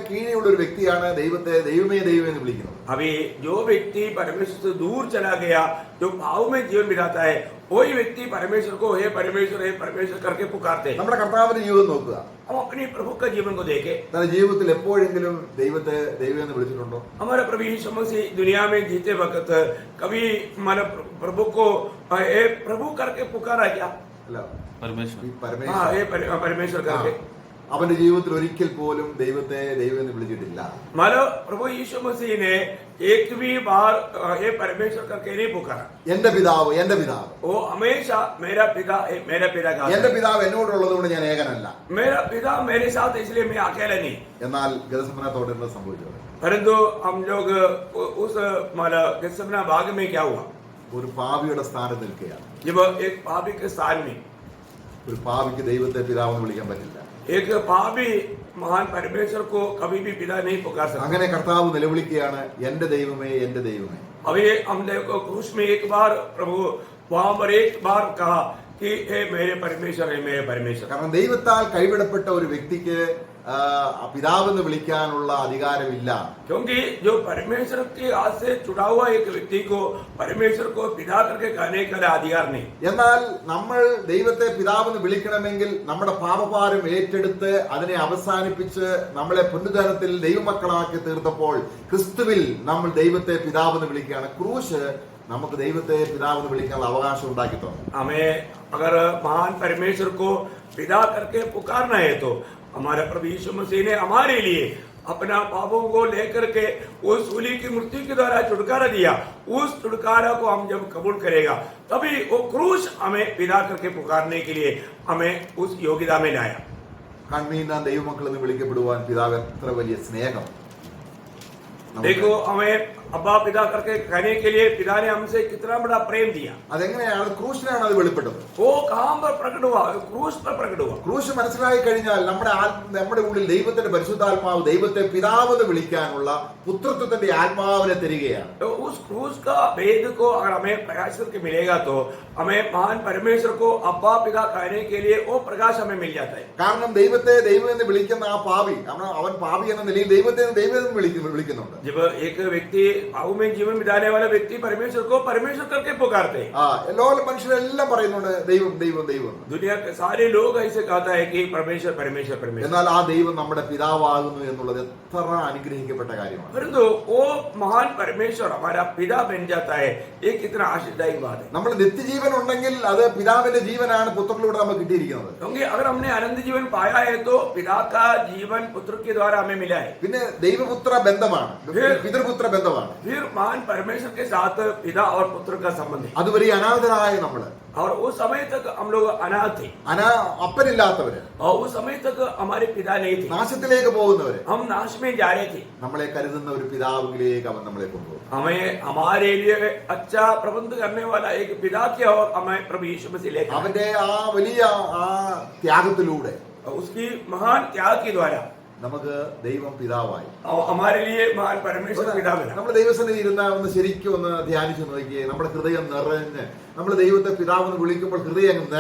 കീഴിലുള്ള ഒരു വ്യക്തിയാണ് ദൈവത്തെ ദൈവമേ ദൈവമേ എന്ന് വിളിക്കുന്നത്. अभी जो व्यक्ति परमेश्वर से दूर चला गया, जो भाव में जीवन बिताता है, वही व्यक्ति परमेश्वर को हे परमेश्वर करके पुकारते हैं। നമ്മുടെ കർത്താവിന്റെ ജീവിതം നോക്കുക. हम अपने प्रभु का जीवन को देखें। തന്റെ ജീവിതത്തിൽ എപ്പോഴെങ്കിലും ദൈവത്തെ ദൈവം എന്ന് വിളിച്ചിട്ടുണ്ടോ? हमारे प्रभु यीशु मसीह दुनिया में जीते वक्त कभी हमारे प्रभु को हे प्रभु करके पुकारा क्या? അല്ല, परमेश्वर। ഈ हाँ, हे പരമേശ്വരൻ परमेश्वर करके। അവന്റെ ജീവിതത്തിൽ ഒരിക്കൽ പോലും ദൈവത്തെ ദൈവം എന്ന് വിളിച്ചിട്ടില്ല. मानो प्रभु यीशु मसीह ने एक भी बार हे परमेश्वर करके नहीं पुकारा। എന്റെ പിതാവ് എന്റെ പിതാവ്, वो हमेशा मेरा पिता कहा। എന്റെ പിതാവ് എന്നോടുള്ളത് കൊണ്ട് ഞാൻ ഏകനല്ല. मेरा पिता मेरे साथ इसलिए मैं अकेला नहीं। എന്നാൽ ഗതസമനത്തോടെ എന്താ സംഭവിച്ചത്? परंतु हम लोग उस मतलब गत्सेमना बाग में क्या हुआ? ഒരു പാപിയുടെ സ്ഥാനത്ത് നിൽക്കുകയാണ്. जब एक पापी के स्थान में, ഒരു പാപിക്ക് ദൈവത്തെ പിതാവെന്ന് വിളിക്കാൻ പറ്റില്ല. एक पापी महान परमेश्वर को कभी भी पिता नहीं पुकार सकता। അങ്ങനെ കർത്താവ് നിലവിളിക്കുകയാണ്, എന്റെ ദൈവമേ എന്റെ ദൈവമേ. अभी हम देखो क्रूस में एक बार प्रभु वहां पर एक बार कहा कि हे मेरे परमेश्वर, हे मेरे परमेश्वर। കാരണം ദൈവത്താൽ കൈവിടപ്പെട്ട ഒരു വ്യക്തിക്ക് പിതാവെന്ന് വിളിക്കാനുള്ള അധികാരമില്ല. क्योंकि जो परमेश्वर के हाथ से छुड़ा हुआ एक व्यक्ति को परमेश्वर को पिता करके कहने का अधिकार नहीं। എന്നാൽ നമ്മൾ ദൈവത്തെ പിതാവെന്ന് വിളിക്കണമെങ്കിൽ നമ്മുടെ പാപഭാരം ഏറ്റെടുത്ത് അതിനെ അവസാനിപ്പിച്ച് നമ്മളെ പുനരുദ്ധാനത്തിൽ ദൈവമക്കളാക്കി തീർത്തപ്പോൾ ക്രിസ്തുവിൽ നമ്മൾ ദൈവത്തെ പിതാവെന്ന് വിളിക്കുകയാണ്. ക്രൂശ് നമുക്ക് ദൈവത്തെ പിതാവെന്ന് വിളിക്കാനുള്ള അവകാശം ഉണ്ടാക്കി തന്നു. हमें अगर महान परमेश्वर को पिता करके पुकारना है तो हमारे प्रभु यीशु मसीह ने हमारे लिए अपना पापों को लेकर के उस सूली की मृत्यु के द्वारा छुटकारा दिया। उस छुटकारा को हम जब कबूल करेगा तभी वो क्रूस हमें पिता करके पुकारने के लिए हमें उस योग्यता में लाया। കണ്ണീന ദൈവമക്കൾ എന്ന് വിളിക്കപ്പെടുവാൻ പിതാവ് എത്ര വലിയ സ്നേഹം. देखो, हमें अब्बा पिता करके कहने के लिए पिता ने हमसे कितना बड़ा प्रेम दिया। അതെങ്ങനെയാണ്? ക്രൂശിനാണ് അത് വെളിപ്പെട്ടത്. वो कहां पर प्रकट हुआ? क्रूस पर प्रकट हुआ। ക്രൂശ് മനസ്സിലായി കഴിഞ്ഞാൽ നമ്മുടെ ഉള്ളിൽ ദൈവത്തിന്റെ പരിശുദ്ധാത്മാവ് ദൈവത്തെ പിതാവെന്ന് വിളിക്കാനുള്ള പുത്രത്വത്തിന്റെ ആത്മാവിനെ തരികയാണ്. तो उस क्रूस का भेद को अगर हमें प्रकाश करके मिलेगा तो हमें महान परमेश्वर को अब्बा पिता कहने के लिए वो प्रकाश हमें मिल जाता है। കാരണം ദൈവത്തെ ദൈവം എന്ന് വിളിക്കുന്ന ആ പാപി, അവൻ പാപി എന്ന നിലയിൽ ദൈവത്തെ ദൈവം എന്ന് വിളിക്കുന്നുണ്ട്. जब एक व्यक्ति भाव में जीवन बिताने वाला व्यक्ति परमेश्वर को परमेश्वर करके पुकारते हैं, ലോക മനുഷ്യരെല്ലാം പറയുന്നുണ്ട് ദൈവം ദൈവം ദൈവം. दुनिया के सारे लोग ऐसे कहता है कि परमेश्वर परमेश्वर परमेश्वर। എന്നാൽ ആ ദൈവം നമ്മുടെ പിതാവാകുന്നു എന്നുള്ളത് എത്ര അനുഗ്രഹിക്കപ്പെട്ട കാര്യമാണ്. परंतु वो महान परमेश्वर हमारा पिता बन जाता है, ये कितना आशीर्वाद बात है। നമ്മൾ നിത്യജീവൻ ഉണ്ടെങ്കിൽ അത് പിതാവിന്റെ ജീവനാണ് പുത്രനിലൂടെ നമുക്ക് കിട്ടിയിരിക്കുന്നത്. क्योंकि अगर हमने अनंत जीवन पाया है तो पिता का जीवन पुत्र के द्वारा हमें मिला है। പിന്നെ ദൈവപുത്ര ബന്ധമാണ്, പിതൃപുത്ര ബന്ധമാണ്. फिर महान परमेश्वर के साथ पिता और पुत्र का संबंध है। അതുവരെ അനാഥരായ നമ്മള്, और उस समय तक हम लोग अनाथ थे, അപ്പനില്ലാത്തവര്, और उस समय तक हमारे पिता नहीं थे, നാശത്തിലേക്ക് പോകുന്നവര്, हम नाश में जा रहे थे। നമ്മളെ കരുതുന്ന ഒരു പിതാവിലേക്ക് അവൻ നമ്മളെ കൊണ്ടുപോകും. हमें हमारे लिए अच्छा प्रबंध करने वाला एक पिता की और हमें प्रभु यीशु मसीह लेकर അവന്റെ ആ വലിയ ആ ത്യാഗത്തിലൂടെ उसकी महान त्याग के द्वारा നമുക്ക് ദൈവം പിതാവായി. और हमारे लिए महान परमेश्वर पिता बना। നമ്മൾ ദൈവസന്നിധി ഇരുന്ന ഒന്ന് ശരിക്കും ഒന്ന് ധ്യാനിച്ചു നോക്കിയേ, നമ്മുടെ ഹൃദയം നിറഞ്ഞ് നമ്മൾ ദൈവത്തെ പിതാവെന്ന് വിളിക്കുമ്പോൾ ഹൃദയം അങ്ങ്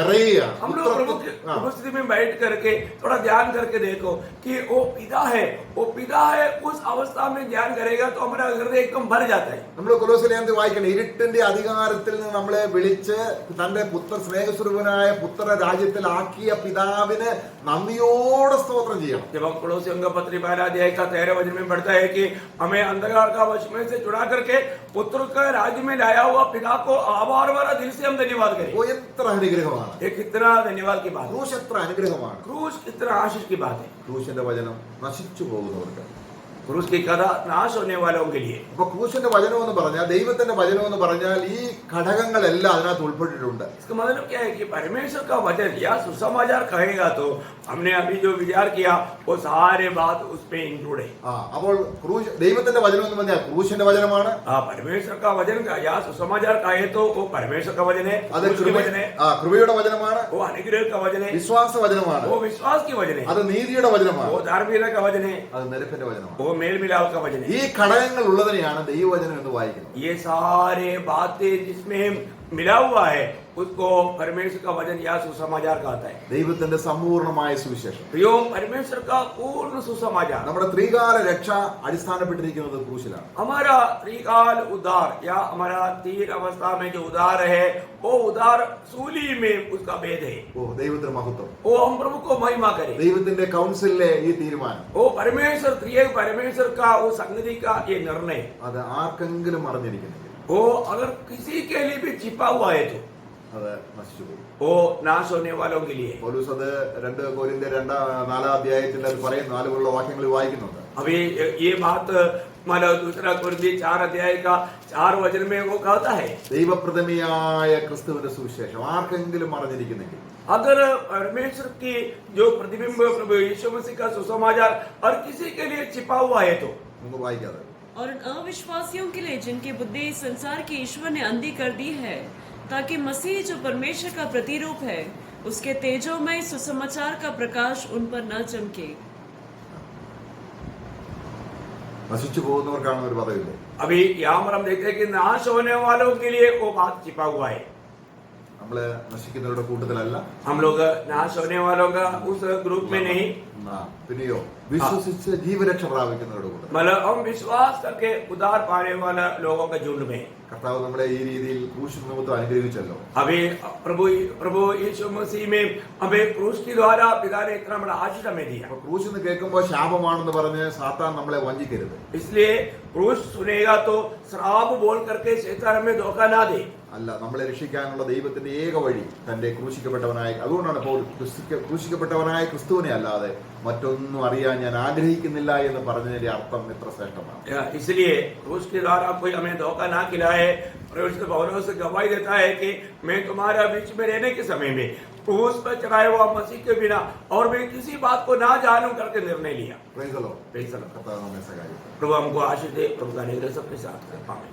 हम लोग प्रभु की उपस्थिति में बैठ करके थोड़ा ध्यान करके देखो कि वो पिता है, वो पिता है। उस अवस्था में ध्यान करेगा तो हमारा हृदय एकदम भर जाता है। നമ്മൾ കൊലോസ്യലേഖനത്തിൽ വായിക്കണം, ഇരുട്ടിന്റെ അധികാരത്തിൽ നിന്ന് നമ്മളെ വിളിച്ച് തന്റെ സ്നേഹസ്വരൂപനായ പുത്ര രാജ്യത്തിൽ ആക്കിയ പിതാവിന് നന്ദിയോടെ സ്തോത്രം ചെയ്യണം. जब हम कोलोसियों का पत्री 12 अध्याय का 13 वचन में पढ़ता है कि हमें अंधकार का वश में से छुड़ा करके पुत्र का राज्य में लाया हुआ पिता को आभार भरा दिल से हम धन्यवाद करें। ഓ, എത്ര അനുഗ്രഹമാണ്! ये कितना धन्यवाद की बात है। ക്രൂശ് എത്ര അനുഗ്രഹമാണ്! क्रूस कितना आशीष की बात है। ക്രൂശിന്റെ വചനം നശിച്ചു പോകുന്നവർക്ക് क्रूस की कथा नाश होने वालों के लिए। അപ്പൊ ക്രൂശിന്റെ വചനം എന്ന് പറഞ്ഞാൽ, ദൈവത്തിന്റെ വചനം എന്ന് പറഞ്ഞാൽ ഈ ഘടകങ്ങളെല്ലാം അതിനകത്ത് ഉൾപ്പെട്ടിട്ടുണ്ട്. इसका मतलब क्या है कि परमेश्वर का वचन या सुसमाचार कहेगा तो हमने अभी जो विचार किया वो सारे बात उसमें इंक्लूड है। അപ്പോൾ ദൈവത്തിന്റെ വചനം എന്ന് പറഞ്ഞാൽ ക്രൂശിന്റെ വചനമാണ്. परमेश्वर का वचन का या सुसमाचार कहे तो वो परमेश्वर का वचन है, അത് उसके वचन है, കൃപയുടെ വചനമാണ്. वो अनुग्रह का वचन है, വിശ്വാസ വചനമാണ്. वो विश्वास की वचन है, അത് നീതിയുടെ വചനമാണ്. वो धार्मिकता का वचन है, അത് നിരപ്പിന്റെ വചനമാണ്. वो मेल मिलाप का वचन है। ഈ ഘടകങ്ങൾ ഉള്ളതിനെയാണ് ദൈവവചനം എന്ന് വായിക്കുന്നത്. ये सारे बातें जिसमें मिला हुआ है उसको परमेश्वर का वचन या सुसमाचार कहता है। ദൈവത്തിന്റെ സമ്പൂർണ്ണമായ സുവിശേഷം, प्रियो परमेश्वर का पूर्ण सुसमाचार। നമ്മുടെ ത്രികാല രക്ഷ അടിസ്ഥാനപ്പെട്ടിരിക്കുന്നത് ക്രൂശിലാണ്. हमारा त्रिकाल उद्धार या हमारा तीन अवस्था में जो उद्धार है वो उद्धार सूली में उसका भेद है। ഓ ദൈവത്തിന് മഹത്വം. वो हम प्रभु को महिमा करें। ദൈവത്തിന്റെ കൗൺസിലിലെ ഈ തീരുമാനം, वो परमेश्वर त्रिएक परमेश्वर का वो संगति का ये निर्णय, അത് ആർക്കെങ്കിലും അറിഞ്ഞിരിക്കുന്നെങ്കിൽ वो अगर किसी के लिए भी छिपा हुआ है तो അത് നശിച്ചു പോകും. वो नाश होने वालों के लिए। പൗലോസ് അത് 2 കൊരിന്ത്യർ 4-ാം അധ്യായത്തിൽ അത് പറയുന്നു, 4 വാക്യങ്ങളിൽ വായിക്കുന്നുണ്ട്. अभी ये बात मतलब दूसरा कुरिन्थी 4 अध्याय का 4 वचन में वो कहता है, ദൈവപ്രതിമയായ ക്രിസ്തുവിന്റെ സുവിശേഷം ആർക്കെങ്കിലും അറിഞ്ഞിരിക്കുന്നെങ്കിൽ, अगर परमेश्वर की जो प्रतिबिंब प्रभु यीशु मसीह का सुसमाचार और किसी के लिए छिपा हुआ है तो നമുക്ക് വായിക്കാതെ, और उन अविश्वासियों के लिए जिनकी बुद्धि इस संसार की ईश्वर ने अंधी कर दी है, ताकि मसीह जो परमेश्वर का प्रतिरूप है उसके तेजोमय सुसमाचार का प्रकाश उन पर न चमके। നശിച്ചു പോകുന്നവർക്കാണ് ഒരു പദവില്ലേ. अभी यहाँ पर हम देखते हैं कि नाश होने वालों के लिए वो बात छिपा हुआ है। നമ്മള് നശിക്കുന്നവരുടെ കൂട്ടത്തിലല്ല. हम लोग नाश होने वालों का उस ग्रुप में नहीं, പിന്നെയോ വിശ്വസിച്ച് ജീവരക്ഷ പ്രാപിക്കുന്നവരുടെ കൂട്ടത്തിൽ. मतलब हम विश्वास करके उद्धार पाने वाला लोगों के झुंड में। കർത്താവ് നമ്മളെ ഈ രീതിയിൽ ക്രൂശ് നിമിത്തം അനുഗ്രഹിച്ചല്ലോ. अभी प्रभु यीशु मसीह में हमें क्रूस के द्वारा पिता ने इतना बड़ा आशीष हमें दिया। അപ്പൊ ക്രൂശ് എന്ന് കേൾക്കുമ്പോൾ ശാപമാണെന്ന് പറഞ്ഞ് സാത്താൻ നമ്മളെ വഞ്ചിക്കരുത്. इसलिए क्रूस सुनेगा तो श्राप बोल करके शैतान हमें धोखा ना दे। അല്ല, നമ്മളെ രക്ഷിക്കാനുള്ള ദൈവത്തിന്റെ ഏക വഴി തന്റെ ക്രൂശിക്കപ്പെട്ടവനായ, അതുകൊണ്ടാണ് ക്രൂശിക്കപ്പെട്ടവനായ ക്രിസ്തുവിനെ അല്ലാതെ മറ്റൊന്നും അറിയാൻ ഞാൻ ആഗ്രഹിക്കുന്നില്ല എന്ന് പറഞ്ഞതിന്റെ അർത്ഥം എത്ര ശ്രേഷ്ഠമാണ്. इसलिए क्रूस के द्वारा कोई हमें धोखा ना खिलाए। प्रभु पौलुस गवाही देता है कि मैं तुम्हारा बीच में रहने के समय में क्रूस पर चढ़ाए हुआ मसीह के बिना और मैं किसी बात को ना जानूं करके निर्णय लिया। Praise the Lord. Praise the Lord. കർത്താവ് നമ്മെ സഹായിക്കട്ടെ. प्रभु हमको आशीष दे। प्रभु का अनुग्रह सबके साथ है। आमीन।